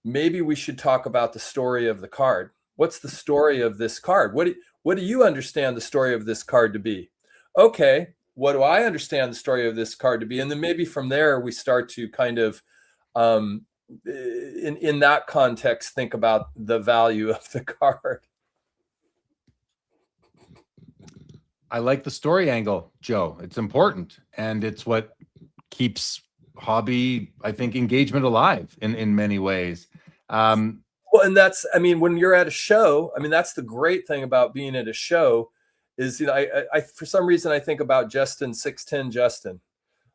maybe we should talk about the story of the card. What's the story of this card? What do you understand the story of this card to be? Okay, what do I understand the story of this card to be? And then maybe from there we start to kind of in that context think about the value of the card. I like the story angle, Joe. It's important, and it's what keeps hobby, I think, engagement alive in many ways. Well, and that's, when you're at a show, that's the great thing about being at a show is, I for some reason I think about Justin 610 Justin.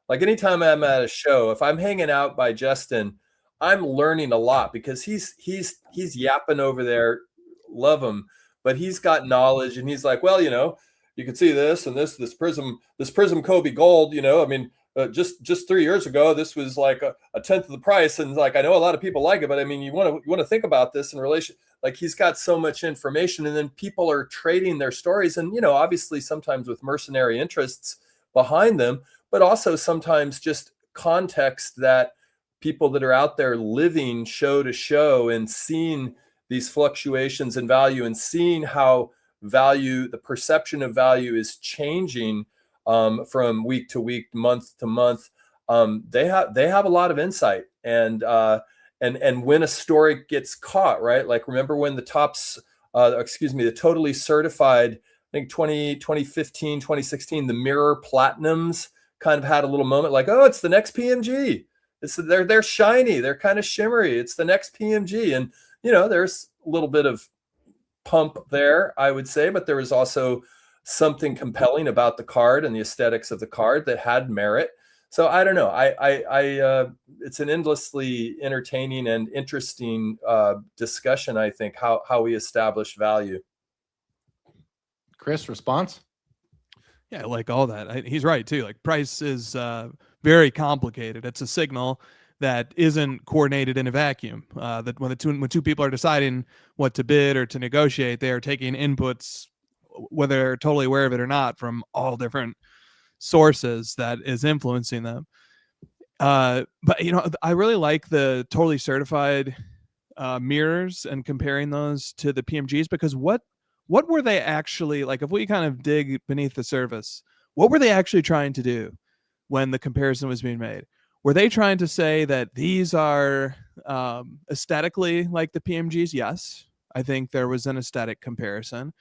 Like anytime I'm at a show, if I'm hanging out by Justin, I'm learning a lot because he's yapping over there, love him, but he's got knowledge, and he's like, well, you can see this and this prism Kobe gold, just 3 years ago, this was like a tenth of the price. And like, I know a lot of people like it, but you want to think about this in relation, like he's got so much information, and then people are trading their stories. And, obviously sometimes with mercenary interests behind them, but also sometimes just context that people that are out there living show to show and seeing these fluctuations in value and seeing how the perception of value is changing from week to week, month to month. They have a lot of insight, and when a story gets caught, right? Like remember when the totally certified, I think 2015, 2016, the Mirror Platinums kind of had a little moment like, oh, it's the next PMG. They're shiny, they're kind of shimmery. It's the next PMG, and there's a little bit of pump there, I would say, but there was also something compelling about the card and the aesthetics of the card that had merit. So I don't know. It's an endlessly entertaining and interesting discussion. I think how we establish value. Chris, response? Yeah, like all that. He's right too. Like price is very complicated. It's a signal that isn't coordinated in a vacuum. That when two people are deciding what to bid or to negotiate, they are taking inputs, whether they're totally aware of it or not, from all different sources that is influencing them. But I really like the totally certified mirrors and comparing those to the PMGs, because what were they actually like? If we kind of dig beneath the surface, what were they actually trying to do when the comparison was being made? Were they trying to say that these are aesthetically like the PMGs? Yes, I think there was an aesthetic comparison.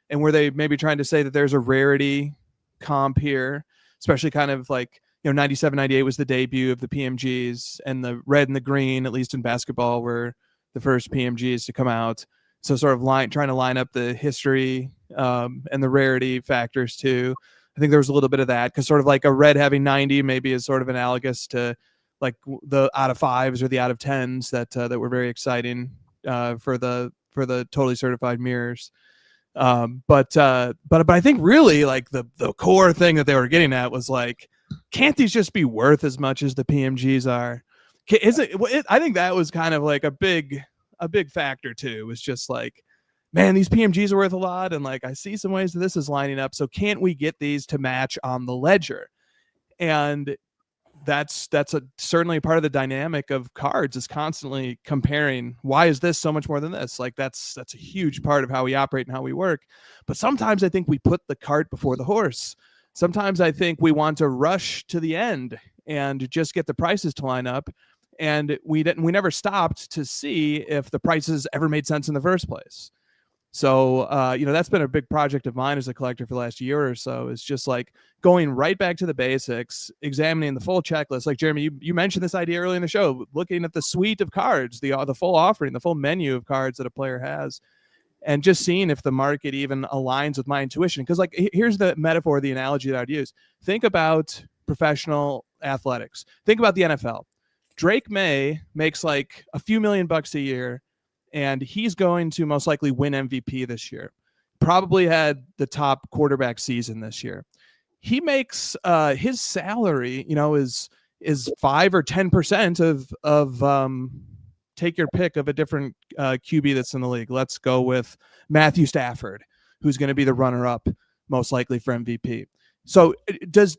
And were they maybe trying to say that there's a rarity comp here, especially kind of like, 97, 98 was the debut of the PMGs, and the red and the green, at least in basketball, were the first PMGs to come out. So sort of trying to line up the history and the rarity factors too. I think there was a little bit of that, because sort of like a red having 90 maybe is sort of analogous to like the out of 5s or the out of 10s that were very exciting for the totally certified mirrors. But I think really like the core thing that they were getting at was like, can't these just be worth as much as the PMGs are? I think that was kind of like a big factor too. It was just like, man, these PMGs are worth a lot, and like I see some ways that this is lining up. So can't we get these to match on the ledger? And that's certainly part of the dynamic of cards, is constantly comparing. Why is this so much more than this? Like that's a huge part of how we operate and how we work. But sometimes I think we put the cart before the horse. Sometimes I think we want to rush to the end and just get the prices to line up. And we never stopped to see if the prices ever made sense in the first place. So, that's been a big project of mine as a collector for the last year or so, is just like going right back to the basics, examining the full checklist. Like Jeremy, you mentioned this idea early in the show, looking at the suite of cards, the full offering, the full menu of cards that a player has, and just seeing if the market even aligns with my intuition. Because like, here's the metaphor, the analogy that I'd use. Think about professional athletics. Think about the NFL. Drake May makes like a few $1 million a year, and he's going to most likely win MVP this year. Probably had the top quarterback season this year. He makes his salary, is 5 or 10% of take your pick of a different QB that's in the league. Let's go with Matthew Stafford, who's going to be the runner-up most likely for MVP. So does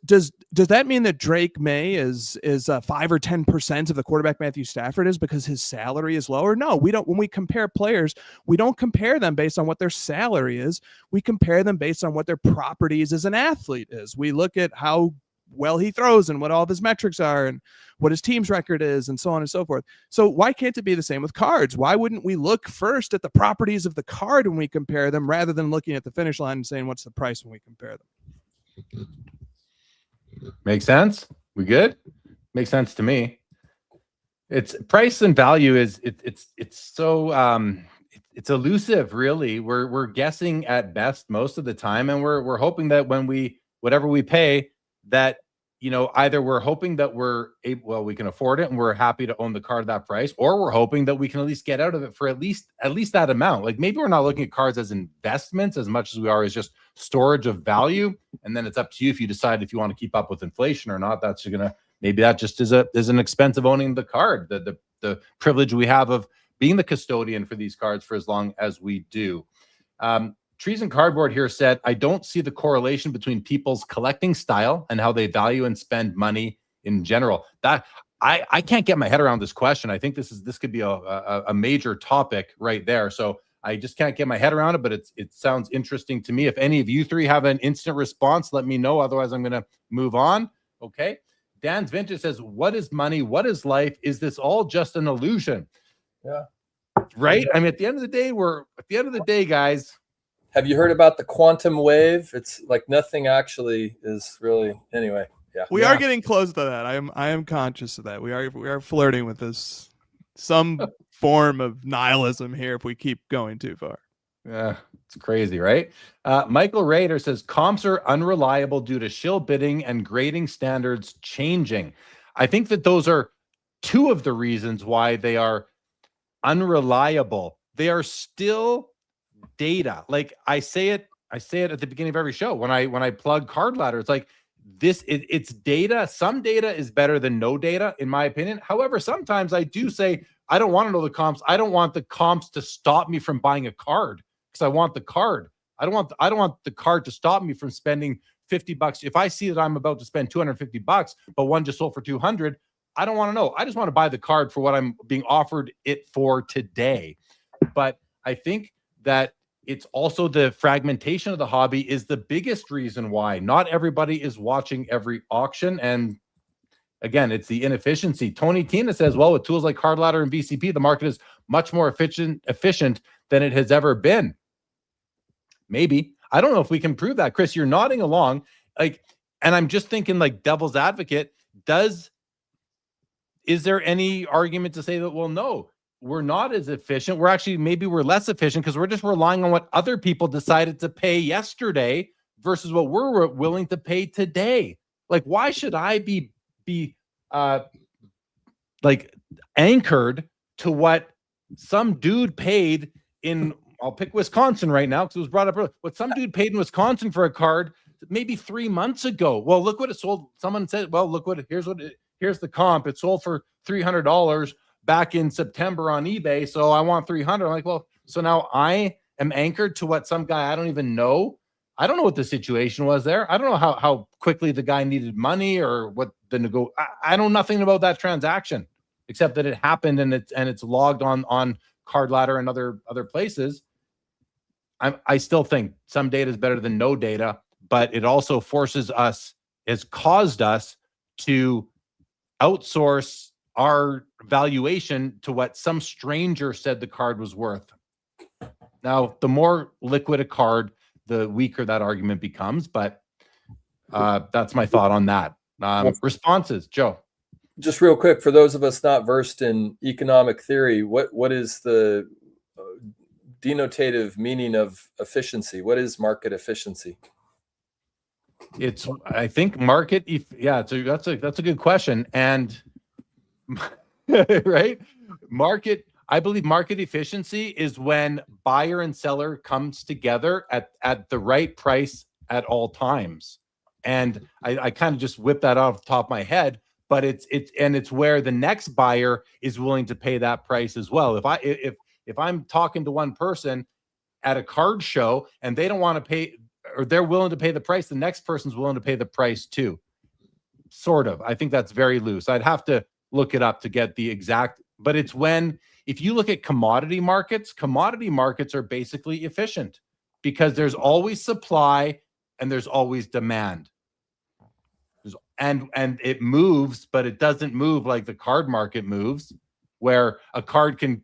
that mean that Drake May is 5 or 10% of the quarterback Matthew Stafford is because his salary is lower? No, we don't. When we compare players, we don't compare them based on what their salary is. We compare them based on what their properties as an athlete is. We look at how well he throws and what all of his metrics are and what his team's record is and so on and so forth. So why can't it be the same with cards? Why wouldn't we look first at the properties of the card when we compare them, rather than looking at the finish line and saying, what's the price when we compare them? Makes sense? We good? Makes sense to me. It's price and value is it's so it's elusive, really. We're guessing at best most of the time, and we're hoping that when whatever we pay, that either we're hoping that we can afford it and we're happy to own the card at that price, or we're hoping that we can at least get out of it for at least that amount. Like maybe we're not looking at cards as investments as much as we are as just storage of value, and then it's up to you if you decide if you want to keep up with inflation or not. Maybe that just is an expense of owning the card, the privilege we have of being the custodian for these cards for as long as we do. Trees and Cardboard here said, I don't see the correlation between people's collecting style and how they value and spend money in general. That I can't get my head around this question. I think this could be a major topic right there. So I just can't get my head around it, but it sounds interesting to me. If any of you three have an instant response, let me know. Otherwise, I'm going to move on. Okay. Dan's Vintage says, what is money? What is life? Is this all just an illusion? Yeah. Right. I mean, at the end of the day, guys. Have you heard about the quantum wave? It's like nothing actually is really, anyway. Yeah. We are getting close to that. I am conscious of that. We are flirting with this, some form of nihilism here if we keep going too far. Yeah, it's crazy, right? Michael Rader says comps are unreliable due to shill bidding and grading standards changing. I think that those are two of the reasons why they are unreliable. They are still data. Like I say it at the beginning of every show when I plug Card Ladder. It's like it's data. Some data is better than no data, in my opinion. However, sometimes I do say I don't want to know the comps. I don't want the comps to stop me from buying a card because I want the card. I don't want the card to stop me from spending $50. If I see that I'm about to spend $250, but one just sold for 200, I don't want to know. I just want to buy the card for what I'm being offered it for today. But I think that it's also the fragmentation of the hobby is the biggest reason why not everybody is watching every auction. And again, it's the inefficiency. Tony Tina says, well, with tools like Card Ladder and VCP, the market is much more efficient than it has ever been. Maybe. I don't know if we can prove that. Chris, you're nodding along. And I'm just thinking like devil's advocate, is there any argument to say that, well, no, we're not as efficient. Maybe we're less efficient because we're just relying on what other people decided to pay yesterday versus what we're willing to pay today. Like, why should I be like anchored to what some dude paid in, I'll pick Wisconsin right now because it was brought up earlier, what some dude paid in Wisconsin for a card maybe 3 months ago. Well, look what it sold. Someone said, well, here's the comp. It sold for $300 back in September on eBay. So I want 300. I'm like, well, so now I am anchored to what some guy I don't even know. I don't know what the situation was there. I don't know how quickly the guy needed money or what the I know nothing about that transaction except that it happened and it's logged on Card Ladder and other places. I still think some data is better than no data, but it also has caused us to outsource our valuation to what some stranger said the card was worth. Now, the more liquid a card, the weaker that argument becomes, but that's my thought on that. Responses, Joe. Just real quick, for those of us not versed in economic theory, what is the denotative meaning of efficiency? What is market efficiency? I think market. That's a good question. And right, I believe market efficiency is when buyer and seller comes together at the right price at all times. And I kind of just whipped that off the top of my head, but it's where the next buyer is willing to pay that price as well. If I'm talking to one person at a card show and they don't want to pay, or they're willing to pay the price, the next person's willing to pay the price too. Sort of. I think that's very loose. I'd have to look it up to get the exact, but it's if you look at commodity markets are basically efficient because there's always supply and there's always demand. And it moves, but it doesn't move like the card market moves, where a card can,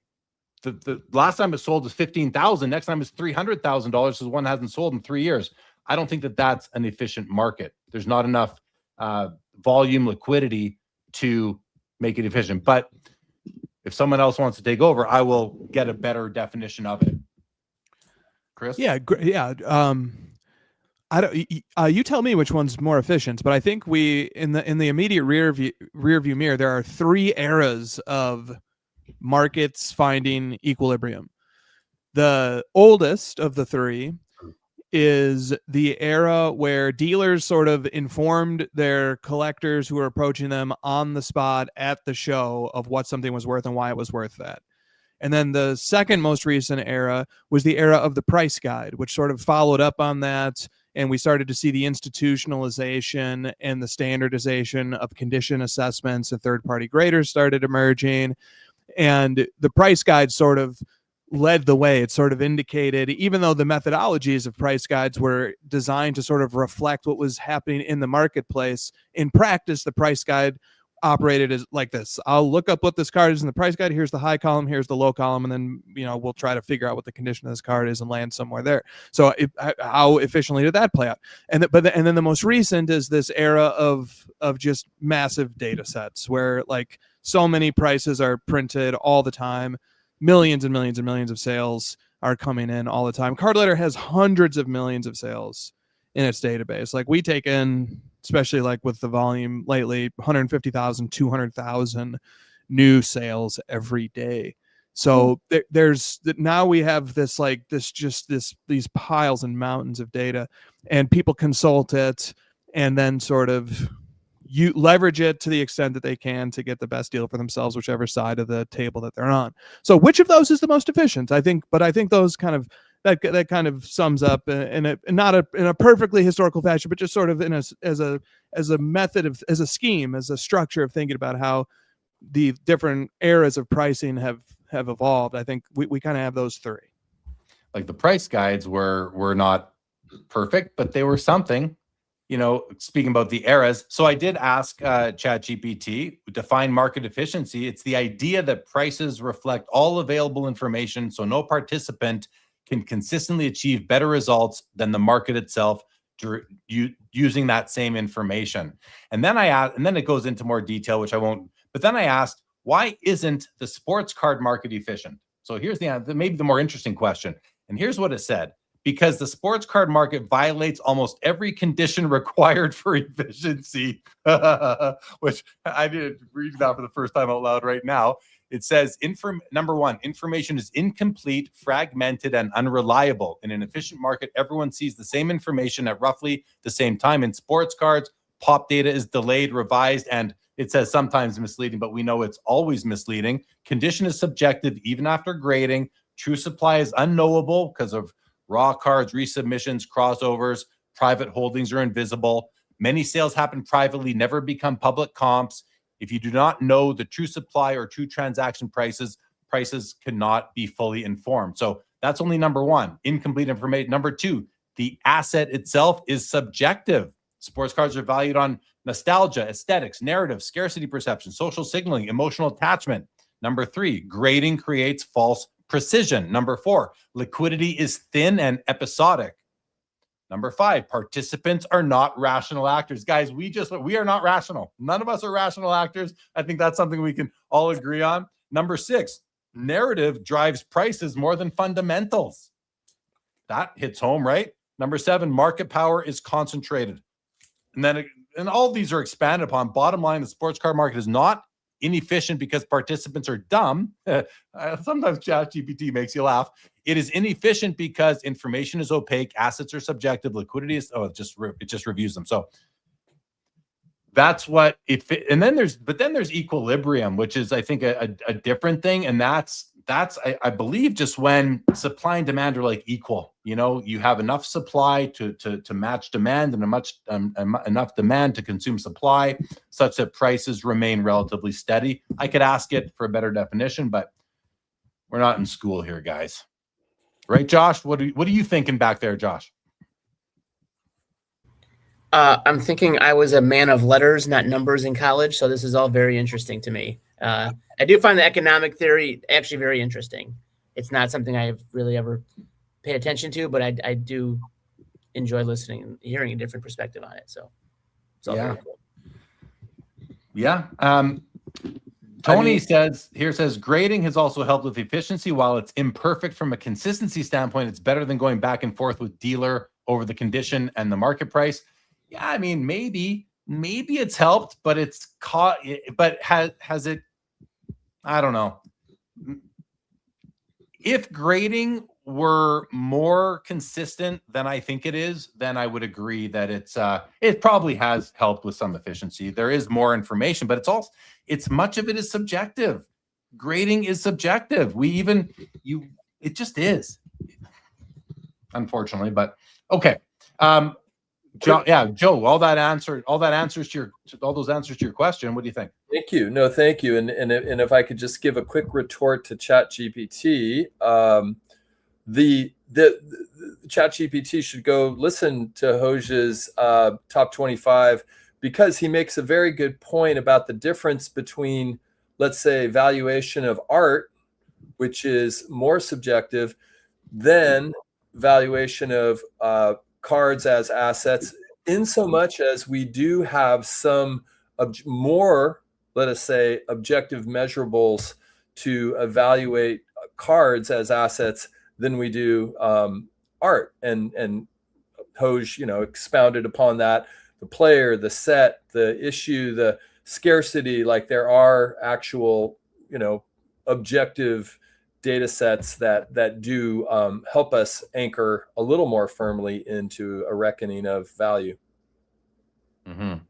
the last time it sold was $15,000. Next time it's $300,000 because one hasn't sold in 3 years. I don't think that that's an efficient market. There's not enough volume liquidity to make it efficient. But if someone else wants to take over, I will get a better definition of it. Chris? Yeah. I don't. You tell me which one's more efficient, but I think in the immediate rear view mirror, there are 3 eras of markets finding equilibrium. The oldest of the 3 is the era where dealers sort of informed their collectors who were approaching them on the spot at the show of what something was worth and why it was worth that. And then the second most recent era was the era of the price guide, which sort of followed up on that. And we started to see the institutionalization and the standardization of condition assessments, and third-party graders started emerging. And the price guide sort of led the way. It sort of indicated, even though the methodologies of price guides were designed to sort of reflect what was happening in the marketplace, in practice, the price guide operated as like this. I'll look up what this card is in the price guide. Here's the high column, here's the low column, and then we'll try to figure out what the condition of this card is and land somewhere there. So how efficiently did that play out? And then the most recent is this era of just massive data sets where like so many prices are printed all the time, millions and millions and millions of sales. are coming in all the time. Card Ladder has hundreds of millions of sales in its database. Like we take in, especially like with the volume lately, 150,000, 200,000 new sales every day. So there's now we have this like these piles and mountains of data, and people consult it and then sort of you leverage it to the extent that they can to get the best deal for themselves, whichever side of the table that they're on. So which of those is the most efficient? I think those kind of that kind of sums up in a perfectly historical fashion, but just sort of as a method of, as a scheme, as a structure of thinking about how the different eras of pricing have evolved. I think we kind of have those three. Like the price guides were not perfect, but they were something. Speaking about the eras. So I did ask ChatGPT, define market efficiency. It's the idea that prices reflect all available information, so no participant can consistently achieve better results than the market itself using that same information. And then it goes into more detail, which I won't. But then I asked, why isn't the sports card market efficient? So here's the answer, maybe the more interesting question. And here's what it said. Because the sports card market violates almost every condition required for efficiency, which I didn't read that for the first time out loud right now. It says, number one, information is incomplete, fragmented, and unreliable. In an efficient market, everyone sees the same information at roughly the same time. In sports cards, pop data is delayed, revised, and it says sometimes misleading, but we know it's always misleading. Condition is subjective even after grading. True supply is unknowable because of raw cards, resubmissions, crossovers, private holdings are invisible. Many sales happen privately, never become public comps. If you do not know the true supply or true transaction prices cannot be fully informed. So that's only number one, incomplete information. Number two, the asset itself is subjective. Sports cards are valued on nostalgia, aesthetics, narrative, scarcity perception, social signaling, emotional attachment. Number three, grading creates false precision. Number four, liquidity is thin and episodic. Number five, participants are not rational actors. Guys, we are not rational. None of us are rational actors. I think that's something we can all agree on. Number six, narrative drives prices more than fundamentals. That hits home, right? Number seven, market power is concentrated. And all of these are expanded upon. Bottom line, the sports card market is not inefficient because participants are dumb. Sometimes ChatGPT makes you laugh. It is inefficient because information is opaque, assets are subjective, liquidity is it just reviews them. So that's what and then there's equilibrium, which is I think a different thing, and that's I believe just when supply and demand are like equal. You have enough supply to match demand and enough demand to consume supply, such that prices remain relatively steady. I could ask it for a better definition, but we're not in school here, guys. Right, Josh? What are you thinking back there, Josh? I'm thinking I was a man of letters, not numbers in college, so this is all very interesting to me. I do find the economic theory actually very interesting. It's not something I've really ever paid attention to, but I do enjoy listening and hearing a different perspective on it. So it's all very cool. Yeah. Tony says grading has also helped with efficiency. While it's imperfect from a consistency standpoint, it's better than going back and forth with dealer over the condition and the market price. Yeah, I mean, maybe it's helped, but has it? I don't know. If grading were more consistent than I think it is, then I would agree that it probably has helped with some efficiency. There is more information, but it's much of it is subjective. Grading is subjective. It just is, unfortunately. But okay. Joe, all those answers to your question. What do you think? Thank you. No, thank you. And if I could just give a quick retort to ChatGPT, the ChatGPT should go listen to Hoj's top 25, because he makes a very good point about the difference between, let's say, valuation of art, which is more subjective, than valuation of cards as assets, in so much as we do have some more, let us say, objective measurables to evaluate cards as assets than we do art. And Hoj, expounded upon that. The player, the set, the issue, the scarcity, like there are actual, objective data sets that do help us anchor a little more firmly into a reckoning of value.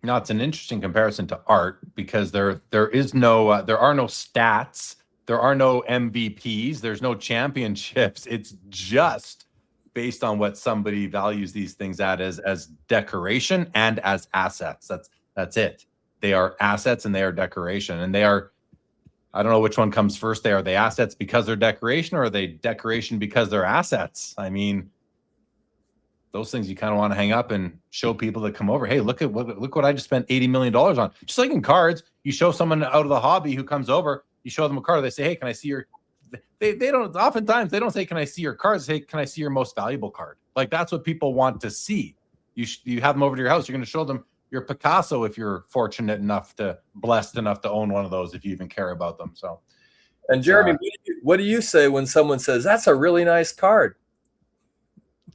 Now, it's an interesting comparison to art because there are no stats, there are no MVPs, there's no championships. It's just based on what somebody values these things at as decoration and as assets. That's it. They are assets and they are decoration, and they are. I don't know which one comes first. Are they assets because they're decoration, or are they decoration because they're assets? I mean, those things you kind of want to hang up and show people that come over. Hey, look what I just spent $80 million on. Just like in cards, you show someone out of the hobby who comes over, you show them a card. They say, hey, can I see your, they don't, oftentimes they don't say, can I see your cards? They say, can I see your most valuable card? Like that's what people want to see. You have them over to your house. You're going to show them your Picasso if you're blessed enough to own one of those, if you even care about them. So, and Jeremy, what do you say when someone says, that's a really nice card?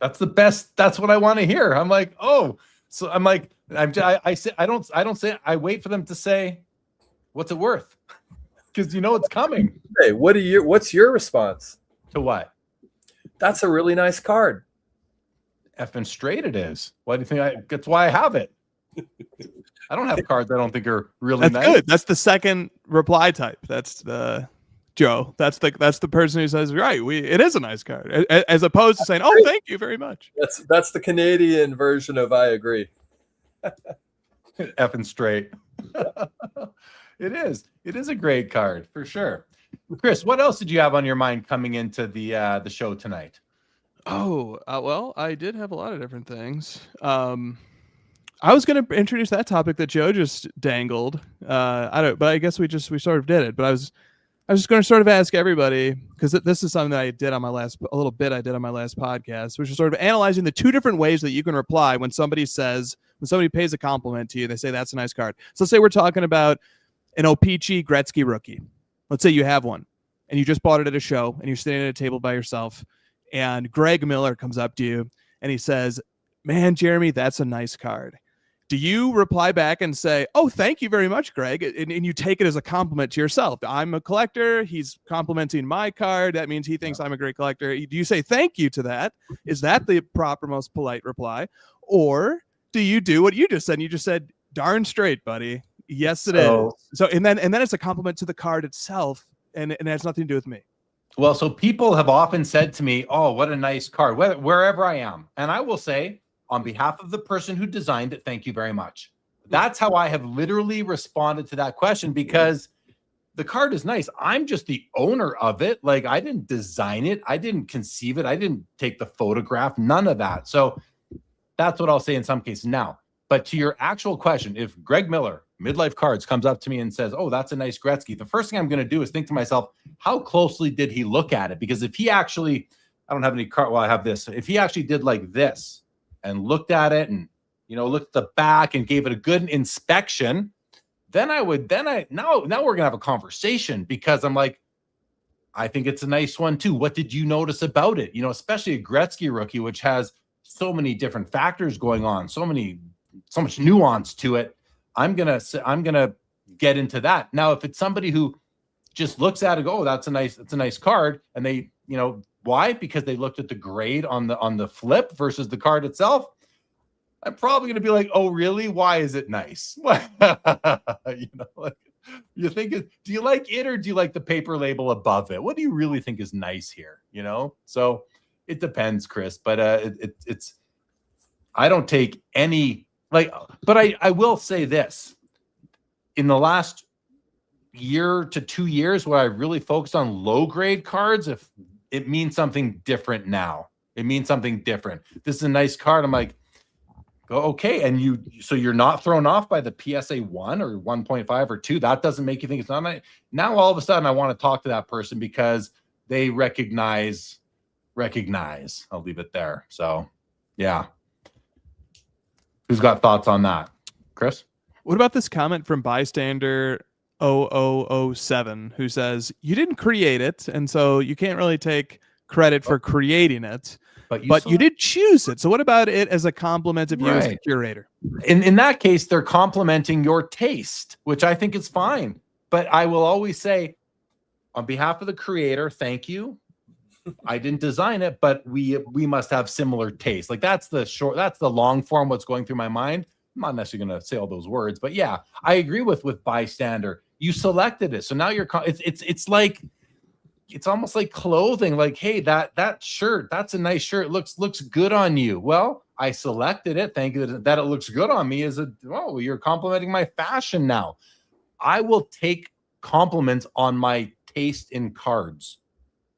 That's the best. That's what I want to hear. I'm like, oh, so I'm like, I don't say, I wait for them to say, what's it worth? Because it's coming. Hey, what's your response to what? That's a really nice card. Effing straight it is. Why do you think that's why I have it? I don't have cards I don't think are really nice. Good. That's the second reply type. That's the Joe. That's the person who says, right, it is a nice card, as opposed to saying, oh, thank you very much. That's the Canadian version of I agree. Effing straight. It is a great card for sure. Chris, what else did you have on your mind coming into the show tonight? Oh, well, I did have a lot of different things. I was going to introduce that topic that Joe just dangled. But I guess we sort of did it. But I was just going to sort of ask everybody, because this is something that I did on my last podcast, which is sort of analyzing the two different ways that you can reply when somebody pays a compliment to you. They say that's a nice card. So let's say we're talking about an O-Pee-Chee Gretzky rookie. Let's say you have one and you just bought it at a show and you're sitting at a table by yourself, and Greg Miller comes up to you and he says, man, Jeremy, that's a nice card. Do you reply back and say, oh, thank you very much, Greg, and you take it as a compliment to yourself? I'm a collector. He's complimenting my card. That means he thinks I'm a great collector. Do you say thank you to that? Is that the proper, most polite reply? Or do you do what you just said? You just said, darn straight, buddy. Yes, it is. So, and then it's a compliment to the card itself, and it has nothing to do with me. Well, so people have often said to me, oh, what a nice card, wherever I am. And I will say, on behalf of the person who designed it, thank you very much. That's how I have literally responded to that question, because the card is nice. I'm just the owner of it. Like, I didn't design it. I didn't conceive it. I didn't take the photograph, none of that. So that's what I'll say in some cases now. But to your actual question, if Greg Miller, Midlife Cards, comes up to me and says, oh, that's a nice Gretzky, the first thing I'm going to do is think to myself, how closely did he look at it? Because if he actually, I don't have any card, well, I have this. If he actually did like this and looked at it and, looked at the back and gave it a good inspection, now we're going to have a conversation, because I'm like, I think it's a nice one too. What did you notice about it? Especially a Gretzky rookie, which has so many different factors going on, so much nuance to it. I'm going to get into that. Now, if it's somebody who just looks at it and go, oh, it's a nice card. And they, why? Because they looked at the grade on the flip versus the card itself. I'm probably going to be like, oh, really? Why is it nice? You think do you like it, or do you like the paper label above it? What do you really think is nice here? So it depends, Chris, but it's, I don't take any, but I will say this, in the last year to 2 years, where I really focused on low grade cards, if it means something different now. It means something different. This is a nice card. I'm like, okay. And so you're not thrown off by the PSA 1 or 1.5 or 2. That doesn't make you think it's not nice. Now, all of a sudden, I want to talk to that person because they recognize. I'll leave it there. So, yeah. Who's got thoughts on that? Chris? What about this comment from bystander 0007, who says, you didn't create it, and so you can't really take credit for creating it, but you did choose it. So what about it as a compliment of you as a curator? In that case, they're complimenting your taste, which I think is fine. But I will always say, on behalf of the creator, thank you. I didn't design it, but we must have similar taste. Like that's the long form, what's going through my mind. I'm not necessarily going to say all those words, but yeah, I agree with bystander. You selected it, so now you're. It's like, it's almost like clothing. Like, hey, that shirt, that's a nice shirt. Looks good on you. Well, I selected it. Thank you that it looks good on me. You're complimenting my fashion now. I will take compliments on my taste in cards.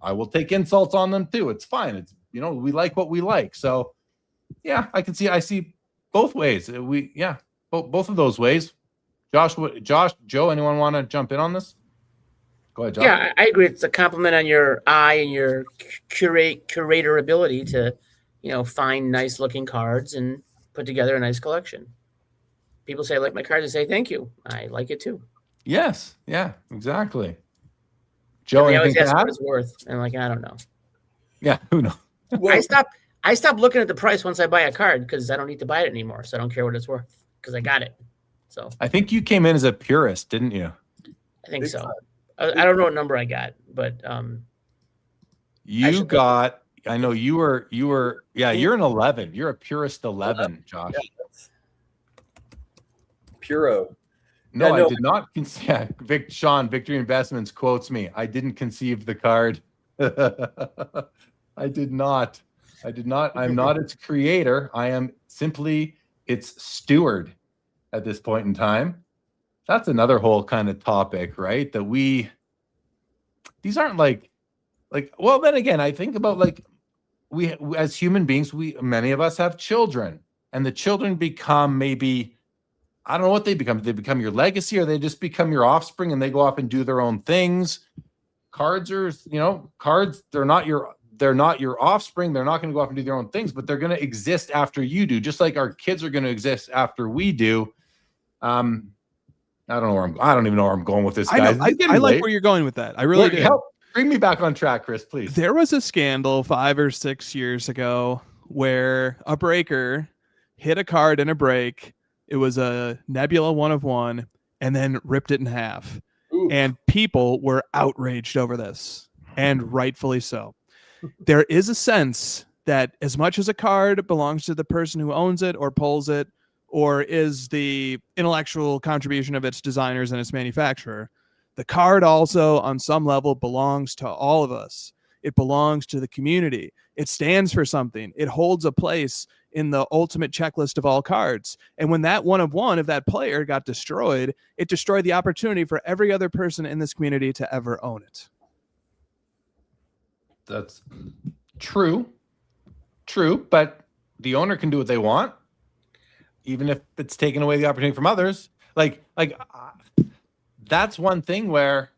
I will take insults on them too. It's fine. It's, we like what we like. So yeah, I see both ways. Both of those ways. Josh, Joe, anyone want to jump in on this? Go ahead, Josh. Yeah, I agree. It's a compliment on your eye and your curator ability to, find nice looking cards and put together a nice collection. People say, I like my cards, I say, thank you. I like it too. Yes. Yeah, exactly. Joe, I always anything ask to add? what it's worth. And I don't know. Yeah, who knows? I stopped looking at the price once I buy a card because I don't need to buy it anymore. So I don't care what it's worth because I got it. So I think you came in as a purist, didn't you? I think so. I don't know what number I got, but I know you were you're an 11. You're a purist 11, Josh. Puro. No, I did not. Sean, Victory Investments quotes me. I didn't conceive the card. I did not. I'm not its creator. I am simply its steward at this point in time. That's another whole kind of topic, right? That these aren't well, then again, I think about we as human beings, many of us have children, and the children become maybe, I don't know what they become. They become your legacy, or they just become your offspring and they go off and do their own things. Cards are, cards, they're not your offspring. They're not going to go off and do their own things, but they're going to exist after you do, just like our kids are going to exist after we do. I don't even know where I'm going with this, guys. I like where you're going with that. I really do. Help bring me back on track, Chris, please. There was a scandal 5 or 6 years ago where a breaker hit a card in a break. It was a Nebula 1 of 1 and then ripped it in half. Ooh. And people were outraged over this, and rightfully so. There is a sense that as much as a card belongs to the person who owns it or pulls it, or is the intellectual contribution of its designers and its manufacturer, the card also on some level belongs to all of us. It belongs to the community. It stands for something. It holds a place in the ultimate checklist of all cards. And when that 1 of 1 of that player got destroyed, it destroyed the opportunity for every other person in this community to ever own it. That's true, but the owner can do what they want, even if it's taking away the opportunity from others. That's one thing where,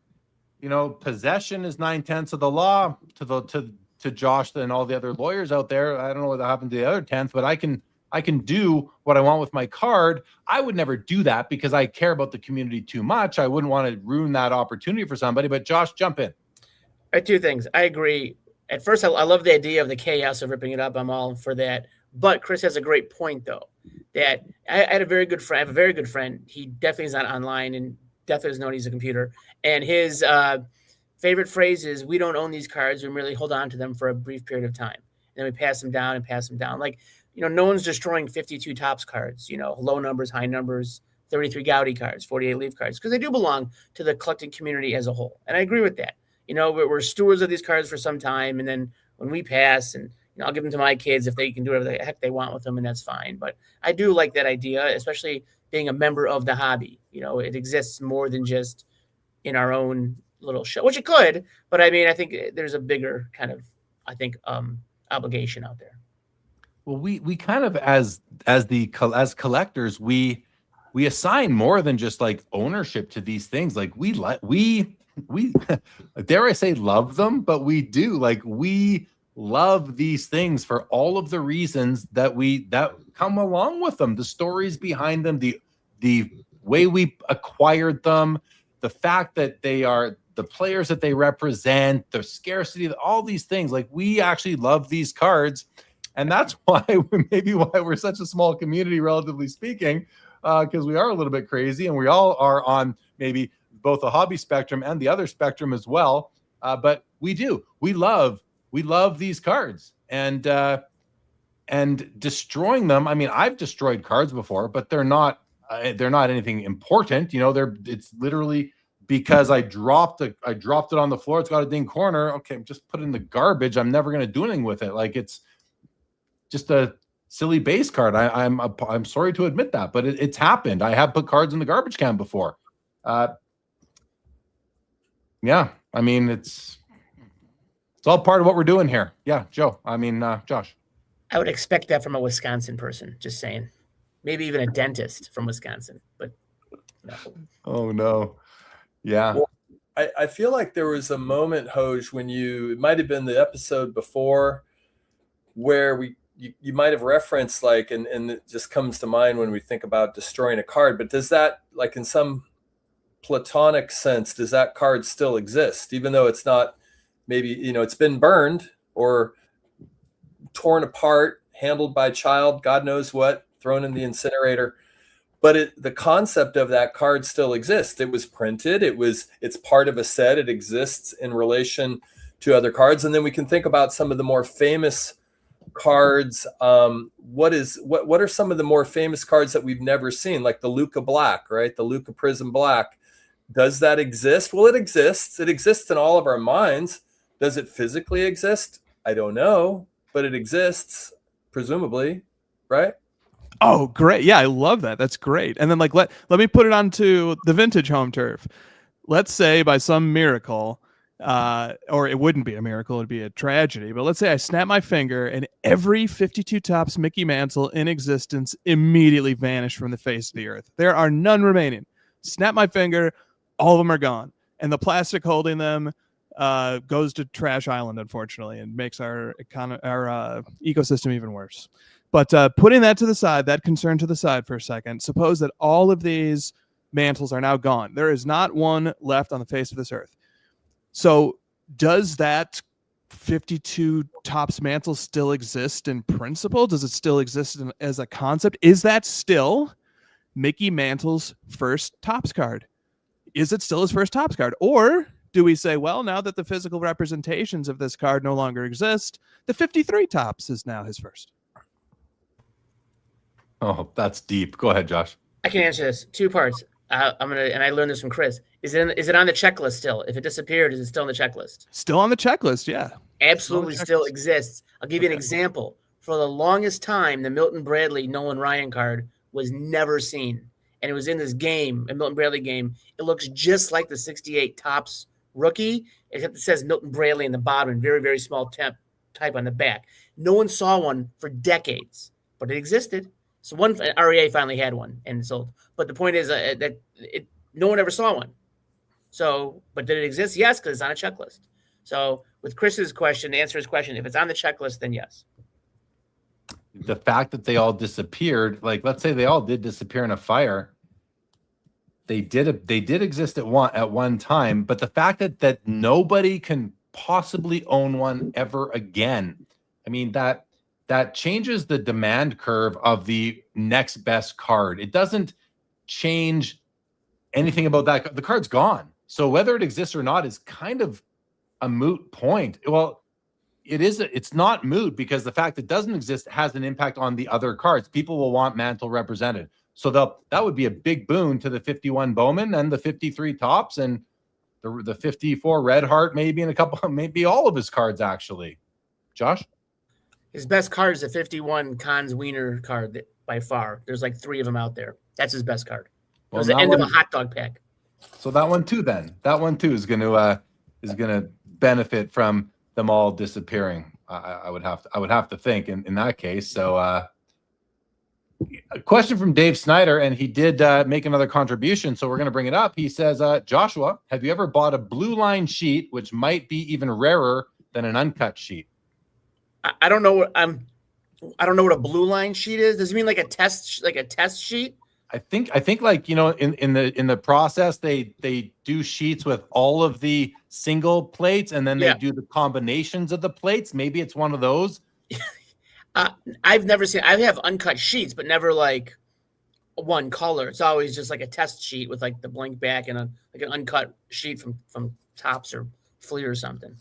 possession is 9/10 of the law to Josh and all the other lawyers out there. I don't know what happened to the other 10th, but I can do what I want with my card. I would never do that because I care about the community too much. I wouldn't want to ruin that opportunity for somebody. But Josh, jump in. Two things. I agree. At first, I love the idea of the chaos of ripping it up. I'm all for that. But Chris has a great point, though, that I had a very good friend. I have a very good friend. He definitely is not online and definitely doesn't know he's a computer. And his favorite phrase is, we don't own these cards. We merely hold on to them for a brief period of time. And then we pass them down and pass them down. No one's destroying 52 Topps cards, low numbers, high numbers, 33 Gaudy cards, 48 Leaf cards, because they do belong to the collecting community as a whole. And I agree with that. We're stewards of these cards for some time. And then when we pass, and I'll give them to my kids if they can do whatever the heck they want with them, and that's fine. But I do like that idea, especially being a member of the hobby. It exists more than just in our own little show, which it could. But I think there's a bigger kind of, obligation out there. Well, we kind of as collectors, we assign more than just ownership to these things. We dare I say love them, but we do. We love these things for all of the reasons that come along with them, the stories behind them, the way we acquired them, the fact that they are the players that they represent, the scarcity, all these things. Like, we actually love these cards, and that's why we're such a small community, relatively speaking, because we are a little bit crazy, and we all are on maybe both the hobby spectrum and the other spectrum as well. But we love these cards, and destroying them. I mean, I've destroyed cards before, but they're not anything important. It's literally because I dropped it on the floor. It's got a ding corner. Okay, just put it in the garbage. I'm never going to do anything with it. Like, it's just a silly base card. I'm sorry to admit that, but it's happened. I have put cards in the garbage can before. Yeah, I mean, it's all part of what we're doing here. Yeah, Joe. I mean, Josh. I would expect that from a Wisconsin person, just saying. Maybe even a dentist from Wisconsin, but no. Oh, no. Yeah. Well, I feel like there was a moment, Hoj, when it might have been the episode before, where you might have referenced, like, and it just comes to mind when we think about destroying a card, but does that, like, in some platonic sense, does that card still exist, even though it's not, maybe, it's been burned or torn apart, handled by a child, God knows what, thrown in the incinerator, but the concept of that card still exists. It was printed. It's part of a set. It exists in relation to other cards. And then we can think about some of the more famous cards. What are some of the more famous cards that we've never seen, like the Luca Black, right? The Luca Prism Black. Does that exist? Well, it exists. It exists in all of our minds. Does it physically exist? I don't know, but it exists, presumably, right? Oh, great. Yeah, I love that. That's great. And then, like, let me put it onto the vintage home turf. Let's say by some miracle, or it wouldn't be a miracle, it'd be a tragedy, but let's say I snap my finger and every 52 Topps Mickey Mantle in existence immediately vanished from the face of the earth. There are none remaining. Snap my finger, all of them are gone. And the plastic holding them goes to Trash Island, unfortunately, and makes our ecosystem even worse. But putting that to the side, that concern to the side for a second, suppose that all of these mantles are now gone. There is not one left on the face of this earth. So does that 52 Topps mantle still exist in principle? Does it still exist as a concept? Is that still Mickey Mantle's first Topps card? Is it still his first Topps card? Or do we say, well, now that the physical representations of this card no longer exist, the 53 Topps is now his first? Oh, that's deep. Go ahead, Josh. I can answer this. Two parts. I learned this from Chris. Is it on the checklist still? If it disappeared, is it still on the checklist? Still on the checklist, yeah. Absolutely still exists. I'll give you an example. For the longest time, the Milton Bradley Nolan Ryan card was never seen. And it was in this game, a Milton Bradley game. It looks just like the 68 Topps rookie, except it says Milton Bradley in the bottom and very, very small type on the back. No one saw one for decades, but it existed. So REA finally had one and sold. But the point is that no one ever saw one. So, but did it exist? Yes, because it's on a checklist. So with Chris's question, to answer his question, if it's on the checklist, then yes. The fact that they all disappeared, like, let's say they all did disappear in a fire. They did exist at one time, but the fact that nobody can possibly own one ever again, I mean, that changes the demand curve of the next best card. It doesn't change anything about that. The card's gone. So whether it exists or not is kind of a moot point. Well, it's not moot because the fact it doesn't exist has an impact on the other cards. People will want Mantle represented. So that would be a big boon to the 51 Bowman and the 53 Topps and the 54 Red Heart, maybe, and maybe all of his cards, actually. Josh? His best card is a 51 Cons Wiener card by far. There's like 3 of them out there. That's his best card. It was the end of a hot dog pack. So that one too, then. That one too is going to benefit from them all disappearing. I would have to think in that case. So a question from Dave Snyder, and he did make another contribution, so we're going to bring it up. He says, Joshua, have you ever bought a blue line sheet, which might be even rarer than an uncut sheet? I don't know what a blue line sheet is. Does it mean like a test sheet? I think like, you know, in the process, they do sheets with all of the single plates, and then they Yeah. do the combinations of the plates. Maybe it's one of those. I've never seen. I have uncut sheets, but never like one color. It's always just like a test sheet with like the blank back and like an uncut sheet from Tops or Flea or something.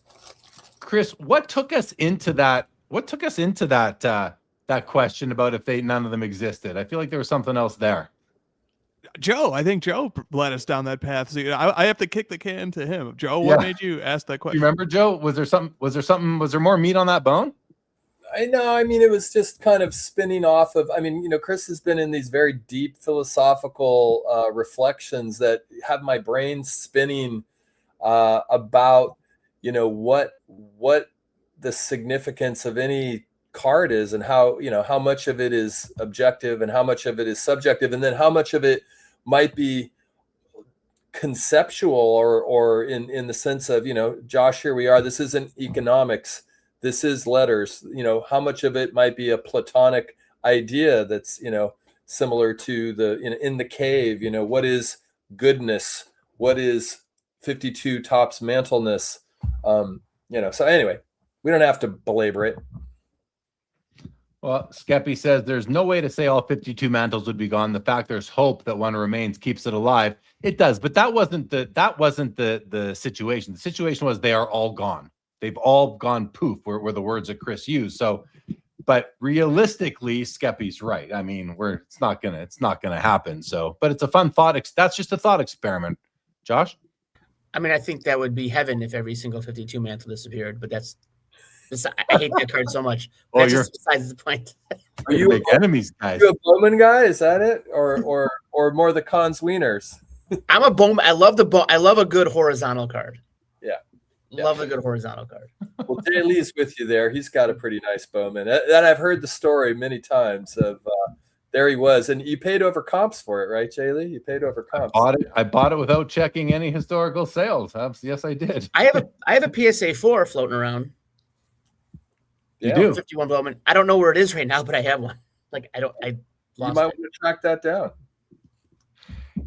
Chris, what took us into that? What took us into that question about if none of them existed? I feel like there was something else there. Joe, I think Joe led us down that path. So I have to kick the can to him. Joe, what made you ask that question? You remember, Joe? Was there more meat on that bone? I know. I mean, it was just kind of spinning off of, I mean, you know, Chris has been in these very deep philosophical reflections that have my brain spinning about, you know, what the significance of any card is, and how, you know, how much of it is objective and how much of it is subjective, and then how much of it might be conceptual or in the sense of, you know, Josh, here we are, this isn't economics, this is letters, you know, how much of it might be a Platonic idea that's, you know, similar to the in the cave, you know, what is goodness, what is 52 Tops mantleness, you know. So anyway, we don't have to belabor it. Well, Skeppy says there's no way to say all 52 mantles would be gone. The fact there's hope that one remains keeps it alive. It does, but that wasn't the situation. The situation was they are all gone. They've all gone poof, were the words that Chris used. So, but realistically, Skeppy's right. I mean, it's not gonna happen. So, but it's a fun thought. That's just a thought experiment. Josh? I mean, I think that would be heaven if every single 52 mantle disappeared, but I hate that card so much. Oh, That's just besides the point. Are you big enemies, guys? Are you a Bowman guy? Is that it, or more the Cons Wieners? I'm a Bowman. I love a good horizontal card. Yeah. Love a good horizontal card. Well, Jay Lee's with you there. He's got a pretty nice Bowman. And I've heard the story many times of there he was. And you paid over comps for it, right, Jay Lee? You paid over comps. I bought it without checking any historical sales. Yes, I did. I have a PSA 4 floating around. You do? 51 Bowman. I don't know where it is right now, but I have one. Like I You lost might it. want to track that down.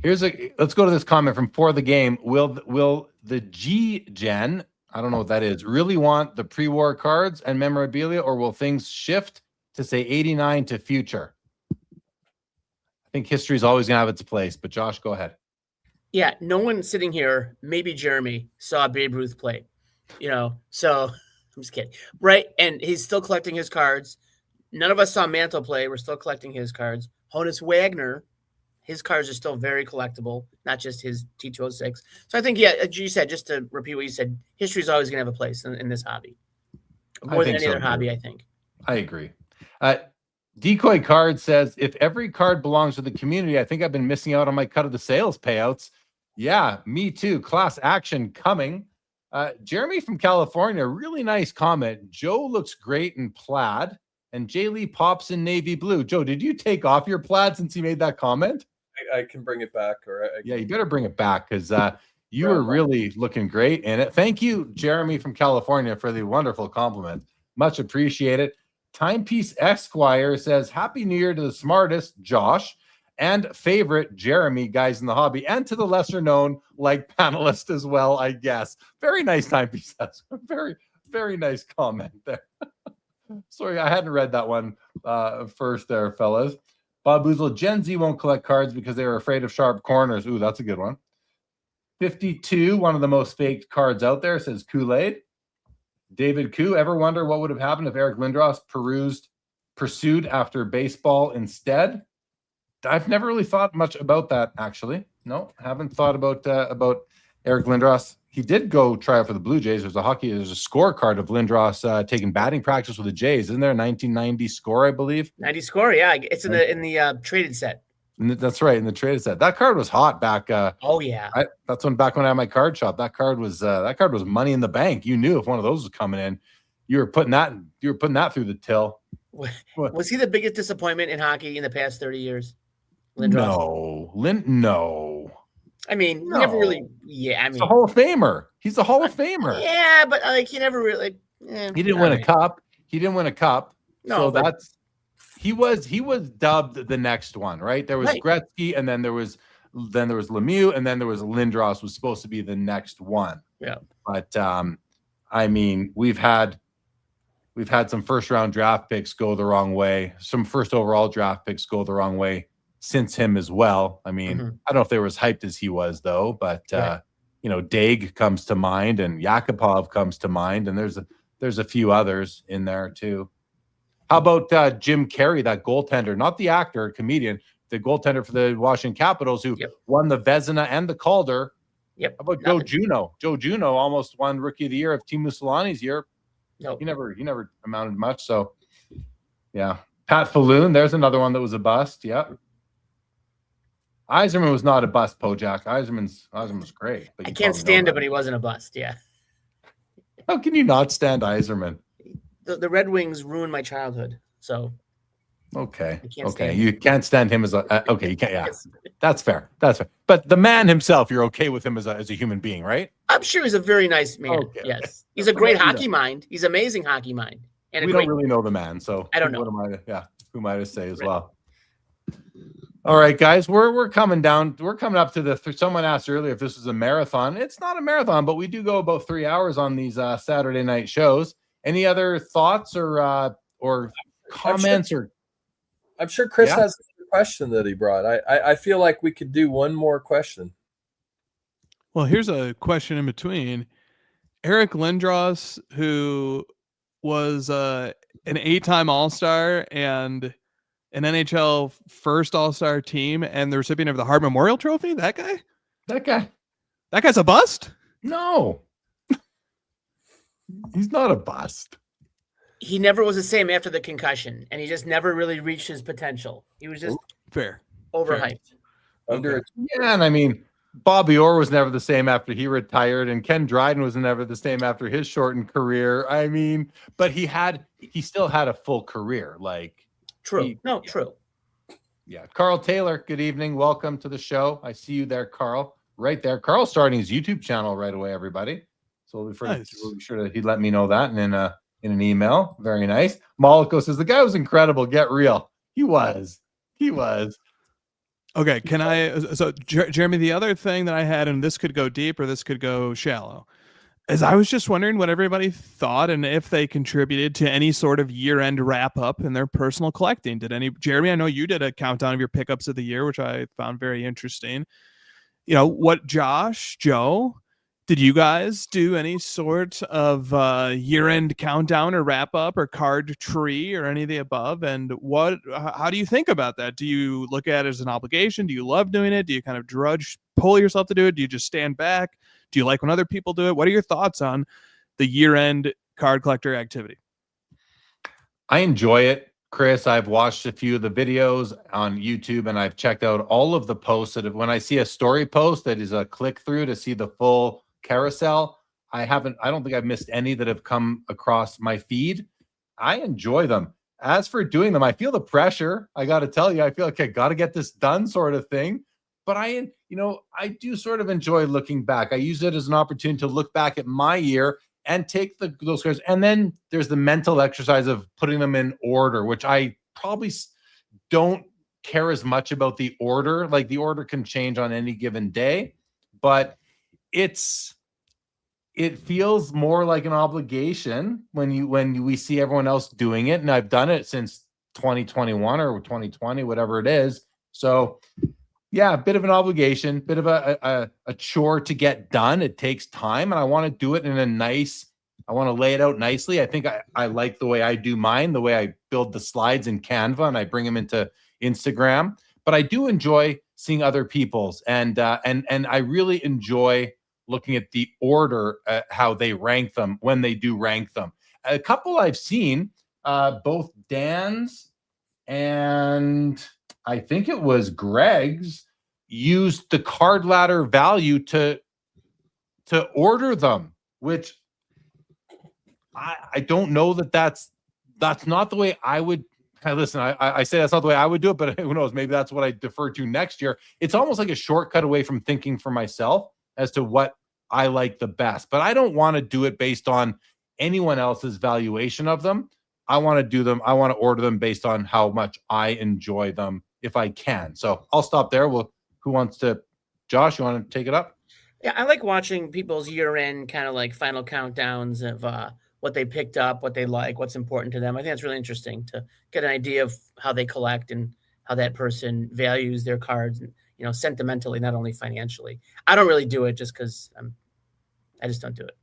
Let's go to this comment from For the Game. Will the G Gen, I don't know what that is, really want the pre-war cards and memorabilia, or will things shift to say 89 to future? I think history is always going to have its place, but Josh, go ahead. Yeah, no one sitting here, maybe Jeremy, saw Babe Ruth play. You know, so I'm just kidding. Right? And he's still collecting his cards. None of us saw Mantle play. We're still collecting his cards. Honus Wagner, his cards are still very collectible, not just his T206. So I think, yeah, as you said, just to repeat what you said, history is always going to have a place in this hobby. More than any other hobby, I think. I agree. Decoy Card says, if every card belongs to the community, I think I've been missing out on my cut of the sales payouts. Yeah, me too. Class action coming. Jeremy from California, really nice comment. Joe looks great in plaid, and Jay Lee pops in navy blue. Joe, did you take off your plaid since you made that comment? I can bring it back. Yeah, you better bring it back, because you were really looking great in it. Thank you, Jeremy from California, for the wonderful compliment. Much appreciated. Timepiece Esquire says, Happy New Year to the smartest, Josh, and favorite, Jeremy, guys in the hobby, and to the lesser known, like, panelist as well, I guess. Very nice, Timepiece Esquire. Very, very nice comment there. Sorry, I hadn't read that one first there, fellas. Bob Boozle, Gen Z won't collect cards because they were afraid of sharp corners. Ooh, that's a good one. 52, one of the most faked cards out there, says Kool-Aid. David Koo, ever wonder what would have happened if Eric Lindros pursued after baseball instead? I've never really thought much about that, actually. No, haven't thought about Eric Lindros. He did go try out for the Blue Jays. There's a scorecard of Lindros taking batting practice with the Jays. Isn't there a 1990 score, I believe? 90 score, yeah. It's in the traded set. That's right, in the traded set. That card was hot back. Oh yeah, that's back when I had my card shop. That card was money in the bank. You knew if one of those was coming in, you were putting that through the till. Was he the biggest disappointment in hockey in the past 30 years? Lindros? No. I mean, No. he never really. Yeah, I mean, He's a Hall of Famer. He's a Hall of Famer. Yeah, but like he never really. He didn't win a cup. He didn't win a cup. No, so he was dubbed the next one, right? There was Right. Gretzky, and then there was Lemieux, and then there was Lindros was supposed to be the next one. Yeah. But I mean, we've had some first round draft picks go the wrong way, some first overall draft picks go the wrong way since him as well. I mean, I don't know if they were as hyped as he was though, but you know, Daig comes to mind and Yakupov comes to mind, and there's a few others in there too. How about Jim Carrey, that goaltender, not the actor, comedian, the goaltender for the Washington Capitals, who won the Vezina and the Calder? Yep. How about Joe Juneau? Joe Juneau almost won Rookie of the Year of Teemu Solani's year. Nope. He never amounted much. So, yeah. Pat Falloon, there's another one that was a bust. Yep. Yzerman was not a bust, Pojak. Yzerman was great. But I can't stand it, but he wasn't a bust. Yeah. How can you not stand Yzerman? The Red Wings ruined my childhood. So. Okay. Okay. You can't stand him as a. Okay. You can't. Yeah. That's fair. But the man himself, you're okay with him as a human being, right? I'm sure he's a very nice man. Okay. Yes. He's a great hockey mind. He's amazing hockey mind. And we don't really know the man. So I don't know. Who am I to say as well? All right, guys, we're coming down. We're coming up to someone asked earlier if this was a marathon. It's not a marathon, but we do go about 3 hours on these Saturday night shows. Any other thoughts or comments I'm sure Chris has a question that he brought. I feel like we could do one more question. Well, here's a question in between. Eric Lindros, who was an 8-time All-Star and an NHL first All-Star team and the recipient of the Hart Memorial Trophy, that guy's a bust? No. He's not a bust. He never was the same after the concussion, and he just never really reached his potential. He was just overhyped. Yeah, and I mean, Bobby Orr was never the same after he retired, and Ken Dryden was never the same after his shortened career. I mean, but he still had a full career. Like true. Yeah. Carl Taylor, good evening. Welcome to the show. I see you there, Carl. Right there. Carl's starting his YouTube channel right away, everybody. So we'll be sure that he'd let me know that and in an email. Very nice. Moloko says the guy was incredible. Get real. He was. Okay. Jeremy, the other thing that I had, and this could go deep or this could go shallow, is I was just wondering what everybody thought and if they contributed to any sort of year-end wrap-up in their personal collecting. Jeremy, I know you did a countdown of your pickups of the year, which I found very interesting. You know, what Josh, Joe, did you guys do any sort of year-end countdown or wrap-up or card tree or any of the above? And how do you think about that? Do you look at it as an obligation? Do you love doing it? Do you kind of pull yourself to do it? Do you just stand back? Do you like when other people do it? What are your thoughts on the year-end card collector activity? I enjoy it, Chris. I've watched a few of the videos on YouTube, and I've checked out all of the posts when I see a story post that is a click through to see the full carousel. I don't think I've missed any that have come across my feed. I enjoy them. As for doing them, I feel the pressure. I got to tell you, I feel like I got to get this done sort of thing. But I do sort of enjoy looking back. I use it as an opportunity to look back at my year and take those cards. And then there's the mental exercise of putting them in order, which I probably don't care as much about the order. Like the order can change on any given day, but it feels more like an obligation when we see everyone else doing it. And I've done it since 2021 or 2020, whatever it is. So yeah, a bit of an obligation, bit of a chore to get done. It takes time, and I want to do it I want to lay it out nicely. I think I like the way I do mine, the way I build the slides in Canva and I bring them into Instagram. But I do enjoy seeing other people's, and I really enjoy looking at the order, how they rank them when they do rank them. A couple I've seen, both Dan's and I think it was Greg's, used the card ladder value to order them, which I don't know that's not the way I would. Listen, I say that's not the way I would do it, but who knows? Maybe that's what I defer to next year. It's almost like a shortcut away from thinking for myself as to what I like the best. But I don't want to do it based on anyone else's valuation of them. I want to do them. I want to order them based on how much I enjoy them if I can. So I'll stop there. Who wants to? Josh, you want to take it up? Yeah, I like watching people's year-end kind of like final countdowns of what they picked up, what they like, what's important to them. I think that's really interesting to get an idea of how they collect and how that person values their cards, sentimentally, not only financially. I don't really do it just because I just don't do it.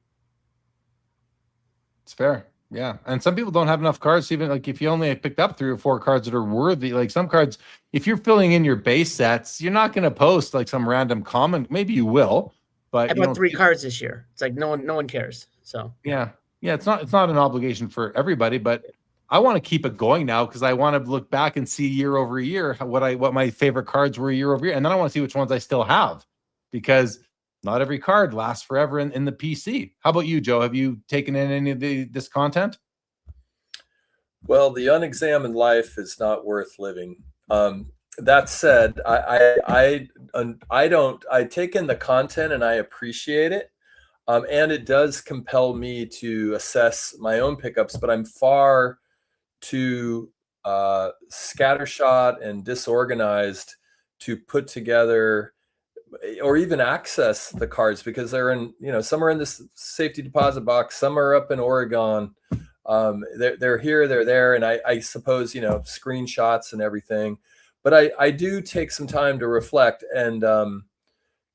It's fair. Yeah. And some people don't have enough cards, even like if you only picked up 3 or 4 cards that are worthy, like some cards, if you're filling in your base sets, you're not going to post like some random comment. Maybe you will, but I bought 3 cards this year. It's like no one cares. So yeah. It's not an obligation for everybody, but I want to keep it going now because I want to look back and see year over year what my favorite cards were year over year. And then I want to see which ones I still have, because not every card lasts forever in the PC. How about you, Joe? Have you taken in any of this content? Well, the unexamined life is not worth living. That said, I take in the content and I appreciate it. And it does compel me to assess my own pickups, but I'm far too scattershot and disorganized to put together or even access the cards, because they're in, some are in this safety deposit box, some are up in Oregon. They're here, they're there. And I suppose, screenshots and everything, but I do take some time to reflect and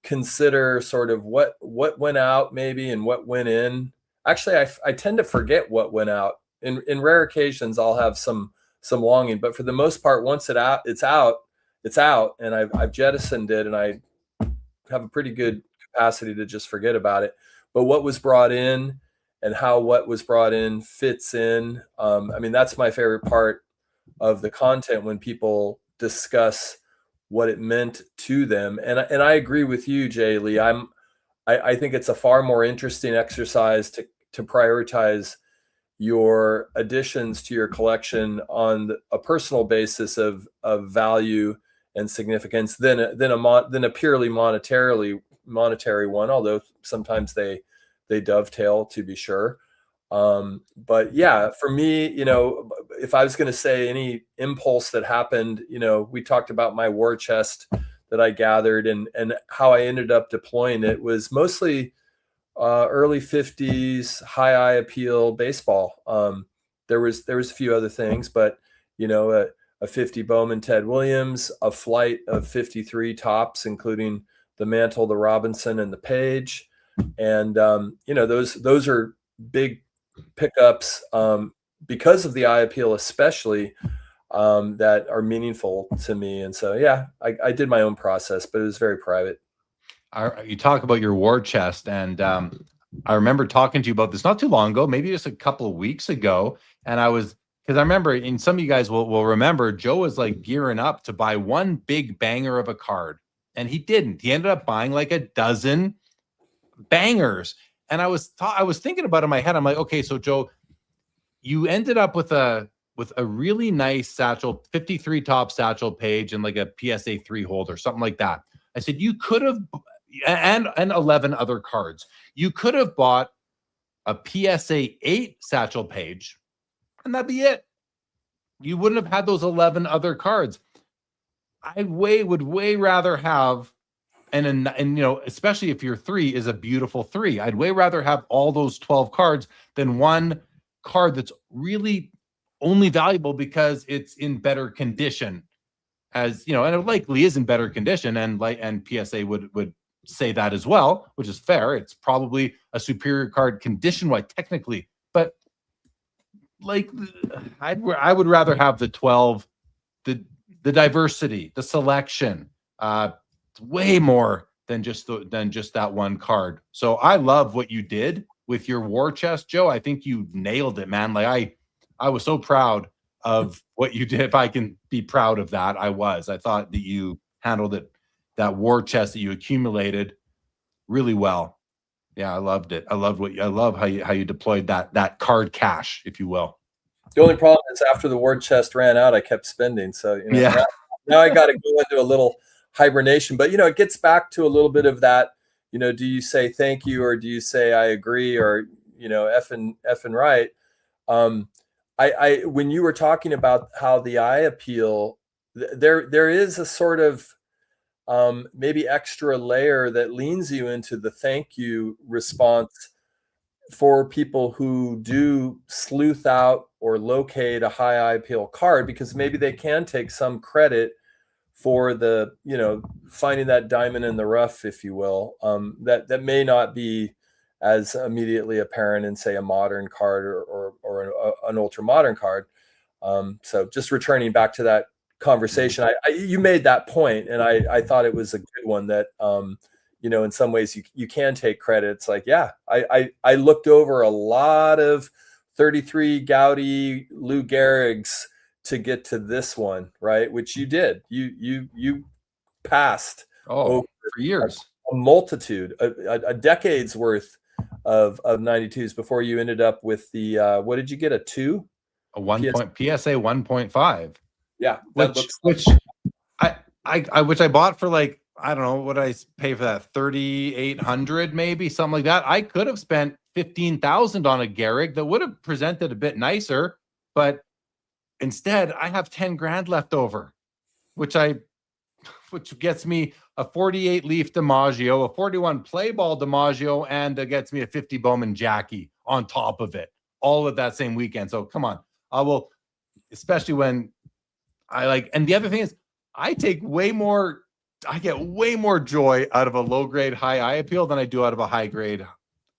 consider sort of what went out maybe and what went in. Actually, I tend to forget what went out. In rare occasions, I'll have some longing, but for the most part, once it's out, and I've jettisoned it, and I have a pretty good capacity to just forget about it. But what was brought in and how what was brought in fits in. That's my favorite part of the content, when people discuss what it meant to them. And I agree with you, Jay Lee. I think it's a far more interesting exercise to prioritize your additions to your collection on a personal basis of value and significance than a purely monetary one, although sometimes they dovetail, to be sure. But yeah, for me, if I was going to say any impulse that happened, we talked about my war chest that I gathered and how I ended up deploying it was mostly early 50s high eye appeal baseball. There was a few other things, but a 50 Bowman Ted Williams, a flight of 53 tops, including the Mantle, the Robinson, and the Page. And those are big pickups because of the eye appeal, especially, that are meaningful to me. And so, yeah, I did my own process, but it was very private. You talk about your war chest, and I remember talking to you about this not too long ago, maybe just a couple of weeks ago. And because I remember, and some of you guys will remember, Joe was like gearing up to buy one big banger of a card, and he didn't. He ended up buying like a dozen bangers. And I was thinking about it in my head. I'm like, okay, so Joe, you ended up with a really nice satchel, 53 top satchel Page, and like a PSA 3 holder, something like that. I said, you could have, and 11 other cards. You could have bought a PSA 8 satchel Page, and that'd be it. You wouldn't have had those 11 other cards. I would way rather have, and especially if your 3 is a beautiful 3, I'd way rather have all those 12 cards than one card that's really only valuable because it's in better condition. And it likely is in better condition, and PSA would say that as well, which is fair. It's probably a superior card condition-wise, technically, but like I would rather have the 12, the diversity, the selection. It's way more than just that one card. So I love what you did with your war chest, Joe. I think you nailed it, man. Like I was so proud of what you did. If I can be proud of that, I thought that you handled it, that war chest that you accumulated, really well. Yeah, I loved it. I love how you deployed that card cache, if you will. The only problem is after the war chest ran out, I kept spending. So yeah. now I got to go into a little hibernation. But it gets back to a little bit of that. Do you say thank you, or do you say I agree, or effing right? I when you were talking about how the eye appeal, there is a sort of maybe extra layer that leans you into the thank you response for people who do sleuth out or locate a high eye appeal card, because maybe they can take some credit for the, finding that diamond in the rough, if you will, that may not be as immediately apparent in, say, a modern card or an ultra modern card. So just returning back to that conversation, you made that point, and I thought it was a good one, that in some ways you can take credit. It's like, yeah, I looked over a lot of 33 Gaudi Lou Gehrig's to get to this one, right? Which you did. You passed for years, a multitude, a decade's worth of 92s before you ended up with the what did you get, a 2? A 1 point PSA 1.5. Yeah, which I bought for, like, I don't know what I pay for that, 3,800 maybe, something like that. I could have spent 15,000 on a Gehrig that would have presented a bit nicer, but instead I have 10 grand left over, which gets me a 48 Leaf DiMaggio, a 41 play ball DiMaggio, and it gets me a 50 Bowman Jackie on top of it, all of that same weekend. So come on, I will, especially when and the other thing is, I get way more joy out of a low grade high eye appeal than I do out of a high grade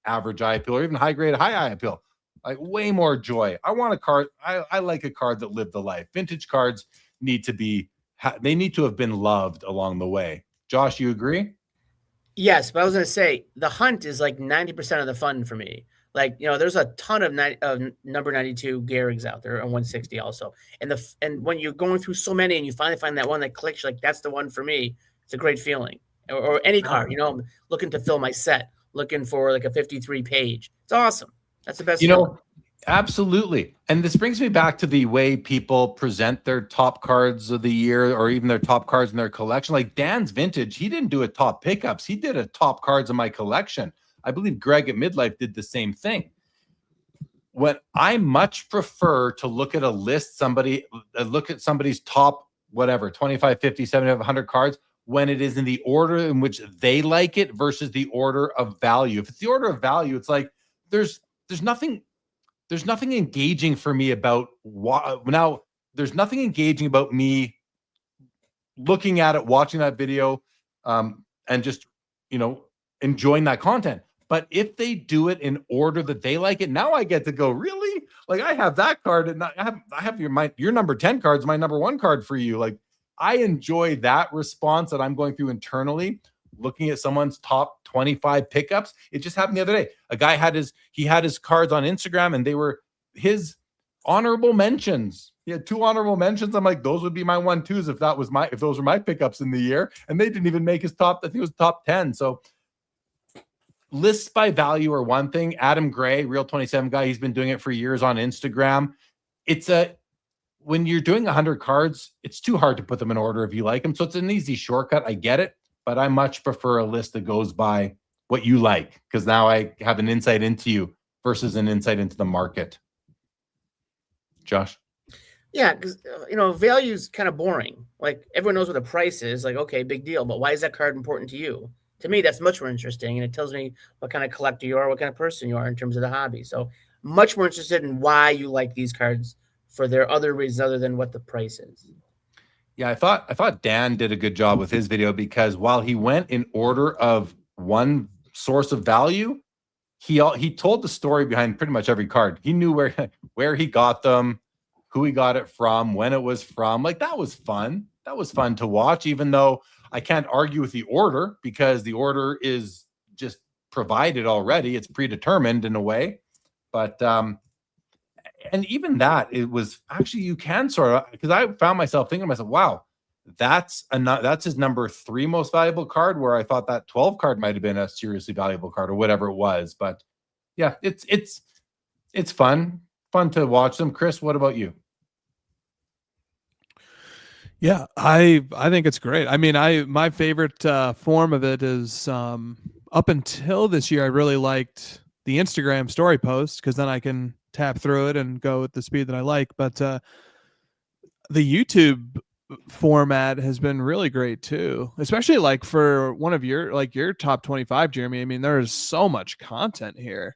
average eye appeal, or even high grade high eye appeal. Like, way more joy. I want a card. I like a card that lived the life. Vintage cards need to have been loved along the way. Josh, you agree? Yes, but I was going to say the hunt is like 90% of the fun for me. Like, there's a ton of number 92 Gehrigs out there, and 160 also. And when you're going through so many and you finally find that one that clicks, you're like, that's the one for me. It's a great feeling. Or any card, I'm looking to fill my set, looking for like a 53 page. It's awesome. That's the best. Absolutely. And this brings me back to the way people present their top cards of the year, or even their top cards in their collection. Like Dan's vintage, he didn't do a top pickups. He did a top cards in my collection. I believe Greg at Midlife did the same thing. When I much prefer to look at a list, look at somebody's top, whatever, 25, 50, 70, 100 cards, when it is in the order in which they like it versus the order of value. If it's the order of value, it's like, there's nothing engaging for me about now. There's nothing engaging about me looking at it, watching that video, and just, enjoying that content. But if they do it in order that they like it, now I get to go, really? Like, I have that card, and I have your number 10 card's my number 1 card for you. Like, I enjoy that response that I'm going through internally, looking at someone's top 25 pickups. It just happened the other day. A guy had his cards on Instagram, and they were his honorable mentions. He had 2 honorable mentions. I'm like, those would be my 1-2s if those were my pickups in the year. And they didn't even make his top. I think it was top 10. So lists by value are one thing. Adam Gray, Real 27 guy, he's been doing it for years on Instagram. When you're doing 100 cards, it's too hard to put them in order if you like them. So it's an easy shortcut. I get it, but I much prefer a list that goes by what you like, because now I have an insight into you versus an insight into the market. Josh? Yeah, because value is kind of boring. Like, everyone knows what the price is. Like, okay, big deal, but why is that card important to you? To me, that's much more interesting, and it tells me what kind of collector you are, what kind of person you are in terms of the hobby. So, much more interested in why you like these cards for their other reasons other than what the price is. Yeah, I thought Dan did a good job with his video, because while he went in order of one source of value, he told the story behind pretty much every card. He knew where he got them, who he got it from, when it was from. Like, that was fun. That was fun to watch, even though I can't argue with the order, because the order is just provided already. It's predetermined in a way. But and even that, it was actually, you can sort of, because I found myself thinking to myself, wow, that's his number 3 most valuable card, where I thought that 12 card might have been a seriously valuable card, or whatever it was. But yeah, it's fun to watch them. Chris, what about you? Yeah, I think it's great. I mean, my favorite form of it is up until this year, I really liked the Instagram story post, because then I can tap through it and go at the speed that I like. But the YouTube format has been really great too, especially like for one of your top 25, Jeremy. I mean, there's so much content here.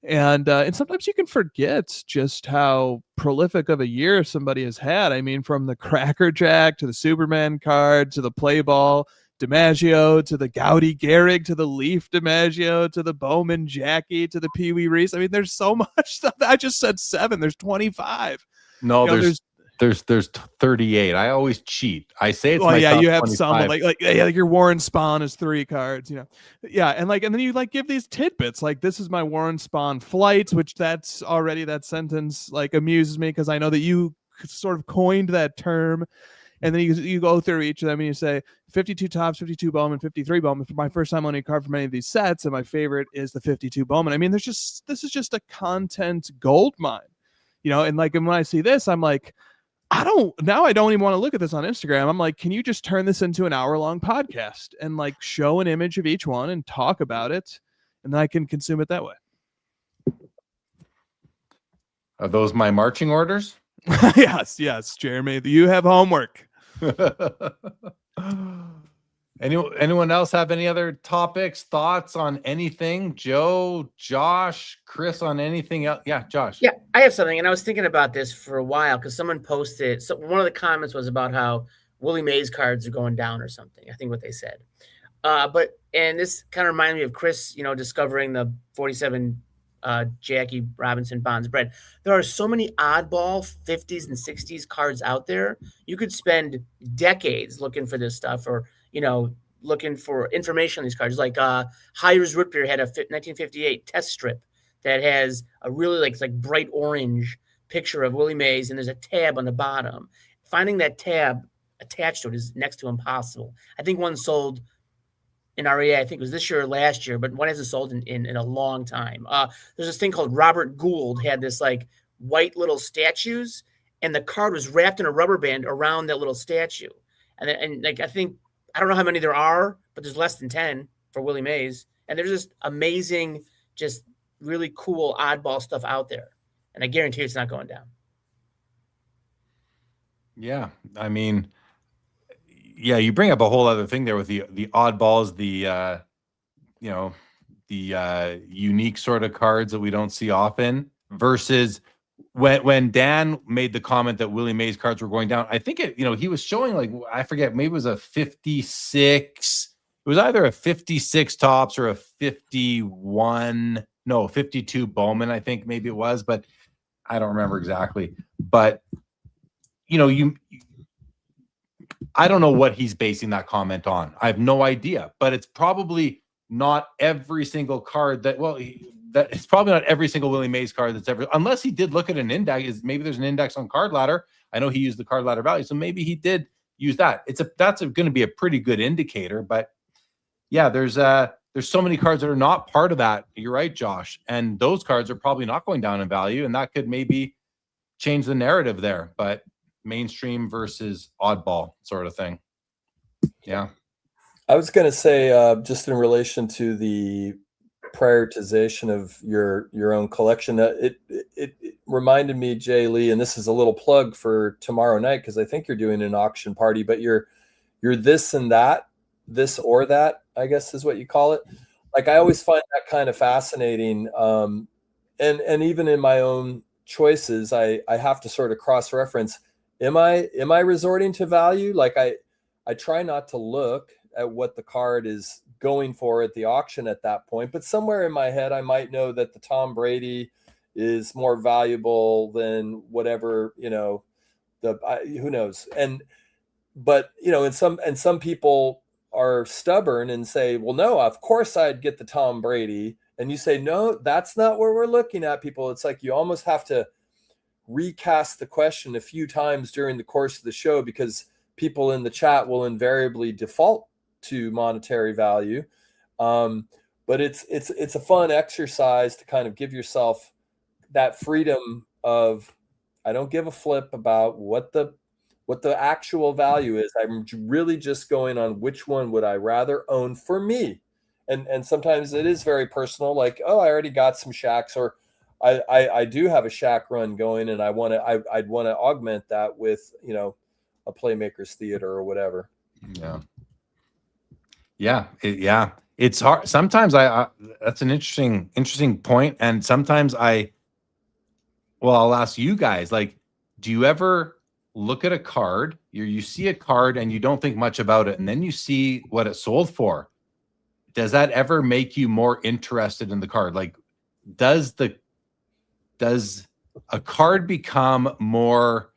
And sometimes you can forget just how prolific of a year somebody has had. I mean, from the Cracker Jack to the Superman card to the Play Ball DiMaggio to the Gaudy Gehrig to the Leaf DiMaggio to the Bowman Jackie to the Pee Wee Reese. I mean, there's so much stuff. I just said 7. There's 25. No, there's 38. I always cheat. I say it's my top you have 25. some like your Warren Spahn is 3 cards, and then you like give these tidbits like this is my Warren Spahn flights, which that sentence like amuses me because I know that you sort of coined that term. And then you go through each of them and you say 52 Topps, 52 Bowman, 53 Bowman for my first time owning a card from any of these sets, and my favorite is the 52 Bowman. I mean, this is just a content gold mine, and like, and when I see this, I'm like, I don't even want to look at this on Instagram. I'm like, can you just turn this into an hour-long podcast and like show an image of each one and talk about it, and then I can consume it that way. Are those my marching orders? Yes, Jeremy, you have homework. Anyone else have any other topics, thoughts on anything? Joe, Josh, Chris, on anything else? Yeah, Josh. Yeah, I have something, and I was thinking about this for a while because someone posted. So one of the comments was about how Willie Mays cards are going down or something. I think what they said. And this kind of reminded me of Chris, discovering the 47 Jackie Robinson Bonds bread. There are so many oddball 50s and 60s cards out there. You could spend decades looking for this stuff, or looking for information on these cards. Like Hires Root Beer had a 1958 test strip that has a really like bright orange picture of Willie Mays, and there's a tab on the bottom. Finding that tab attached to it is next to impossible. I think one sold in REA, I think it was this year or last year, but one hasn't sold in a long time. There's this thing called Robert Gould had this like white little statues, and the card was wrapped in a rubber band around that little statue. And like, I don't know how many there are, but there's less than 10 for Willie Mays. And there's just amazing, just really cool oddball stuff out there. And I guarantee it's not going down. Yeah. I mean, yeah, you bring up a whole other thing there with the oddballs, the unique sort of cards that we don't see often, versus when Dan made the comment that Willie Mays cards were going down. I think he was showing, like, I forget, maybe it was a 56. It was either a 56 Topps or a 52 Bowman, I think maybe it was, but I don't remember exactly. But I don't know what he's basing that comment on. I have no idea, but it's probably not every single card it's probably not every single Willie Mays card that's ever, unless he did look at an index. Maybe there's an index on Card Ladder. I know he used the Card Ladder value, so maybe he did use that. That's going to be a pretty good indicator. But yeah, there's so many cards that are not part of that. You're right, Josh, and those cards are probably not going down in value, and that could maybe change the narrative there. But mainstream versus oddball sort of thing. Yeah. I was going to say, just in relation to the prioritization of your own collection, it reminded me, Jay Lee, and this is a little plug for tomorrow night, because I think you're doing an auction party, but you're this and that, this or that, I guess is what you call it. Like, I always find that kind of fascinating. And even in my own choices, I have to sort of cross-reference. Am I resorting to value? Like, I try not to look at what the card is going for at the auction at that point, but somewhere in my head, I might know that the Tom Brady is more valuable than whatever, who knows. But some people are stubborn and say, well, no, of course I'd get the Tom Brady. And you say, no, that's not where we're looking at, people. It's like, you almost have to recast the question a few times during the course of the show, because people in the chat will invariably default to monetary value. But it's a fun exercise to kind of give yourself that freedom of, I don't give a flip about what the actual value is. I'm really just going on which one would I rather own for me. And sometimes it is very personal, like, oh, I already got some Shaqs, or I do have a shack run going, and I'd want to augment that with, a Playmakers Theater or whatever. Yeah. It's hard. Sometimes I that's an interesting point. And sometimes I'll ask you guys, like, do you ever look at a card, you see a card and you don't think much about it, and then you see what it sold for? Does that ever make you more interested in the card? Like, does a card become more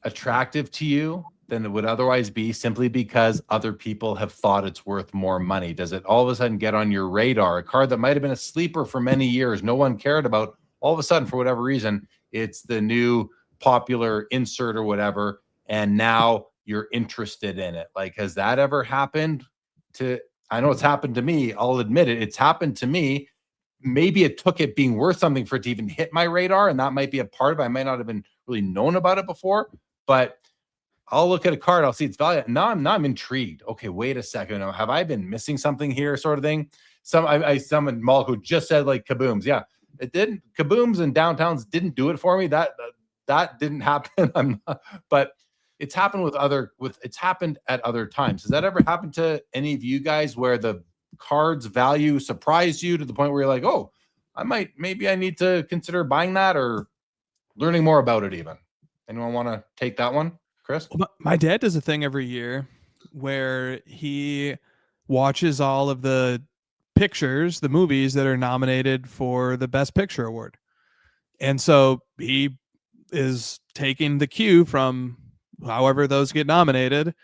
attractive to you than it would otherwise be, simply because other people have thought it's worth more money? Does it all of a sudden get on your radar? A card that might have been a sleeper for many years, no one cared about, all of a sudden, for whatever reason, it's the new popular insert or whatever, and now you're interested in it. Like, has that ever happened I know it's happened to me. I'll admit it. It's happened to me. Maybe it took it being worth something for it to even hit my radar, and that might be a part of it. I might not have been really known about it before, but I'll look at a card, I'll see its value. Now I'm intrigued. Okay, wait a second. Have I been missing something here, sort of thing? Someone Malk who just said, like, kabooms. Yeah, it didn't. Kabooms and downtowns didn't do it for me. That didn't happen. But it's happened it's happened at other times. Has that ever happened to any of you guys, where the card's value surprised you to the point where you're like, oh, maybe I need to consider buying that or learning more about it even? Anyone want to take that one? Chris? Well, my dad does a thing every year where he watches all of the movies that are nominated for the Best Picture award. And so he is taking the cue from however those get nominated,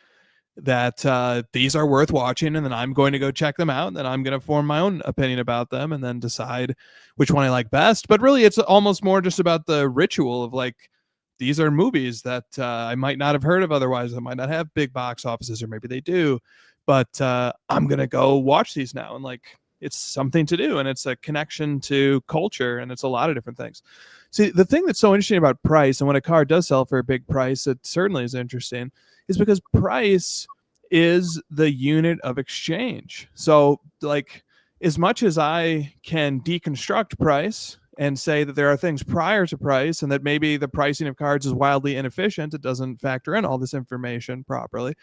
that these are worth watching, and then I'm going to go check them out, and then I'm going to form my own opinion about them and then decide which one I like best. But really, it's almost more just about the ritual of, like, these are movies that I might not have heard of otherwise, that might not have big box offices, or maybe they do, but I'm going to go watch these now. And, like, it's something to do, and it's a connection to culture, and it's a lot of different things. See, the thing that's so interesting about price, and when a card does sell for a big price, it certainly is interesting, is because price is the unit of exchange. So, like, as much as I can deconstruct price and say that there are things prior to price, and that maybe the pricing of cards is wildly inefficient, it doesn't factor in all this information properly,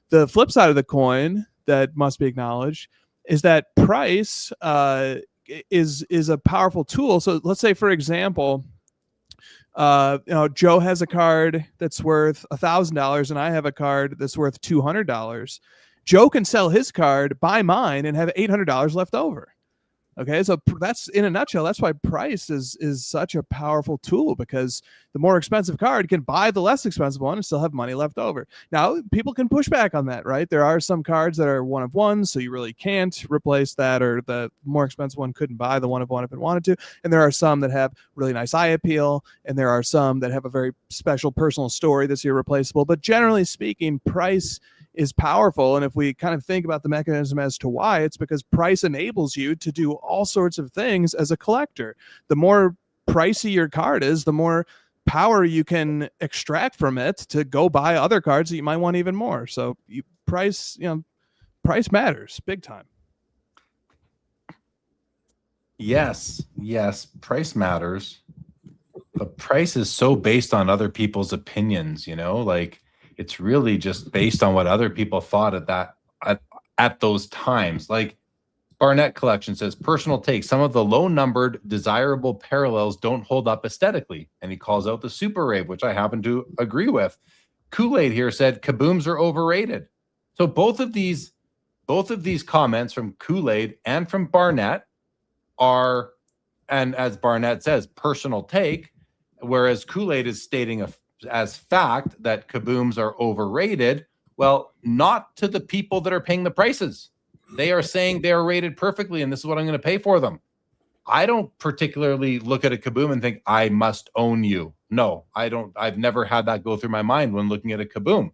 the flip side of the coin that must be acknowledged is that price is a powerful tool. So let's say, for example, Joe has a card that's worth $1,000 and I have a card that's worth $200. Joe can sell his card, buy mine, and have $800 left over. Okay, so that's, in a nutshell, that's why price is such a powerful tool, because the more expensive card can buy the less expensive one and still have money left over. Now, people can push back on that, right? There are some cards that are one of one, so you really can't replace that, or the more expensive one couldn't buy the one of one if it wanted to. And there are some that have really nice eye appeal, and there are some that have a very special personal story that's irreplaceable. But generally speaking, price is powerful. And if we kind of think about the mechanism as to why, it's because price enables you to do all sorts of things as a collector. The more pricey your card is, the more power you can extract from it to go buy other cards that you might want even more. So price matters big time. Yes, price matters. But price is so based on other people's opinions, like, it's really just based on what other people thought at those times. Like, Barnett Collection says, personal take, some of the low-numbered desirable parallels don't hold up aesthetically. And he calls out the Super Rave, which I happen to agree with. Kool-Aid here said, kabooms are overrated. So both of these comments from Kool-Aid and from Barnett are, and as Barnett says, personal take, whereas Kool-Aid is stating as fact that kabooms are overrated. Well, not to the people that are paying the prices. They are saying they are rated perfectly, and this is what I'm going to pay for them. I don't particularly look at a kaboom and think I must own you. No, I don't. I've never had that go through my mind when looking at a kaboom.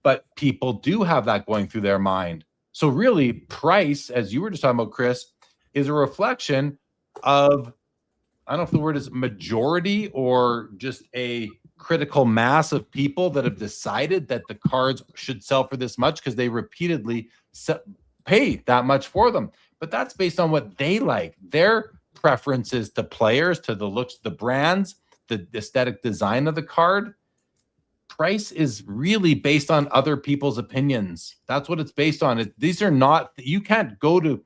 But people do have that going through their mind. So really, price, as you were just talking about, Chris, is a reflection of, I don't know if the word is majority or just a critical mass of people that have decided that the cards should sell for this much because they repeatedly pay that much for them. But that's based on what they like. Their preferences to players, to the looks, the brands, the aesthetic design of the card. Price is really based on other people's opinions. That's what it's based on. These are not, you can't go to,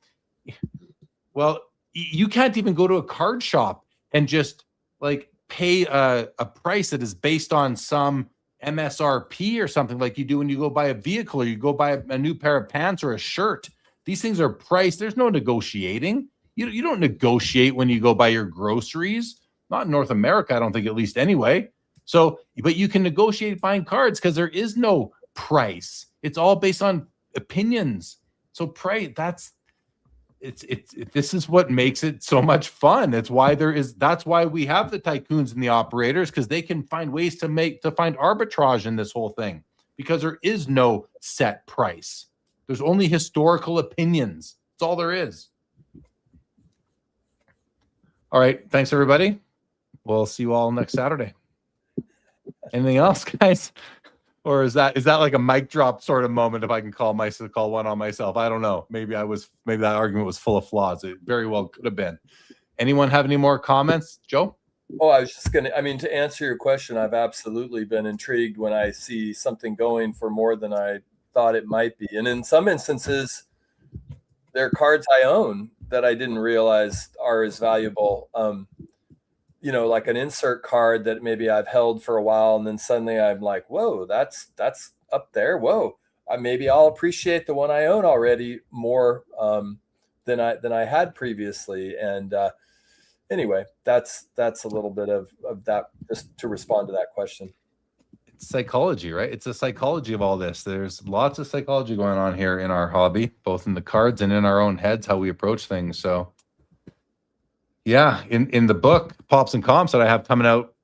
well, you can't even go to a card shop and just like pay a price that is based on some MSRP or something like you do when you go buy a vehicle or you go buy a new pair of pants or a shirt. These things are priced. There's no negotiating. You don't negotiate when you go buy your groceries. Not in North America, I don't think, at least anyway. So, but you can negotiate buying cards because there is no price. It's all based on opinions. So price, this is what makes it so much fun. That's why we have the tycoons and the operators, because they can find ways to find arbitrage in this whole thing, because there is no set price. There's only historical opinions. That's all there is. All right. Thanks, everybody. We'll see you all next Saturday. Anything else, guys? Or is that like a mic drop sort of moment, if I can call one on myself? I don't know. Maybe that argument was full of flaws. It very well could have been. Anyone have any more comments? Joe? Oh, I was just to answer your question, I've absolutely been intrigued when I see something going for more than I thought it might be. And in some instances, there are cards I own that I didn't realize are as valuable. Like an insert card that maybe I've held for a while, and then suddenly I'm like, whoa, that's up there. Whoa, maybe I'll appreciate the one I own already more than I had previously. And anyway, that's a little bit of that, just to respond to that question. It's psychology, right? It's a psychology of all this. There's lots of psychology going on here in our hobby, both in the cards and in our own heads, how we approach things. So yeah, in the book, Pops and Comps, that I have coming out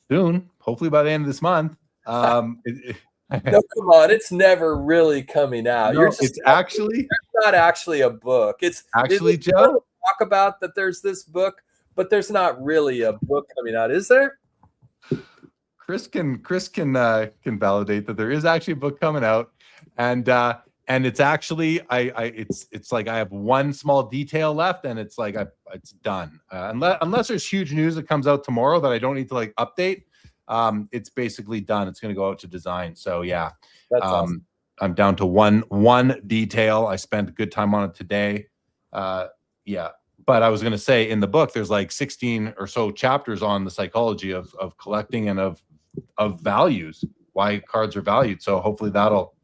soon, hopefully by the end of this month. No, come on, it's never really coming out. No, it's not actually a book. It's actually, Joe, talk about that there's this book, but there's not really a book coming out, is there? Chris can validate that there is actually a book coming out, and it's actually it's like I have one small detail left, and it's like it's done. Unless there's huge news that comes out tomorrow that I don't need to like update, it's basically done. It's going to go out to design. So yeah, that's awesome. I'm down to one detail. I spent a good time on it today. Yeah. But I was going to say, in the book, there's like 16 or so chapters on the psychology of collecting and of values, why cards are valued. So hopefully that'll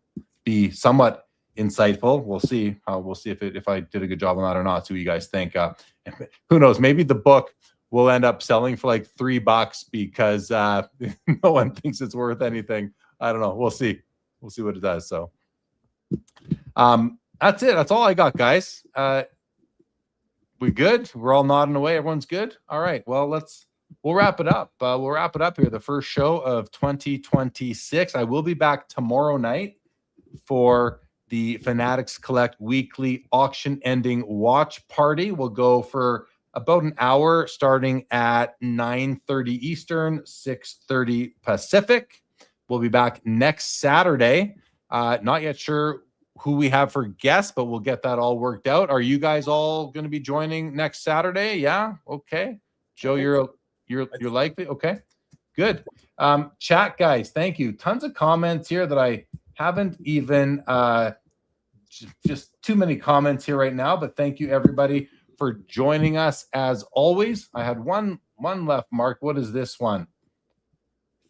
be somewhat insightful. We'll see. We'll see if I did a good job on that or not. See what you guys think. Who knows? Maybe the book will end up selling for like $3 because no one thinks it's worth anything. I don't know. We'll see. We'll see what it does. So that's it. That's all I got, guys. We good? We're all nodding away. Everyone's good? All right. Well, we'll wrap it up. We'll wrap it up here. The first show of 2026. I will be back tomorrow night for the Fanatics Collect weekly auction ending watch party. We'll go for about an hour, starting at 9:30 Eastern, 6:30 Pacific. We'll be back next Saturday. Not yet sure who we have for guests, but we'll get that all worked out. Are you guys all going to be joining next Saturday? Yeah. Okay. Joe, you're likely. Okay, good. Chat guys, thank you. Tons of comments here that I haven't even, just too many comments here right now, but thank you everybody for joining us as always. I had one left, Mark. What is this one?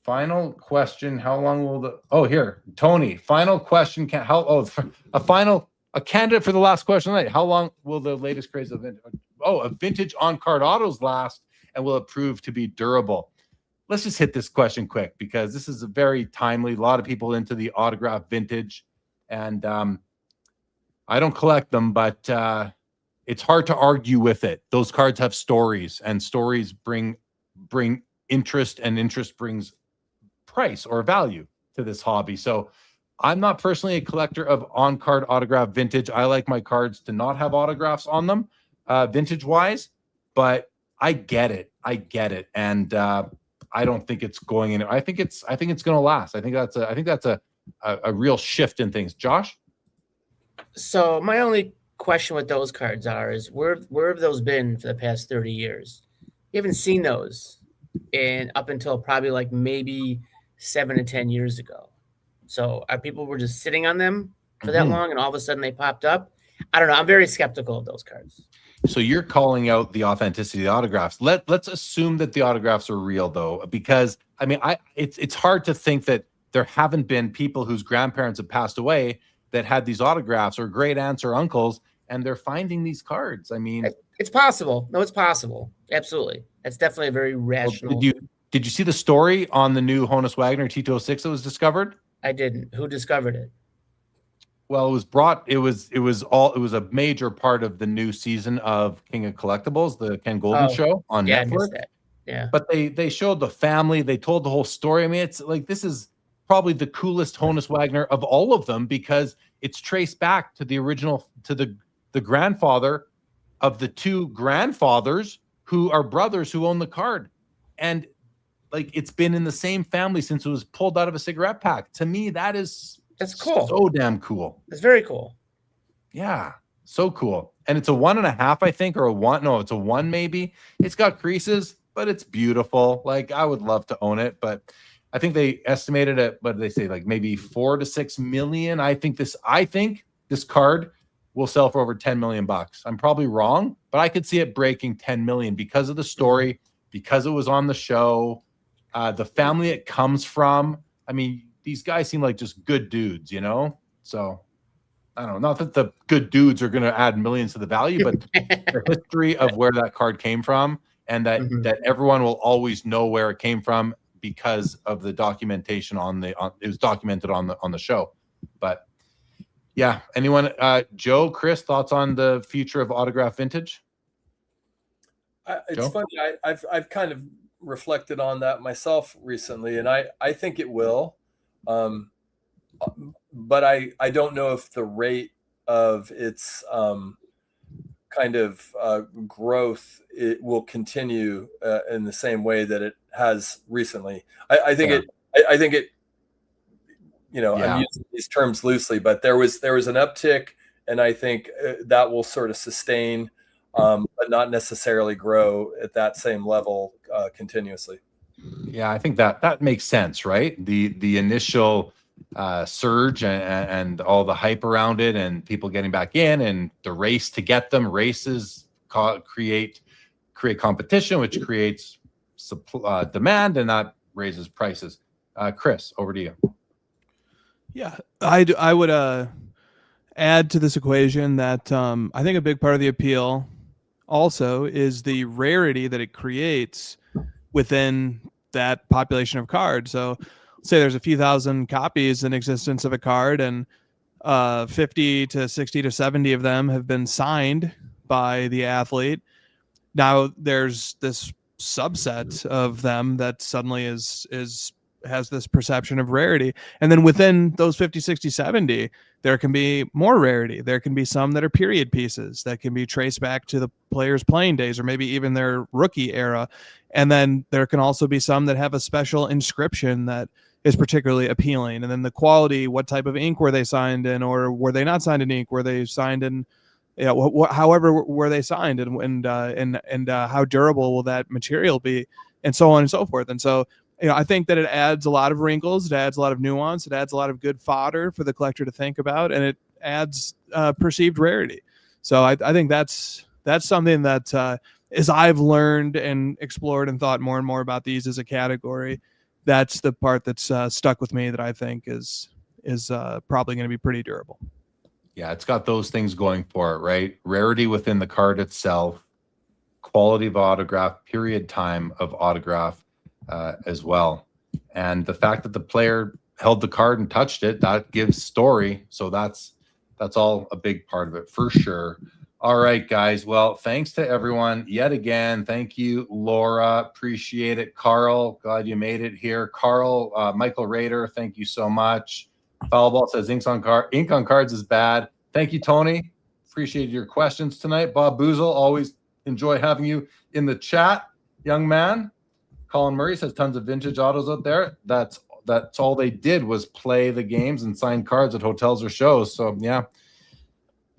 Final question. How long will here, Tony, final question. A candidate for the last question tonight. How long will the latest craze of a vintage on-card autos last, and will it prove to be durable? Let's just hit this question quick, because this is a very timely. A lot of people into the autograph vintage, and I don't collect them, but it's hard to argue with it. Those cards have stories, and stories bring interest, and interest brings price or value to this hobby. So I'm not personally a collector of on-card autograph vintage. I like my cards to not have autographs on them, vintage wise, but I get it. And I don't think it's going in. I think it's going to last. I think that's a real shift in things. Josh? So my only question with those cards is where have those been for the past 30 years? You haven't seen those up until probably like maybe 7 to 10 years ago. So our people were just sitting on them for that long, and all of a sudden they popped up. I don't know. I'm very skeptical of those cards. So you're calling out the authenticity of the autographs. Let's assume that the autographs are real, though, because I mean, it's hard to think that there haven't been people whose grandparents have passed away that had these autographs, or great aunts or uncles, and they're finding these cards. I mean, it's possible. No, it's possible. Absolutely, that's definitely a very rational. Did you see the story on the new Honus Wagner T206 that was discovered? I didn't. Who discovered it? Well, it was a major part of the new season of King of Collectibles, the Ken Golden show on Netflix. I missed that. Yeah. But they showed the family, they told the whole story. I mean, it's like, this is probably the coolest Honus Wagner of all of them, because it's traced back to the original, to the grandfather of the two grandfathers who are brothers who own the card. And like, it's been in the same family since it was pulled out of a cigarette pack. To me, that's cool. So damn cool. It's very cool. Yeah, so cool. And it's a 1.5, I think, or a 1. No, it's a 1 maybe. It's got creases, but it's beautiful. Like, I would love to own it, but I think they estimated it, what did they say, like maybe 4 to 6 million. I think this card will sell for over 10 million bucks. I'm probably wrong, but I could see it breaking 10 million because of the story, because it was on the show, the family it comes from. I mean, these guys seem like just good dudes, you know? So I don't know. Not that the good dudes are going to add millions to the value, but the history of where that card came from, and that everyone will always know where it came from because of the documentation it was documented on the show. But yeah, anyone, Joe, Chris, thoughts on the future of autograph vintage? It's funny. I've kind of reflected on that myself recently, and I think it will. But I don't know if the rate of its kind of growth it will continue in the same way that it has recently. I think it. You know, I'm using these terms loosely, but there was an uptick, and I think that will sort of sustain, but not necessarily grow at that same level continuously. Yeah, I think that makes sense, right? The initial surge and all the hype around it, and people getting back in, and the race to get them. Races create competition, which creates demand, and that raises prices. Chris, over to you. Yeah, I would add to this equation that I think a big part of the appeal also is the rarity that it creates within that population of cards. So say there's a few thousand copies in existence of a card, and 50 to 60 to 70 of them have been signed by the athlete. Now there's this subset of them that suddenly has this perception of rarity. And then within those 50, 60, 70, there can be more rarity. There can be some that are period pieces that can be traced back to the players' playing days, or maybe even their rookie era. And then there can also be some that have a special inscription that is particularly appealing. And then the quality, what type of ink were they signed in, or were they not signed in ink? Were they signed in, however were they signed, and how durable will that material be, and so on and so forth. And so, I think that it adds a lot of wrinkles, it adds a lot of nuance, it adds a lot of good fodder for the collector to think about, and it adds perceived rarity. So I think that's something that as I've learned and explored and thought more and more about these as a category, that's the part that's stuck with me that I think is probably going to be pretty durable. Yeah, it's got those things going for it, right? Rarity within the card itself, quality of autograph, period time of autograph as well. And the fact that the player held the card and touched it, that gives story. So that's all a big part of it for sure. All right, guys. Well, thanks to everyone yet again. Thank you, Laura. Appreciate it. Carl, glad you made it here. Carl, Michael Rader, thank you so much. Foulball says ink on cards is bad. Thank you, Tony. Appreciate your questions tonight. Bob Boozle, always enjoy having you in the chat, young man. Colin Murray says tons of vintage autos out there. That's all they did was play the games and sign cards at hotels or shows. So yeah,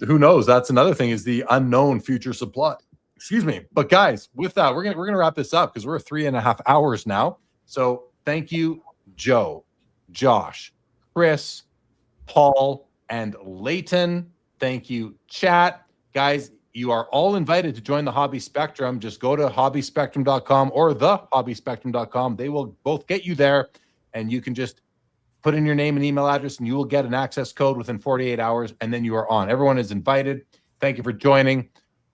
who knows? That's another thing, is the unknown future supply. Excuse me. But guys, with that, we're gonna wrap this up because we're 3.5 hours now. So thank you, Joe, Josh, Chris, Paul, and Leighton. Thank you, chat. Guys, you are all invited to join the Hobby Spectrum. Just go to hobbyspectrum.com or thehobbyspectrum.com. They will both get you there, and you can just put in your name and email address, and you will get an access code within 48 hours, and then you are on. Everyone is invited. Thank you for joining.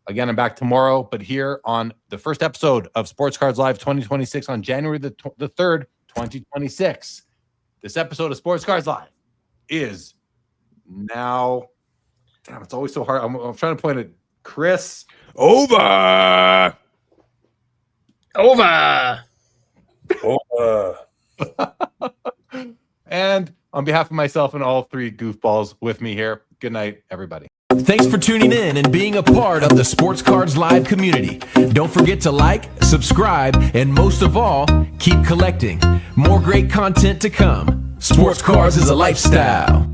Again, I'm back tomorrow, but here on the first episode of Sports Cards Live 2026 on January the 3rd, 2026. This episode of Sports Cards Live is now... Damn, it's always so hard. I'm trying to point at Chris. Over. And on behalf of myself and all three goofballs with me here, good night, everybody. Thanks for tuning in and being a part of the Sports Cards Live community. Don't forget to like, subscribe, and most of all, keep collecting. More great content to come. Sports Cards is a lifestyle.